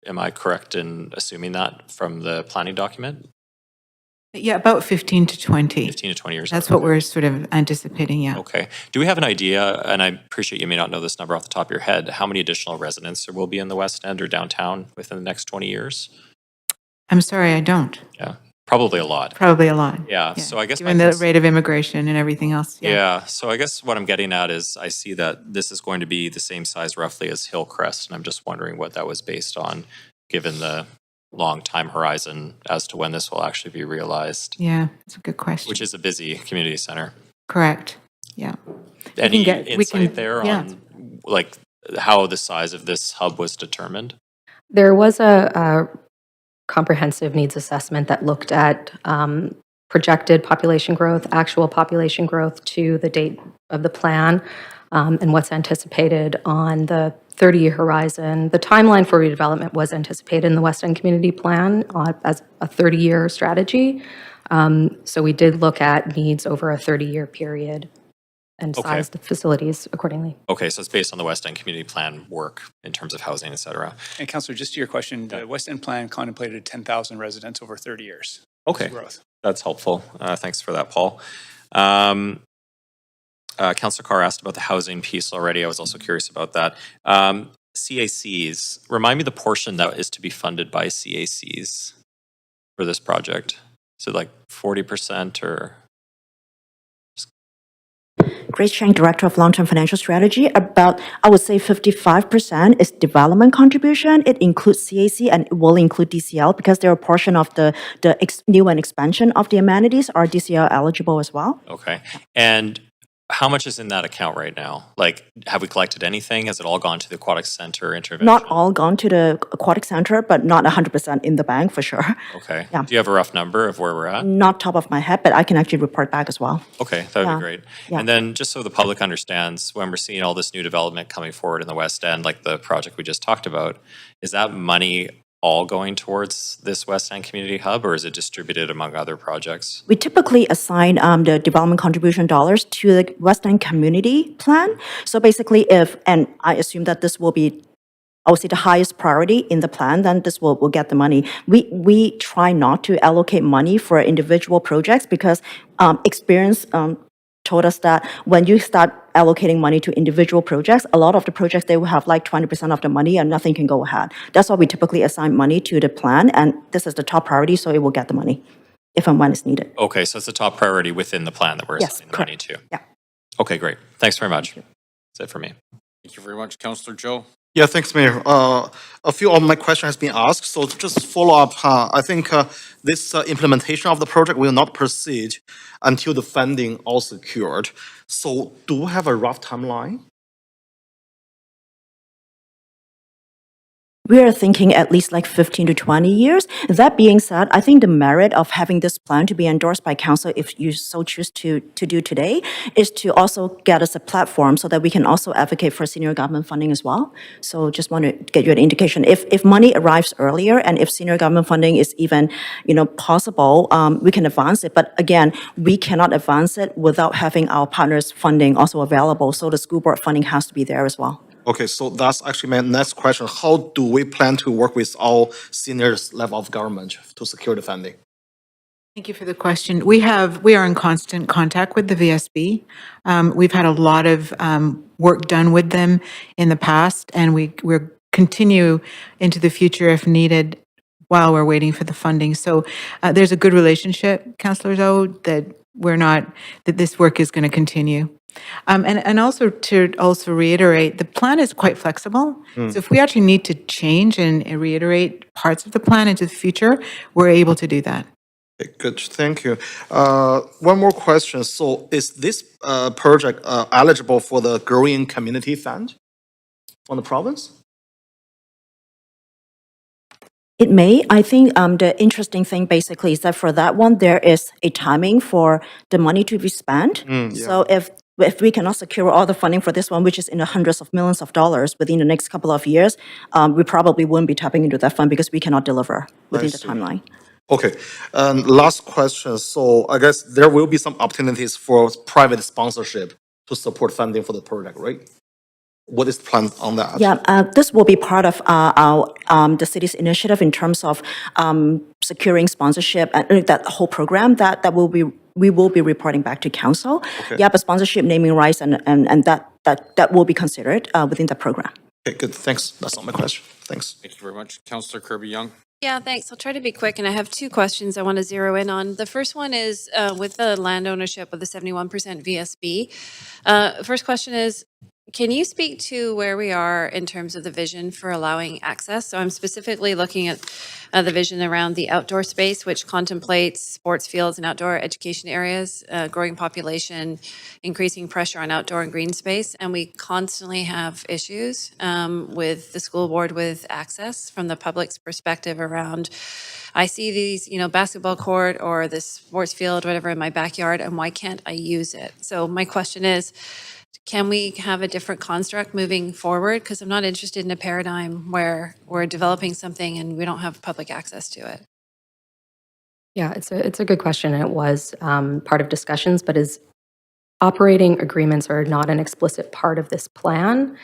Am I correct in assuming that from the planning document? Yeah, about 15 to 20. 15 to 20 years That's out. what we're sort of anticipating, yeah. Okay. Do we have an idea, and I appreciate you may not know this number off the top of your head, how many additional residents there will be in the West End or downtown within the next 20 years? I'm sorry, I don't. Yeah, probably a lot. Probably a lot. Yeah, so I guess Given the rate of immigration and everything else, yeah. Yeah, so I guess what I'm getting at is I see that this is going to be the same size roughly as Hillcrest, and I'm just wondering what that was based on, given the long time horizon as to when this will actually be realized. Yeah, that's a good question. Which is a busy community center. Correct, yeah. Any insight there on like how the size of this hub was determined? There was a comprehensive needs assessment that looked at projected population growth, actual population growth to the date of the plan, and what's anticipated on the 30-year horizon. The timeline for redevelopment was anticipated in the West End Community Plan as a 30-year strategy. So we did look at needs over a 30-year period and sized the facilities accordingly. Okay, so it's based on the West End Community Plan work in terms of housing, et cetera. And Councillor, just to your question, the West End plan contemplated 10,000 residents over 30 years. Okay, Growth. that's helpful. Thanks for that, Paul. Councillor Carr asked about the housing piece already. I was also curious about that. CACs, remind me the portion that is to be funded by CACs for this project. Is it like 40% or? Grace Chang, Director of Long-Term Financial Strategy. About, I would say 55% is development contribution. It includes CAC and it will include DCL because they're a portion of the new and expansion of the amenities are DCL eligible as well. Okay. And how much is in that account right now? Like, have we collected anything? Has it all gone to the Aquatic Center intervention? Not all gone to the Aquatic Center, but not 100% in the bank for sure. Okay. Yeah. Do you have a rough number of where we're at? Not top of my head, but I can actually report back as well. Okay, that would Yeah. be great. Yeah. And then just so the public understands, when we're seeing all this new development coming forward in the West End, like the project we just talked about, is that money all going towards this West End Community Hub, or is it distributed among other projects? We typically assign the development contribution dollars to the West End Community Plan. So basically and I assume that this will be, I would say, the highest priority in the plan, then this will get the money. We try not to allocate money for individual projects because experience told us that when you start allocating money to individual projects, a lot of the projects, they will have like 20% of the money and nothing can go ahead. That's why we typically assign money to the plan, and this is the top priority, so it will get the money if and when it's needed. Okay, so it's the top priority within the plan that we're Yes, assigning the money to. Yeah. Okay, great. Thanks very much. That's it for me. Thank you very much, Councillor Joe. Yeah, thanks, Mayor. A few of my question has been asked, so just follow up. I think this implementation of the project will not proceed until the funding all secured. So do we have a rough timeline? We are thinking at least like 15 to 20 years. That being said, I think the merit of having this plan to be endorsed by council, if you so choose to do today, is to also get us a platform so that we can also advocate for senior government funding as well. So just want to get you an indication. If money arrives earlier and if senior government funding is even, possible, we can advance it. But again, we cannot advance it without having our partners' funding also available. So the school board funding has to be there as well. Okay, so that's actually my next question. How do we plan to work with all seniors level of government to secure the funding? Thank you for the question. We are in constant contact with the VSB. We've had a lot of work done with them in the past, and we'll continue into the future if needed while we're waiting for the funding. So there's a good relationship, Councillor Zhou, that this work is going to continue. And also to reiterate, the plan is quite flexible. So if we actually need to change and reiterate parts of the plan into the future, we're able to do that. Okay, good, thank you. One more question. So is this project eligible for the Growing Community Fund from the province? It may. I think the interesting thing basically is that for that one, there is a timing for the money to be spent. So if we cannot secure all the funding for this one, which is in the hundreds of millions of dollars within the next couple of years, we probably wouldn't be tapping into that fund because we cannot deliver within the timeline. Okay, and last question. So I guess there will be some opportunities for private sponsorship to support funding for the project, right? What is the plan on that? Yeah, this will be part of the city's initiative in terms of securing sponsorship and that whole program we will be reporting back to council. Okay. Yeah, but sponsorship, naming rights, and that will be considered within the program. Okay, good. Thanks. That's all my question. Thanks. Thank you very much. Councillor Kirby-Young. Yeah, thanks. I'll try to be quick, and I have two questions I want to zero in on. The first one is with the land ownership of the 71% VSB. First question is, can you speak to where we are in terms of the vision for allowing access? So I'm specifically looking at the vision around the outdoor space, which contemplates sports fields and outdoor education areas, growing population, increasing pressure on outdoor and green space. And we constantly have issues with the school board with access from the public's perspective around, I see these, basketball court or this sports field, whatever, in my backyard, and why can't I use it? So my question is, can we have a different construct moving forward? Because I'm not interested in a paradigm where we're developing something and we don't have public access to it. Yeah, it's a good question. It was part of discussions, but as operating agreements are not an explicit part of this plan,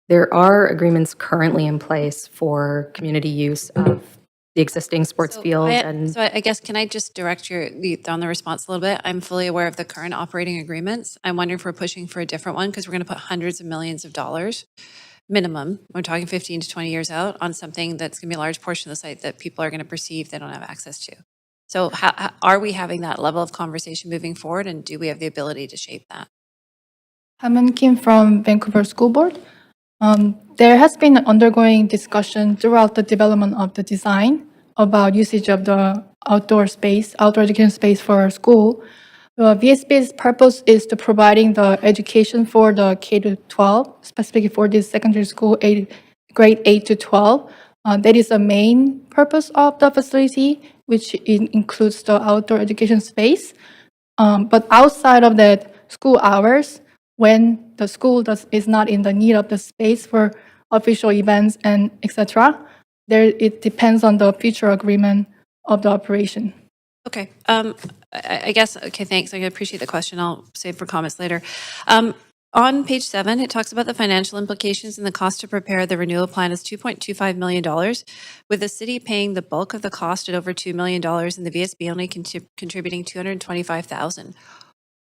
there are agreements currently in place for community use of the existing sports field. So I guess, can I just direct on the response a little bit? I'm fully aware of the current operating agreements. I'm wondering if we're pushing for a different one because we're going to put hundreds of millions of dollars minimum. We're talking 15 to 20 years out on something that's going to be a large portion of the site that people are going to perceive they don't have access to. So how are we having that level of conversation moving forward, and do we have the ability to shape that? Haman Kim from Vancouver School Board. There has been an ongoing discussion throughout the development of the design about usage of the outdoor education space for our school. VSB's purpose is to providing the education for the K-12, specifically for this secondary school, grade 8 to 12. That is the main purpose of the facility, which includes the outdoor education space. But outside of that, school hours, when the school is not in the need of the space for official events and etc., it depends on the future agreement of the operation. Okay. I guess, okay, thanks. I appreciate the question. I'll save for comments later. On page 7, it talks about the financial implications, and the cost to prepare the renewal plan is $2.25 million, with the city paying the bulk of the cost at over $2 million and the VSB only contributing $225,000.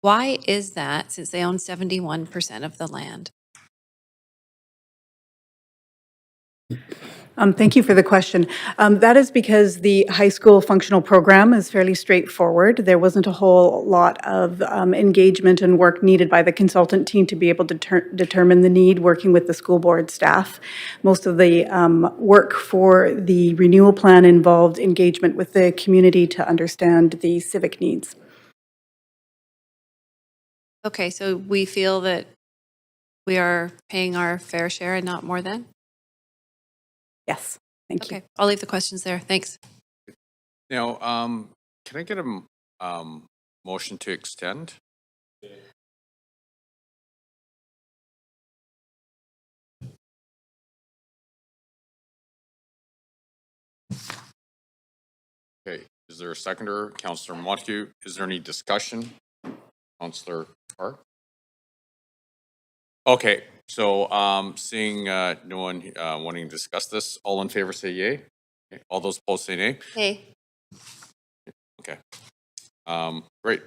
Why is that, since they own 71% of the land? Thank you for the question. That is because the high school functional program is fairly straightforward. There wasn't a whole lot of engagement and work needed by the consultant team to be able to determine the need, working with the school board staff. Most of the work for the renewal plan involved engagement with the community to understand the civic needs. Okay, so we feel that we are paying our fair share and not more than? Yes, thank you. Okay, I'll leave the questions there. Thanks. Now, can I get a motion to extend? Okay, is there a seconder? Councillor Montague, is there any discussion? Councillor Carr? Okay, so seeing no one wanting to discuss this, all in favor say yay. Okay, all those opposed say nay. Hey. Okay. Great.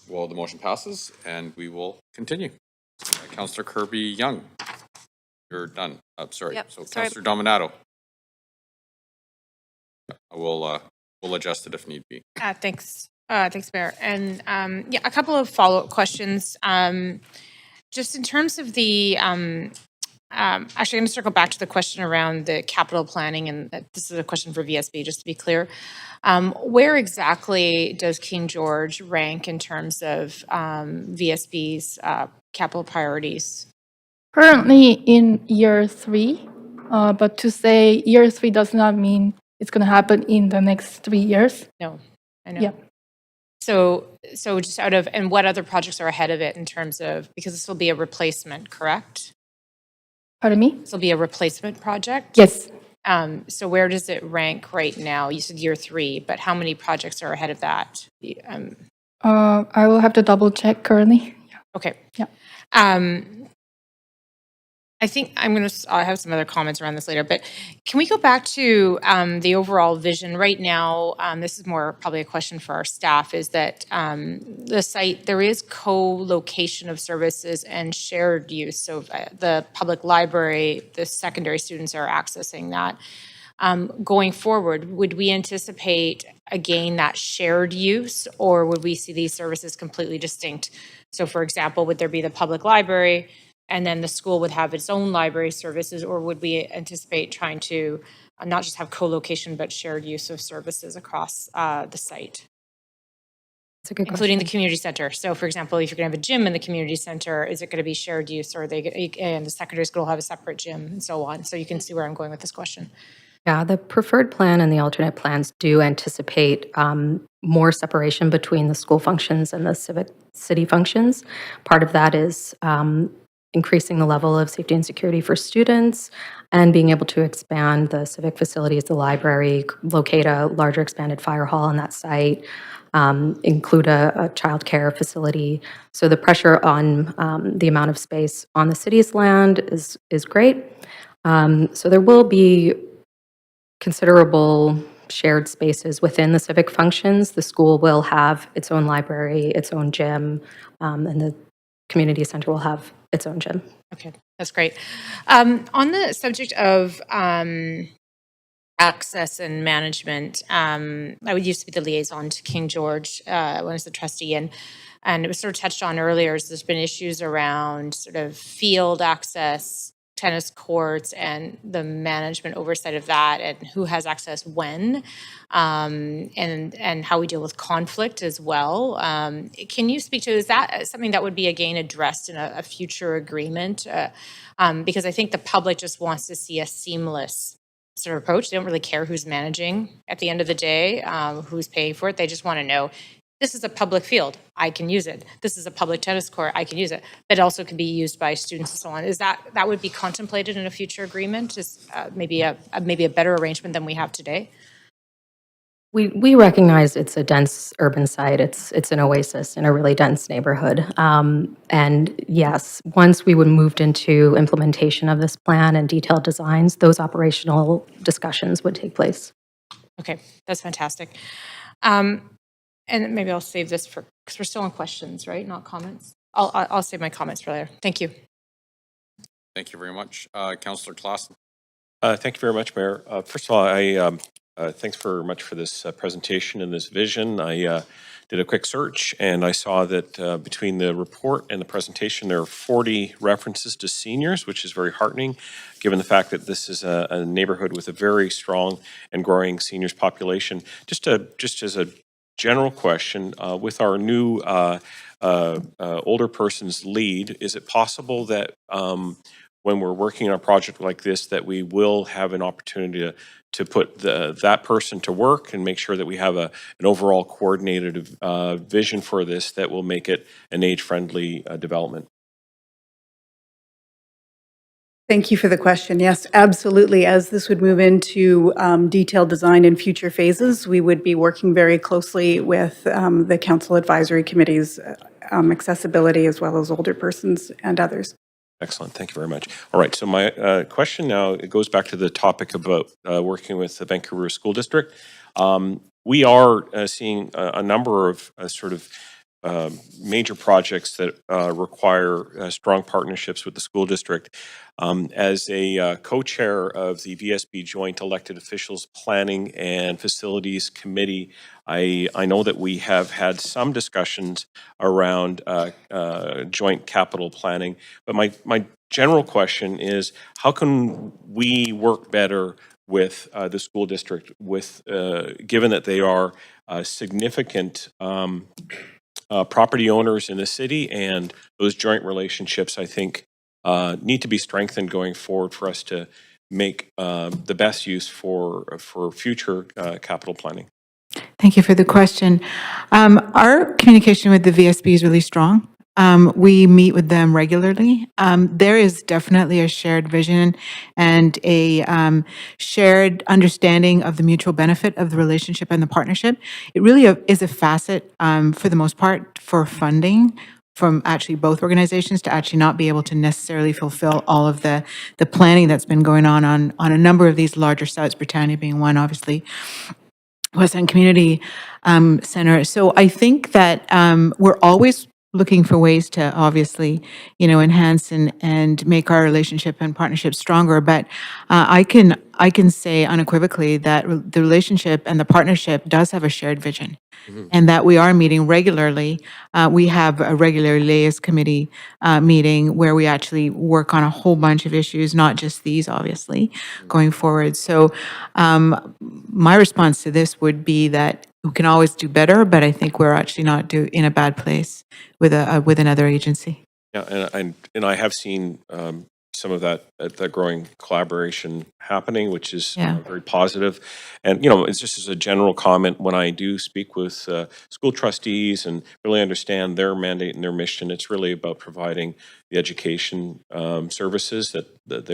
Well, the motion passes and we will continue. Councillor Kirby Young, you're done. Sorry. Yep, So sorry. Councillor Dominato. We'll adjust it if need be. Thanks. Thanks, Mayor. And yeah, a couple of follow-up questions. Just in terms of the, actually, I'm going to circle back to the question around the capital planning, and this is a question for VSB, just to be clear. Where exactly does King George rank in terms of VSB's capital priorities? Currently in year 3, but to say year 3 does not mean it's going to happen in the next 3 years. No, I know. Yeah. So just out of, and what other projects are ahead of it in terms of, because this will be a replacement, correct? Pardon me? This will be a replacement project? Yes. So where does it rank right now? You said year 3, but how many projects are ahead of that? I will have to double check currently. Okay. Yeah. I think I'll have some other comments around this later, but can we go back to the overall vision right now? This is more probably a question for our staff, is that the site, there is co-location of services and shared use. So the public library, the secondary students are accessing that. Going forward, would we anticipate, again, that shared use, or would we see these services completely distinct? So for example, would there be the public library, and then the school would have its own library services, or would we anticipate trying to not just have co-location, but shared use of services across the site? That's a good including the question. community center. So for example, if you're going to have a gym in the community center, is it going to be shared use, or are they, and the secondary school will have a separate gym and so on? So you can see where I'm going with this question. Yeah, the preferred plan and the alternate plans do anticipate more separation between the school functions and the city functions. Part of that is increasing the level of safety and security for students and being able to expand the civic facilities, the library, locate a larger expanded fire hall on that site, include a child care facility. So the pressure on the amount of space on the city's land is great. So there will be considerable shared spaces within the civic functions. The school will have its own library, its own gym, and the community center will have its own gym. Okay, that's great. On the subject of access and management, I used to be the liaison to King George when I was the trustee, and it was sort of touched on earlier. So there's been issues around sort of field access, tennis courts, and the management oversight of that, and who has access when, and how we deal with conflict as well. Can you speak to, is that something that would be again addressed in a future agreement? Because I think the public just wants to see a seamless sort of approach. They don't really care who's managing at the end of the day, who's paying for it. They just want to know, this is a public field, I can use it. This is a public tennis court, I can use it. But it also can be used by students and so on. Is that would be contemplated in a future agreement? Is maybe a better arrangement than we have today? We recognize it's a dense urban site. It's an oasis in a really dense neighborhood. And yes, once we would moved into implementation of this plan and detailed designs, those operational discussions would take place. Okay, that's fantastic. And maybe I'll save this for, because we're still on questions, right? Not comments. I'll save my comments for later. Thank you. Thank you very much. Councillor Clausen. Thank you very much, Mayor. First of all, thanks very much for this presentation and this vision. I did a quick search and I saw that between the report and the presentation, there are 40 references to seniors, which is very heartening, given the fact that this is a neighborhood with a very strong and growing seniors population. Just as a general question, with our new older persons lead, is it possible that when we're working on a project like this, that we will have an opportunity to put that person to work and make sure that we have an overall coordinated vision for this that will make it an age-friendly development? Thank you for the question. Yes, absolutely. As this would move into detailed design in future phases, we would be working very closely with the council advisory committees, accessibility, as well as older persons and others. Excellent. Thank you very much. All right. So my question now, it goes back to the topic about working with the Vancouver School District. We are seeing a number of sort of major projects that require strong partnerships with the school district. As a co-chair of the VSB Joint Elected Officials Planning and Facilities Committee, I know that we have had some discussions around joint capital planning, but my general question is, how can we work better with the school district, with given that they are significant property owners in the city, and those joint relationships, I think, need to be strengthened going forward for us to make the best use for future capital planning. Thank you for the question. Our communication with the VSB is really strong. We meet with them regularly. There is definitely a shared vision and a shared understanding of the mutual benefit of the relationship and the partnership. It really is a facet, for the most part, for funding from actually both organizations to actually not be able to necessarily fulfill all of the planning that's been going on a number of these larger sites, Britannia being one, obviously. West End Community Center. So I think that we're always looking for ways to obviously, enhance and make our relationship and partnership stronger. But I can say unequivocally that the relationship and the partnership does have a shared vision. And that we are meeting regularly. We have a regular layers committee meeting where we actually work on a whole bunch of issues, not just these, obviously, going forward. So my response to this would be that we can always do better, but I think we're actually not in a bad place with another agency. Yeah, and I have seen some of that growing collaboration happening, which is very positive. And it's just as a general comment, when I do speak with school trustees and really understand their mandate and their mission, it's really about providing the education services that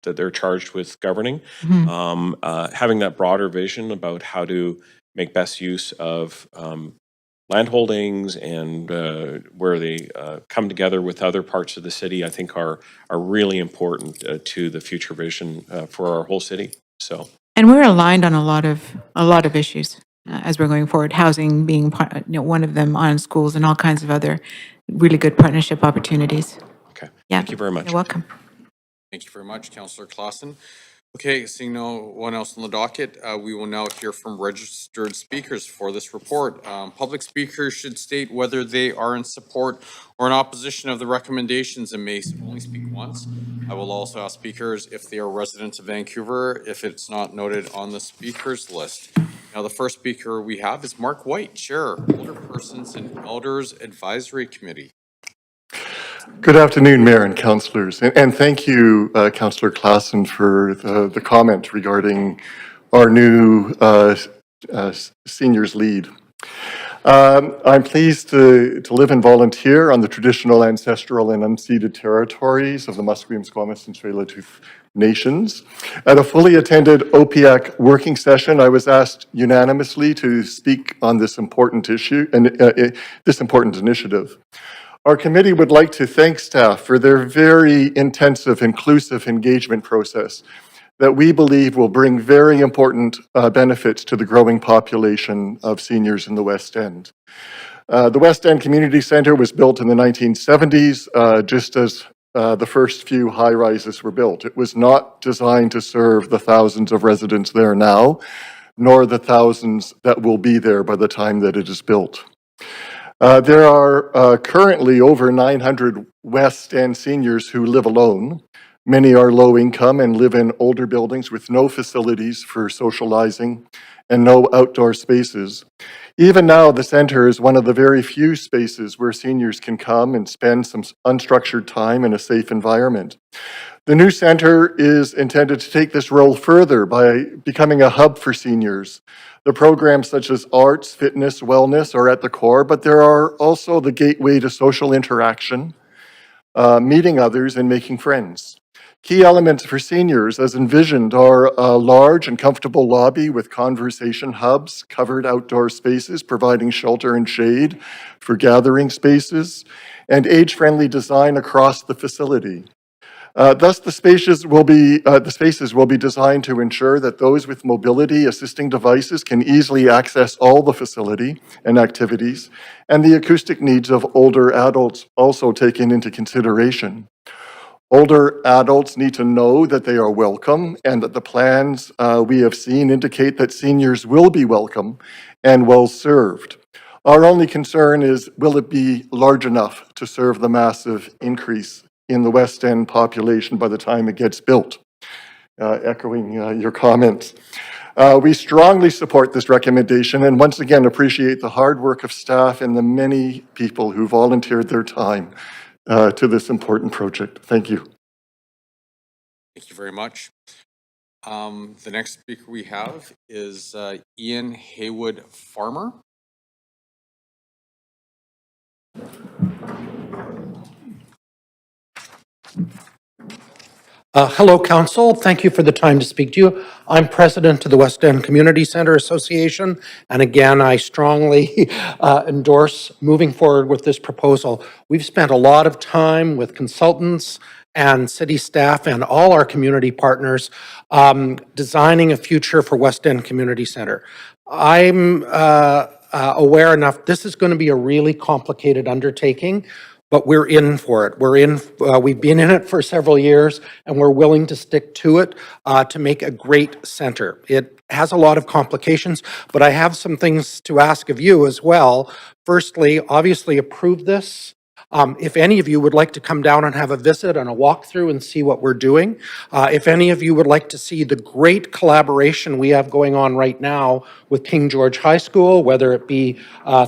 they're charged with governing. Having that broader vision about how to make best use of land holdings and where they come together with other parts of the city, I think are really important to the future vision for our whole city. So, and we're aligned on a lot of issues as we're going forward. Housing being one of them, on schools, and all kinds of other really good partnership opportunities. Okay. Yeah. Thank you very much. You're welcome. Thank you very much, Councillor Clausen. Okay, seeing no one else on the docket, we will now hear from registered speakers for this report. Public speakers should state whether they are in support or in opposition of the recommendations and may only speak once. I will also ask speakers if they are residents of Vancouver, if it's not noted on the speakers list. Now, the first speaker we have is Mark White, Chair, Older Persons and Elders Advisory Committee. Good afternoon, Mayor and councillors, and thank you, Councillor Clausen, for the comment regarding our new seniors lead. I'm pleased to live and volunteer on the traditional, ancestral, and unceded territories of the Musqueam, Squamish, and Tsleil-Waututh nations. At a fully attended OPIAC working session, I was asked unanimously to speak on this important issue and this important initiative. Our committee would like to thank staff for their very intensive, inclusive engagement process that we believe will bring very important benefits to the growing population of seniors in the West End. The West End Community Centre was built in the 1970s, just as the first few high-rises were built. It was not designed to serve the thousands of residents there now, nor the thousands that will be there by the time that it is built. There are currently over 900 West End seniors who live alone. Many are low income and live in older buildings with no facilities for socializing and no outdoor spaces. Even now, the centre is one of the very few spaces where seniors can come and spend some unstructured time in a safe environment. The new centre is intended to take this role further by becoming a hub for seniors. The programs such as arts, fitness, wellness are at the core, but there are also the gateway to social interaction, meeting others and making friends. Key elements for seniors, as envisioned, are a large and comfortable lobby with conversation hubs, covered outdoor spaces providing shelter and shade for gathering spaces, and age-friendly design across the facility. Thus, the spaces will be designed to ensure that those with mobility assisting devices can easily access all the facility and activities, and the acoustic needs of older adults also taken into consideration. Older adults need to know that they are welcome and that the plans we have seen indicate that seniors will be welcome and well served. Our only concern is, will it be large enough to serve the massive increase in the West End population by the time it gets built? Echoing your comments. We strongly support this recommendation and once again appreciate the hard work of staff and the many people who volunteered their time to this important project. Thank you. Thank you very much. The next speaker we have is Ian Haywood Farmer. Hello, Council. Thank you for the time to speak to you. I'm President of the West End Community Centre Association, and again, I strongly endorse moving forward with this proposal. We've spent a lot of time with consultants and city staff and all our community partners designing a future for West End Community Centre. I'm aware enough, this is going to be a really complicated undertaking, but we're in for it. We've been in it for several years, and we're willing to stick to it to make a great center. It has a lot of complications, but I have some things to ask of you as well. Firstly, obviously approve this. If any of you would like to come down and have a visit and a walkthrough and see what we're doing, if any of you would like to see the great collaboration we have going on right now with King George High School, whether it be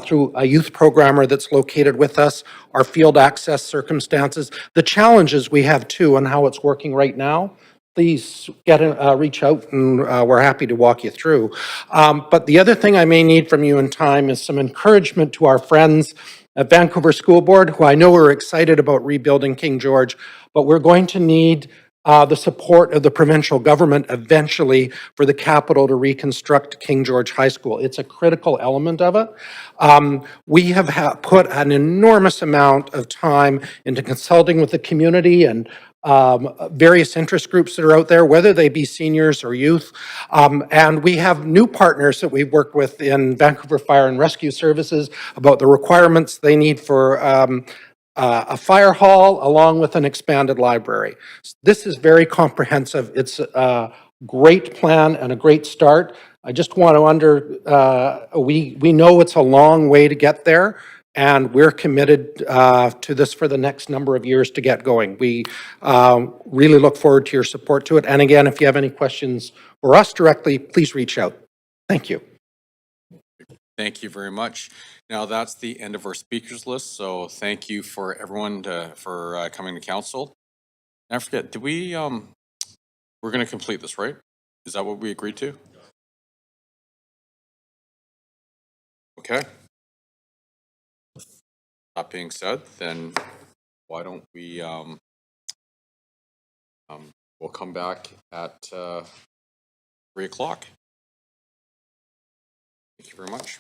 through a youth programmer that's located with us, our field access circumstances, the challenges we have too and how it's working right now, please reach out and we're happy to walk you through. But the other thing I may need from you in time is some encouragement to our friends at Vancouver School Board, who I know are excited about rebuilding King George, but we're going to need the support of the provincial government eventually for the capital to reconstruct King George High School. It's a critical element of it. We have put an enormous amount of time into consulting with the community and various interest groups that are out there, whether they be seniors or youth. And we have new partners that we've worked with in Vancouver Fire and Rescue Services about the requirements they need for a fire hall along with an expanded library. This is very comprehensive. It's a great plan and a great start. I just want to we know it's a long way to get there, and we're committed to this for the next number of years to get going. We really look forward to your support to it. And again, if you have any questions for us directly, please reach out. Thank you. Thank you very much. Now that's the end of our speakers list. So thank you for everyone for coming to council. And I forget, did we, we're going to complete this, right? Is that what we agreed to? Okay. That being said, then why don't we, we'll come back at 3 o'clock. Thank you very much.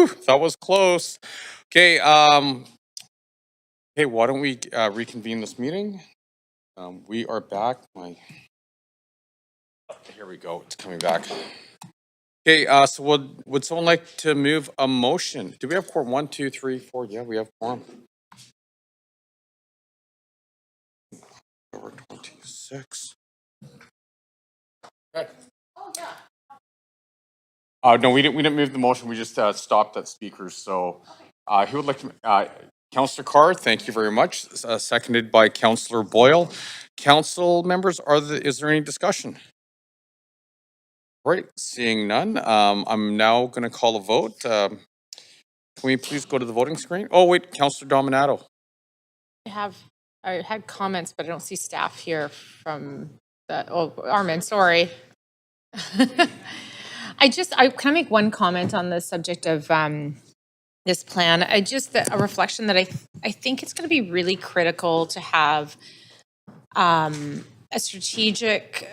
Whew, that was close. Okay, hey, why don't we reconvene this meeting? We are back. Here we go. It's coming back. Okay, so would someone like to move a motion? Do we have quorum? 1, 2, 3, 4. Yeah, we have quorum. Over 26. Good. No, we didn't move the motion. We just stopped at speakers. So, who would like to? Councillor Carr, thank you very much. Seconded by Councillor Boyle. Council members, is there any discussion? Right, seeing none. I'm now going to call a vote. Can we please go to the voting screen? Oh wait, Councillor Dominato. I had comments, but I don't see staff here from the, Armin, sorry. I can I make one comment on the subject of this plan? A reflection that I think it's going to be really critical to have a strategic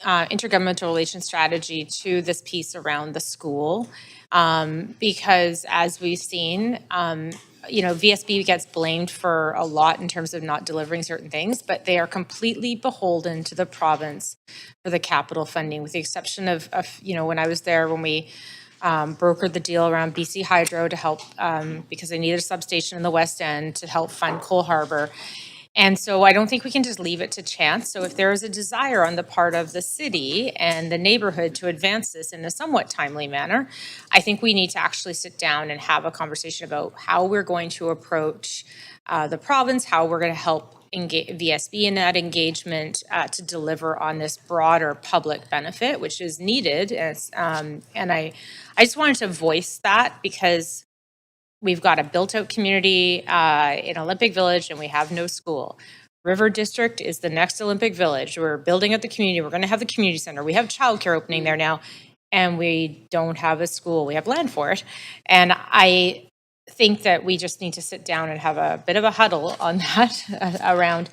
intergovernmental relations strategy to this piece around the school, because as we've seen, VSB gets blamed for a lot in terms of not delivering certain things, but they are completely beholden to the province for the capital funding, with the exception of when I was there, when we brokered the deal around BC Hydro to help, because they needed a substation in the West End to help fund Cole Harbour. And so I don't think we can just leave it to chance. So if there is a desire on the part of the city and the neighborhood to advance this in a somewhat timely manner, I think we need to actually sit down and have a conversation about how we're going to approach the province, how we're going to help engage VSB in that engagement to deliver on this broader public benefit, which is needed. And I just wanted to voice that because we've got a built-out community in Olympic Village, and we have no school. River District is the next Olympic Village. We're building up the community. We're going to have the community center. We have childcare opening there now, and we don't have a school. We have land for it. And I think that we just need to sit down and have a bit of a huddle on that around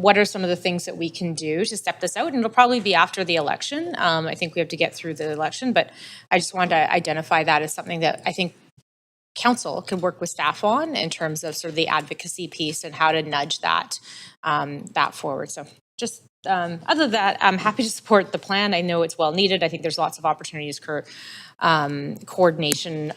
what are some of the things that we can do to step this out. And it'll probably be after the election. I think we have to get through the election, but I just wanted to identify that as something that I think council can work with staff on in terms of sort of the advocacy piece and how to nudge that forward. So just other than that, I'm happy to support the plan. I know it's well needed. I think there's lots of opportunities for coordination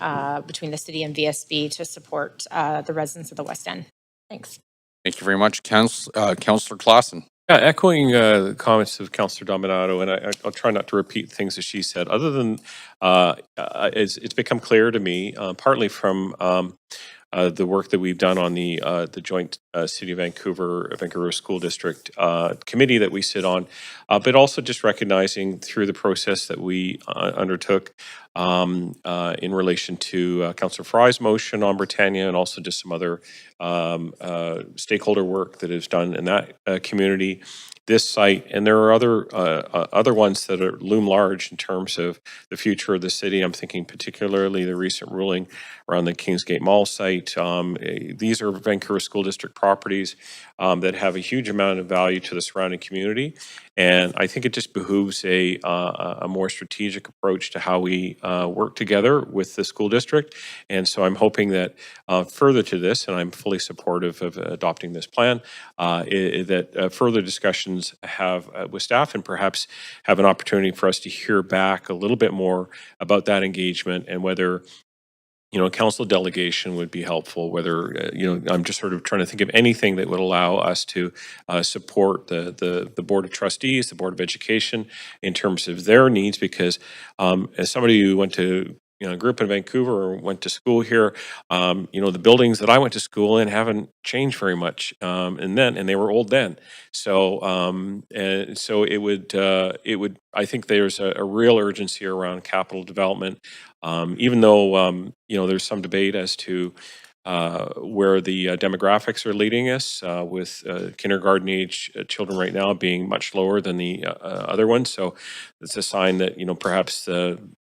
between the city and VSB to support the residents of the West End. Thanks. Thank you very much, Councillor Claassen. Yeah, echoing the comments of Councillor Dominato, and I'll try not to repeat things that she said, other than it's become clear to me, partly from the work that we've done on the joint City of Vancouver School District committee that we sit on, but also just recognizing through the process that we undertook in relation to Councillor Fry's motion on Britannia, and also just some other stakeholder work that is done in that community, this site, and there are other ones that loom large in terms of the future of the city. I'm thinking particularly the recent ruling around the Kingsgate Mall site. These are Vancouver School District properties that have a huge amount of value to the surrounding community, and I think it just behooves a more strategic approach to how we work together with the school district. And so I'm hoping that further to this, and I'm fully supportive of adopting this plan, that further discussions have with staff, and perhaps have an opportunity for us to hear back a little bit more about that engagement, and whether council delegation would be helpful, whether, I'm just sort of trying to think of anything that would allow us to support the Board of Trustees, the Board of Education, in terms of their needs, because as somebody who went to, grew up in Vancouver or went to school here, the buildings that I went to school in haven't changed very much, and they were old then. So, so it would, I think there's a real urgency around capital development, even though, there's some debate as to where the demographics are leading us, with kindergarten age children right now being much lower than the other ones. So it's a sign that, perhaps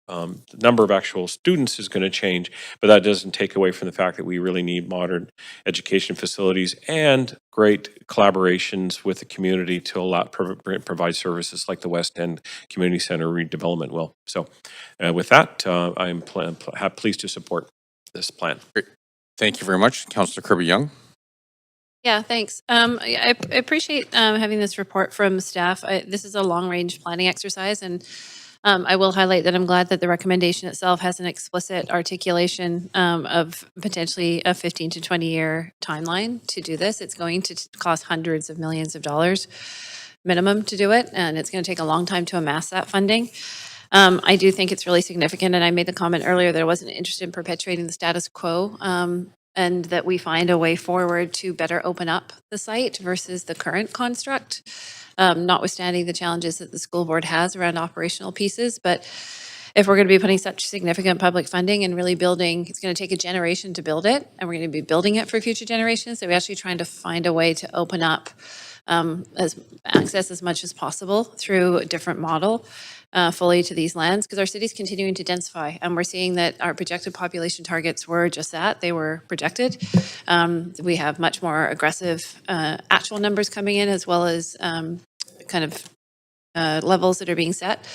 the number of actual students is going to change, but that doesn't take away from the fact that we really need modern education facilities and great collaborations with the community to provide services like the West End Community Center redevelopment will. So with that, I'm pleased to support this plan. Great. Thank you very much. Councillor Kirby-Young. Yeah, thanks. I appreciate having this report from staff. This is a long-range planning exercise, and I will highlight that I'm glad that the recommendation itself has an explicit articulation of potentially a 15 to 20-year timeline to do this. It's going to cost hundreds of millions of dollars minimum to do it, and it's going to take a long time to amass that funding. I do think it's really significant, and I made the comment earlier that I wasn't interested in perpetuating the status quo, and that we find a way forward to better open up the site versus the current construct, notwithstanding the challenges that the school board has around operational pieces. But if we're going to be putting such significant public funding and really building, it's going to take a generation to build it, and we're going to be building it for future generations. So we're actually trying to find a way to open up access as much as possible through a different model fully to these lands, because our city's continuing to densify, and we're seeing that our projected population targets were just that, they were projected. We have much more aggressive actual numbers coming in, as well as kind of levels that are being set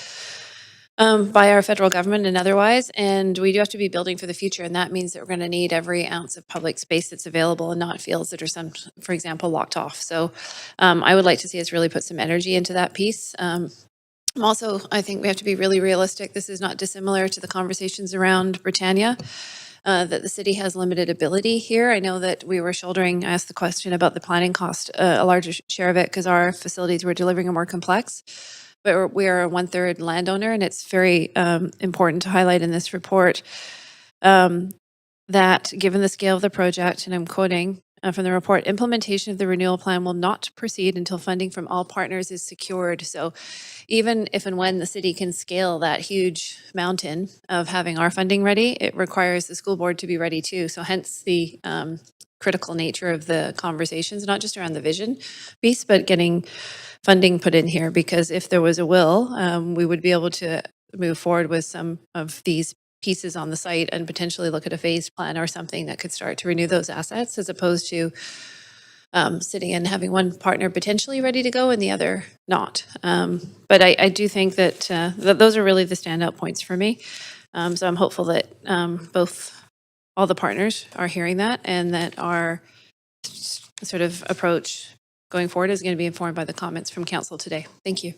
by our federal government and otherwise. And we do have to be building for the future, and that means that we're going to need every ounce of public space that's available, and not fields that are for example, locked off. So I would like to see us really put some energy into that piece. Also, I think we have to be really realistic. This is not dissimilar to the conversations around Britannia, that the city has limited ability here. I know that we were shouldering, I asked the question about the planning cost, a larger share of it, because our facilities were delivering are more complex. But we are a 1/3 landowner, and it's very important to highlight in this report that given the scale of the project, and I'm quoting from the report, implementation of the renewal plan will not proceed until funding from all partners is secured. So even if and when the city can scale that huge mountain of having our funding ready, it requires the school board to be ready too. So hence the critical nature of the conversations, not just around the vision piece, but getting funding put in here, because if there was a will, we would be able to move forward with some of these pieces on the site and potentially look at a phased plan or something that could start to renew those assets, as opposed to sitting and having one partner potentially ready to go and the other not. But I do think that, those are really the standout points for me. So I'm hopeful that all the partners are hearing that, and that our sort of approach going forward is going to be informed by the comments from council today. Thank you.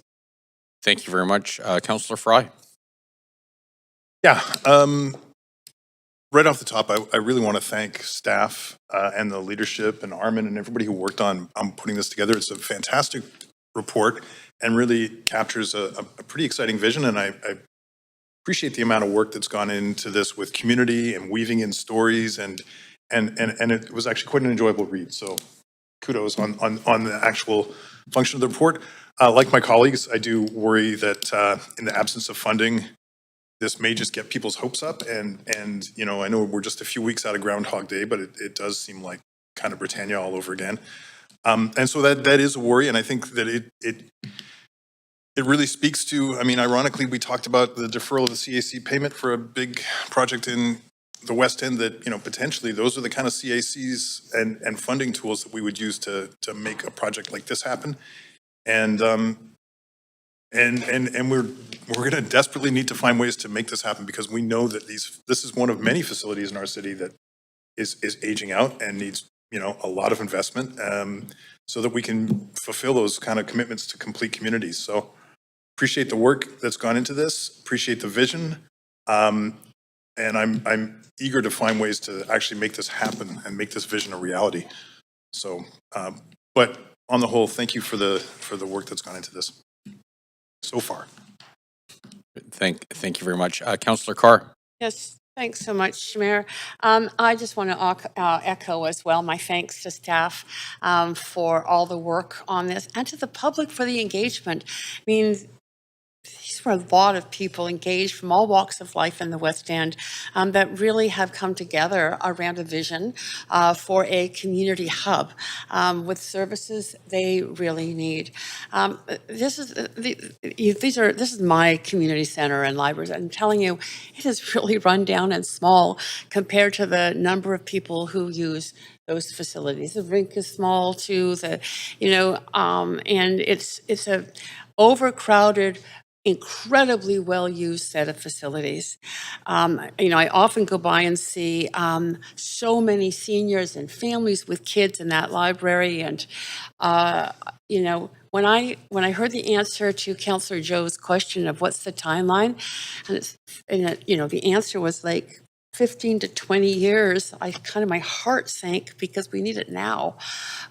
Thank you very much. Councillor Fry. Yeah, right off the top, I really want to thank staff and the leadership and Armin and everybody who worked on putting this together. It's a fantastic report and really captures a pretty exciting vision, and I appreciate the amount of work that's gone into this with community and weaving in stories, and it was actually quite an enjoyable read. So kudos on the actual function of the report. Like my colleagues, I do worry that in the absence of funding, this may just get people's hopes up, and you know, I know we're just a few weeks out of Groundhog Day, but it does seem like kind of Britannia all over again. And so that is a worry, and I think that it really speaks to, I mean, ironically, we talked about the deferral of the CAC payment for a big project in the West End, that, you know, potentially those are the kind of CACs and funding tools that we would use to make a project like this happen. And we're going to desperately need to find ways to make this happen, because we know that this is one of many facilities in our city that is aging out and needs, you know, a lot of investment, so that we can fulfill those kind of commitments to complete communities. So appreciate the work that's gone into this, appreciate the vision, and I'm eager to find ways to actually make this happen and make this vision a reality. So, but on the whole, thank you for the work that's gone into this so far. Thank you very much. Councillor Carr. Yes, thanks so much, Mayor. I just want to echo as well my thanks to staff for all the work on this, and to the public for the engagement. I mean, these were a lot of people engaged from all walks of life in the West End that really have come together around a vision for a community hub with services they really need. This is my community center and libraries. I'm telling you, it is really run down and small compared to the number of people who use those facilities. The rink is small too. And it's a overcrowded, incredibly well-used set of facilities. I often go by and see so many seniors and families with kids in that library. And, when I heard the answer to Councillor Joe's question of what's the timeline, the answer was like 15 to 20 years, my heart sank because we need it now.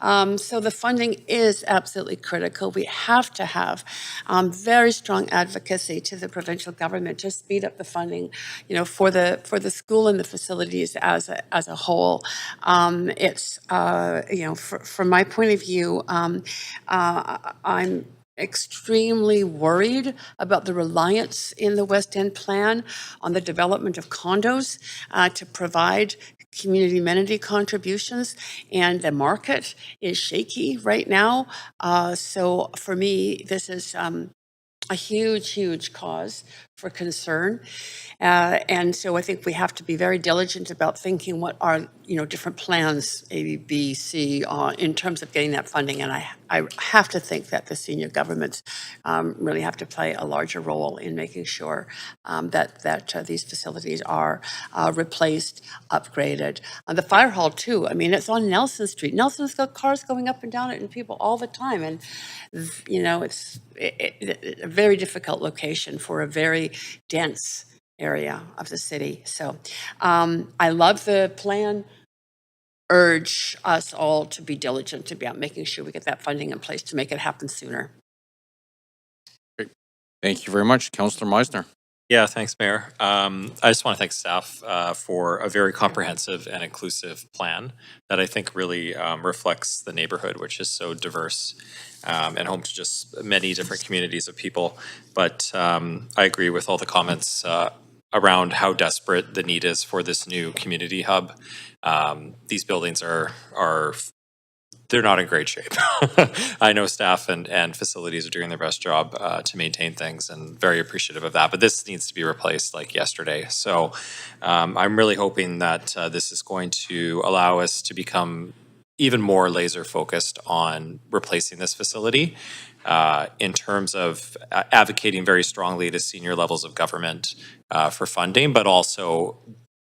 So the funding is absolutely critical. We have to have very strong advocacy to the provincial government to speed up the funding, for the school and the facilities as a whole. From my point of view, I'm extremely worried about the reliance in the West End plan on the development of condos to provide community amenity contributions, and the market is shaky right now. So for me, this is a huge cause for concern. And so I think we have to be very diligent about thinking what are, different plans, A, B, C, in terms of getting that funding. And I have to think that the senior governments really have to play a larger role in making sure that these facilities are replaced, upgraded. The fire hall too, it's on Nelson Street. Nelson's got cars going up and down it and people all the time. And, it's a very difficult location for a very dense area of the city. So I love the plan. Urge us all to be diligent about making sure we get that funding in place to make it happen sooner. Great. Thank you very much. Councillor Meisner. Yeah, thanks, Mayor. I just want to thank staff for a very comprehensive and inclusive plan that I think really reflects the neighborhood, which is so diverse and home to just many different communities of people. But I agree with all the comments around how desperate the need is for this new community hub. These buildings they're not in great shape. I know staff and facilities are doing their best job to maintain things, and very appreciative of that. But this needs to be replaced like yesterday. So I'm really hoping that this is going to allow us to become even more laser focused on replacing this facility in terms of advocating very strongly to senior levels of government for funding, but also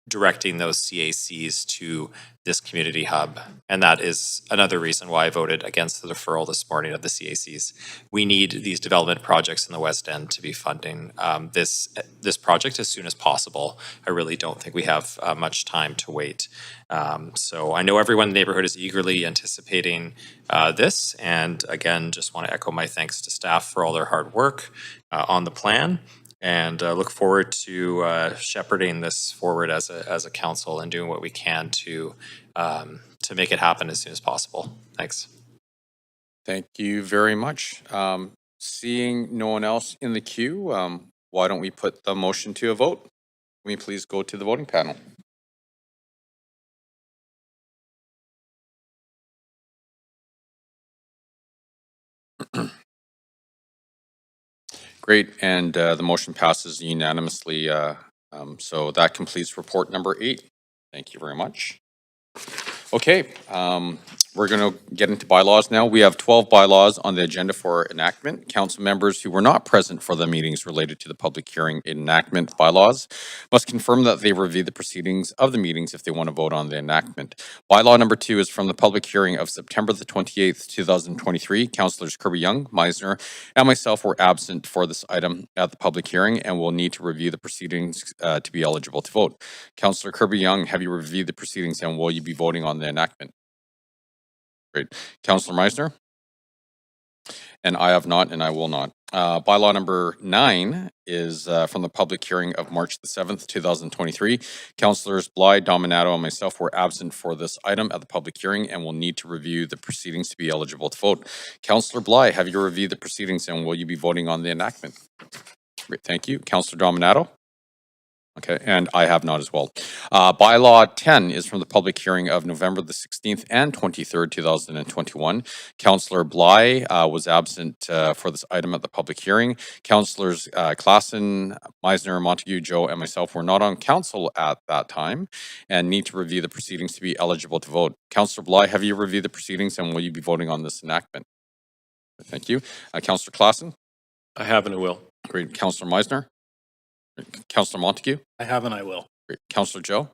directing those CACs to this community hub. And that is another reason why I voted against the deferral this morning of the CACs. We need these development projects in the West End to be funding this project as soon as possible. I really don't think we have much time to wait. So I know everyone in the neighborhood is eagerly anticipating this. And again, just want to echo my thanks to staff for all their hard work on the plan. And look forward to shepherding this forward as a council and doing what we can to make it happen as soon as possible. Thanks. Thank you very much. Seeing no one else in the queue, why don't we put the motion to a vote? Can we please go to the voting panel? Great, and the motion passes unanimously. So that completes report number 8. Thank you very much. Okay, we're going to get into bylaws now. We have 12 bylaws on the agenda for enactment. Council members who were not present for the meetings related to the public hearing enactment bylaws must confirm that they review the proceedings of the meetings if they want to vote on the enactment. Bylaw number 2 is from the public hearing of September the 28th, 2023. Councillors Kirby Young, Meisner, and myself were absent for this item at the public hearing and will need to review the proceedings to be eligible to vote. Councillor Kirby Young, have you reviewed the proceedings and will you be voting on the enactment? Great. Councillor Meisner? And I have not, and I will not. Bylaw number 9 is from the public hearing of March the 7th, 2023. Councillors Bly, Dominato, and myself were absent for this item at the public hearing and will need to review the proceedings to be eligible to vote. Councillor Bly, have you reviewed the proceedings and will you be voting on the enactment? Great, thank you. Councillor Dominato? Okay, and I have not as well. Bylaw 10 is from the public hearing of November the 16th and 23rd, 2021. Councillor Bly was absent for this item at the public hearing. Councillors Klassen, Meisner, Montague, Joe, and myself were not on council at that time and need to review the proceedings to be eligible to vote. Councillor Bly, have you reviewed the proceedings and will you be voting on this enactment? Thank you. Councillor Klassen? I have and I will. Great. Councillor Meisner? Councillor Montague? I have and I will. Great. Councillor Joe?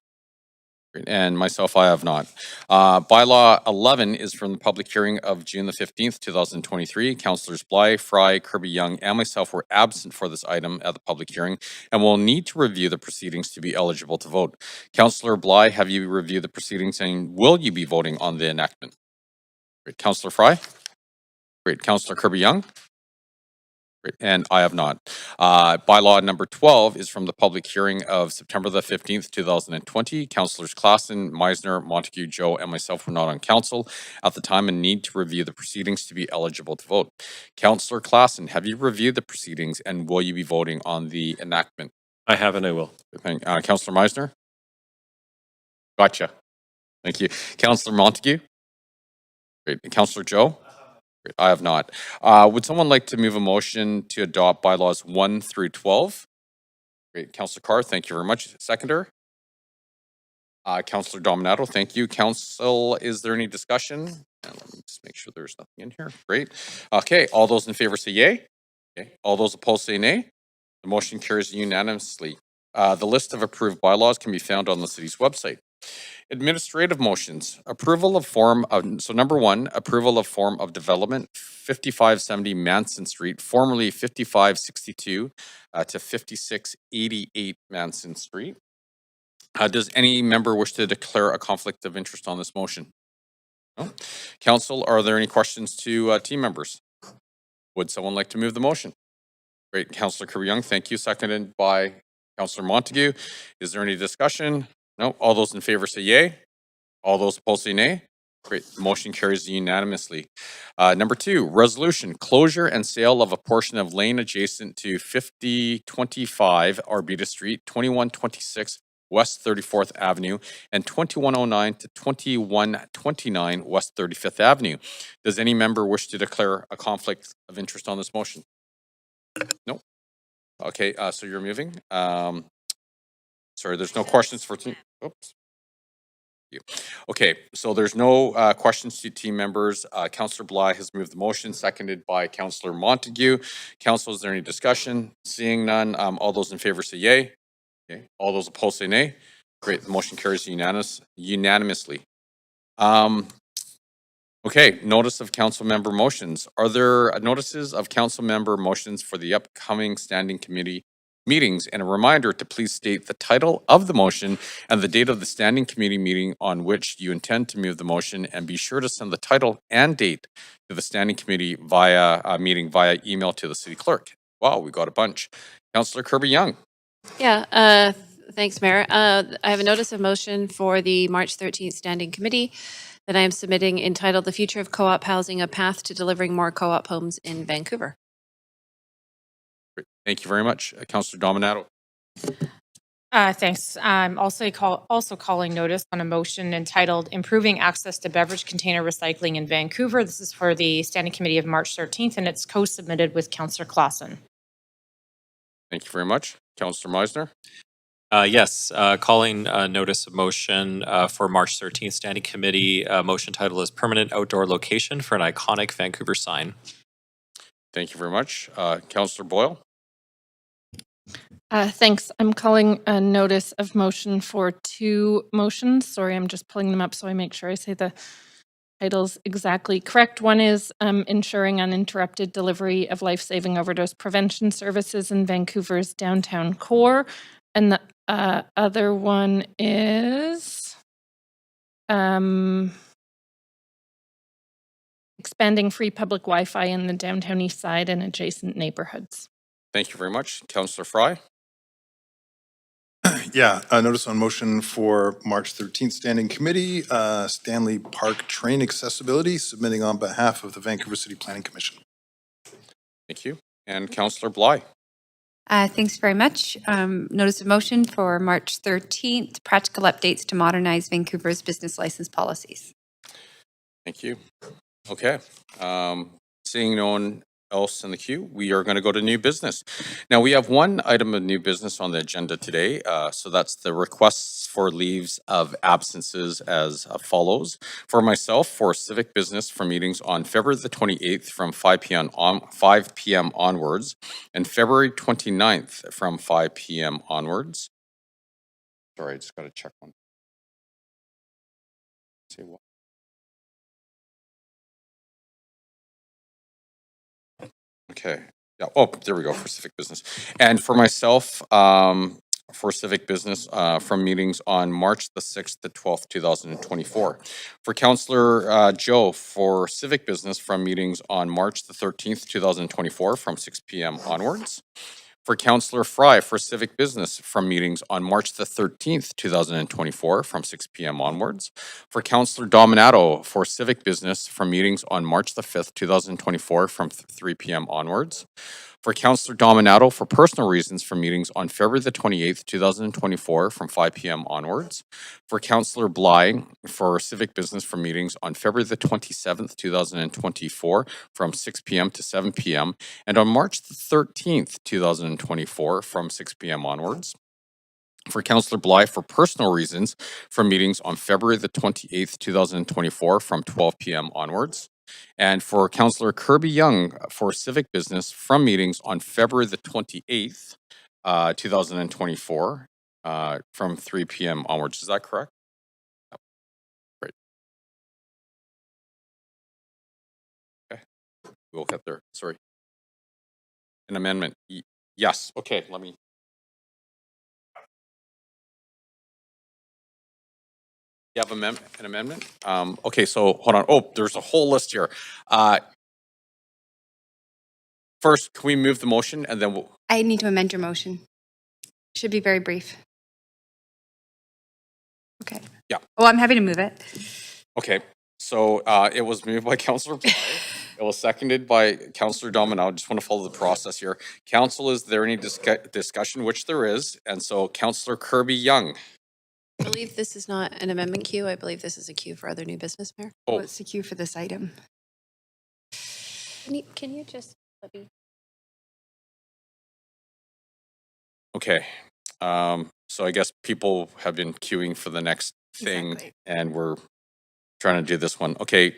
Great. And myself, I have not. Bylaw 11 is from the public hearing of June the 15th, 2023. Councillors Bly, Fry, Kirby Young, and myself were absent for this item at the public hearing and will need to review the proceedings to be eligible to vote. Councillor Bly, have you reviewed the proceedings and will you be voting on the enactment? Great. Councillor Fry? Great. Councillor Kirby Young? Great. And I have not. Bylaw number 12 is from the public hearing of September the 15th, 2020. Councillors Klassen, Meisner, Montague, Joe, and myself were not on council at the time and need to review the proceedings to be eligible to vote. Councillor Klassen, have you reviewed the proceedings and will you be voting on the enactment? I have and I will. Councillor Meisner? Gotcha. Thank you. Councillor Montague? Great. Councillor Joe? Great. I have not. Would someone like to move a motion to adopt bylaws 1 through 12? Great. Councillor Carr, thank you very much. Seconder? Councillor Dominato, thank you. Council, is there any discussion? Let me just make sure there's nothing in here. Great. Okay, all those in favor say yay. Okay. All those opposed say nay. The motion carries unanimously. The list of approved bylaws can be found on the city's website. Administrative motions, approval of form of, so number 1, approval of form of development, 5570 Manson Street, formerly 5562 to 5688 Manson Street. Does any member wish to declare a conflict of interest on this motion? No. Council, are there any questions to team members? Would someone like to move the motion? Great, Councillor Kirby Young, thank you. Seconded by Councillor Montague. Is there any discussion? No. All those in favor say yay. All those opposed say nay. Great. The motion carries unanimously. Number 2, resolution, closure and sale of a portion of lane adjacent to 5025 Arbutus Street, 2126 West 34th Avenue, and 2109 to 2129 West 35th Avenue. Does any member wish to declare a conflict of interest on this motion? No. Okay, so you're moving. Sorry, there's no questions for team. Oops. Okay, so there's no questions to team members. Councillor Bly has moved the motion, seconded by Councillor Montague. Council, is there any discussion? Seeing none, all those in favor say yay. Okay, all those opposed say nay. Great, the motion carries unanimously. Okay, notice of council member motions. Are there notices of council member motions for the upcoming standing committee meetings? And a reminder to please state the title of the motion and the date of the standing committee meeting on which you intend to move the motion, and be sure to send the title and date to the standing committee via email to the city clerk. Wow, we got a bunch. Councillor Kirby Young. Yeah, thanks, Mayor. I have a notice of motion for the March 13th Standing Committee that I am submitting entitled The Future of Co-op Housing, A Path to Delivering More Co-op Homes in Vancouver. Great. Thank you very much. Councillor Dominato. Thanks. I'm also calling notice on a motion entitled Improving Access to Beverage Container Recycling in Vancouver. This is for the Standing Committee of March 13th, and it's co-submitted with Councillor Klassen. Thank you very much. Councillor Meisner. Yes, calling notice of motion for March 13th Standing Committee. Motion title is Permanent Outdoor Location for an Iconic Vancouver Sign. Thank you very much. Councillor Boyle. Thanks. I'm calling a notice of motion for 2 motions. Sorry, I'm just pulling them up so I make sure I say the titles exactly correct. One is ensuring uninterrupted delivery of life-saving overdose prevention services in Vancouver's downtown core. And the other one is expanding free public Wi-Fi in the downtown east side and adjacent neighborhoods. Thank you very much. Councillor Fry? Yeah, notice on motion for March 13th Standing Committee, Stanley Park Train Accessibility, submitting on behalf of the Vancouver City Planning Commission. Thank you. And Councillor Bly? Thanks very much. Notice of motion for March 13th, practical updates to modernize Vancouver's business license policies. Thank you. Okay. Seeing no one else in the queue, we are going to go to new business. Now, we have one item of new business on the agenda today. So that's the requests for leaves of absences as follows. For myself, for civic business for meetings on February the 28th from 5 p.m. onwards, and February 29th from 5 p.m. onwards. Sorry, I just got to check one. See what. Okay. Yeah. Oh, there we go for civic business. And for myself, for civic business, from meetings on March the 6th to 12th, 2024. For Councillor Joe, for civic business from meetings on March the 13th, 2024 from 6 p.m. onwards. For Councillor Fry, for civic business from meetings on March the 13th, 2024 from 6 p.m. onwards. For Councillor Dominato, for civic business from meetings on March the 5th, 2024 from 3 p.m. onwards. For Councillor Dominato, for personal reasons from meetings on February the 28th, 2024 from 5 p.m. onwards. For Councillor Bly, for civic business from meetings on February the 27th, 2024 from 6 p.m. to 7 p.m. and on March the 13th, 2024 from 6 p.m. onwards. For Councillor Bly, for personal reasons from meetings on February the 28th, 2024 from 12 p.m. onwards. And for Councillor Kirby Young, for civic business from meetings on February the 28th, 2024 from 3 p.m. onwards. Is that correct? Yep. Great. Okay. We'll get there. Sorry. An amendment. Yes. Okay. Let me. You have an amendment? Okay, so hold on. Oh, there's a whole list here. First, can we move the motion and then we'll. I need to amend your motion. Should be very brief. Okay. Yeah. Oh, I'm happy to move it. Okay, so it was moved by Councillor Bly. It was seconded by Councillor Domino. I just want to follow the process here. Council, is there any discussion? Which there is. And so Councillor Kirby Young. I believe this is not an amendment queue. I believe this is a queue for other new business, Mayor. Oh. What's the queue for this item? Can you just let me? Okay, so I guess people have been queuing for the next thing. Exactly. And we're trying to do this one. Okay,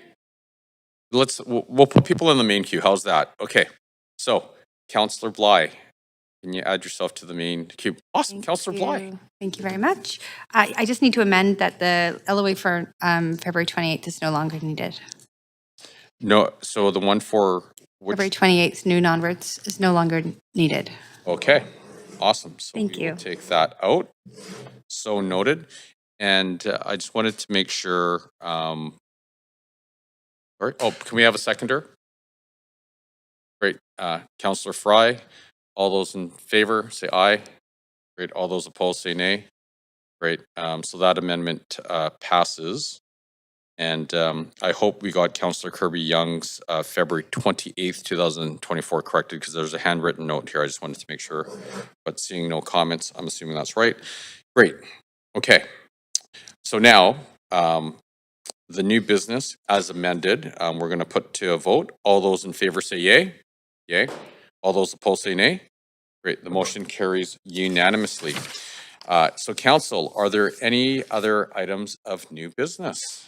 we'll put people in the main queue. How's that? Okay, so Councillor Bly, can you add yourself to the main queue? Awesome, Councillor Bly. Thank you very much. I just need to amend that the LOA for February 28th is no longer needed. No, so the one for which? February 28th, noon onwards, is no longer needed. Okay, awesome. So Thank we you. will take that out. So noted. And I just wanted to make sure. All right. Oh, can we have a seconder? Great. Councillor Fry. All those in favor, say aye. Great. All those opposed, say nay. Great. So that amendment passes. And I hope we got Councillor Kirby Young's February 28th, 2024 corrected, because there's a handwritten note here. I just wanted to make sure. But seeing no comments, I'm assuming that's right. Great. Okay. So now, the new business as amended, we're going to put to a vote. All those in favor say yay. Yay. All those opposed say nay. Great. The motion carries unanimously. So council, are there any other items of new business?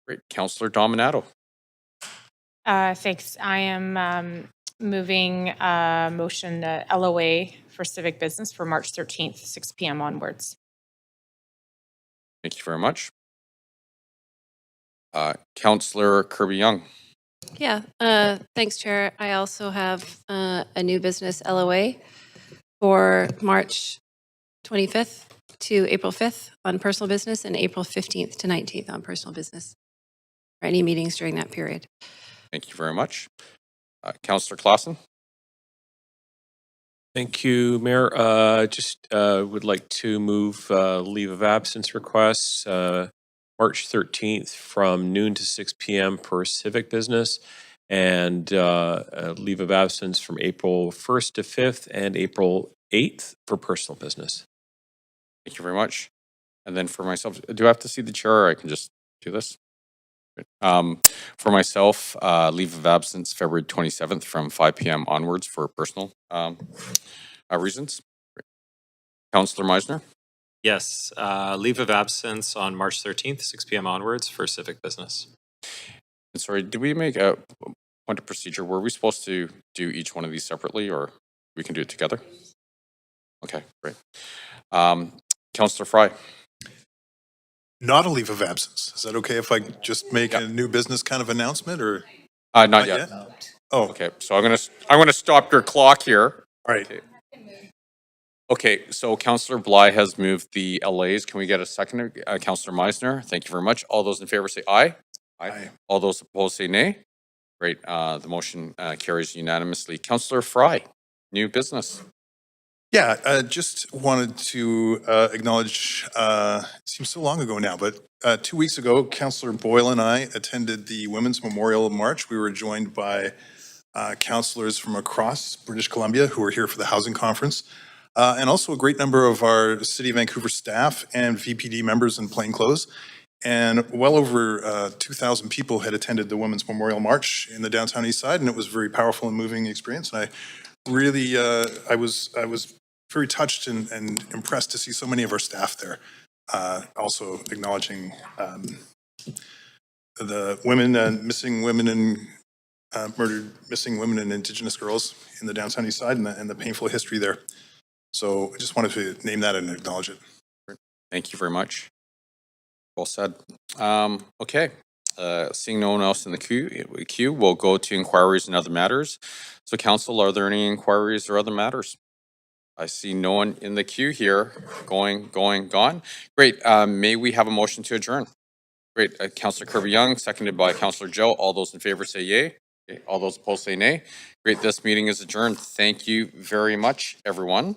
Great. Councillor Dominato. Thanks. I am moving motion LOA for civic business for March 13th, 6 p.m. onwards. Thank you very much. Councillor Kirby Young. Yeah, thanks, Chair. I also have a new business LOA for March 25th to April 5th on personal business and April 15th to 19th on personal business. or any meetings during that period. Thank you very much. Councillor Clausen? Thank you, Mayor. Just would like to move leave of absence requests, March 13th from noon to 6 p.m. for civic business, and leave of absence from April 1st to 5th and April 8th for personal business. Thank you very much. And then for myself, do I have to see the chair or I can just do this? For myself, leave of absence February 27th from 5 p.m. onwards for personal reasons. Councillor Meisner? Yes, leave of absence on March 13th, 6 p.m. onwards for civic business. And sorry, did we make a point of procedure? Were we supposed to do each one of these separately or we can do it together? Okay, great. Councillor Fry? Not a leave of absence. Is that okay if I just make a new business kind of announcement or? Not yet. Oh, okay. So I'm gonna stop your clock here. All right. Okay, so Councillor Bly has moved the LAs. Can we get a second? Councillor Meisner, thank you very much. All those in favor say aye. Aye. All those opposed say nay. Great, the motion carries unanimously. Councillor Fry, new business. Yeah, just wanted to acknowledge, it seems so long ago now, but 2 weeks ago, Councillor Boyle and I attended the Women's Memorial March. We were joined by councillors from across British Columbia who were here for the housing conference, and also a great number of our City of Vancouver staff and VPD members in plain clothes. And well over 2,000 people had attended the Women's Memorial March in the downtown east side, and it was a very powerful and moving experience. And I really, I was very touched and impressed to see so many of our staff there. Also acknowledging the women and missing women and murdered missing women and Indigenous girls in the downtown east side and the painful history there. So I just wanted to name that and acknowledge it. Thank you very much. Well said. Okay, seeing no one else in the queue, we'll go to inquiries and other matters. So council, are there any inquiries or other matters? I see no one in the queue here. Gone. Great. May we have a motion to adjourn? Great. Councillor Kirby-Young, seconded by Councillor Joe. All those in favor say yay. Okay. All those opposed say nay. Great. This meeting is adjourned. Thank you very much, everyone.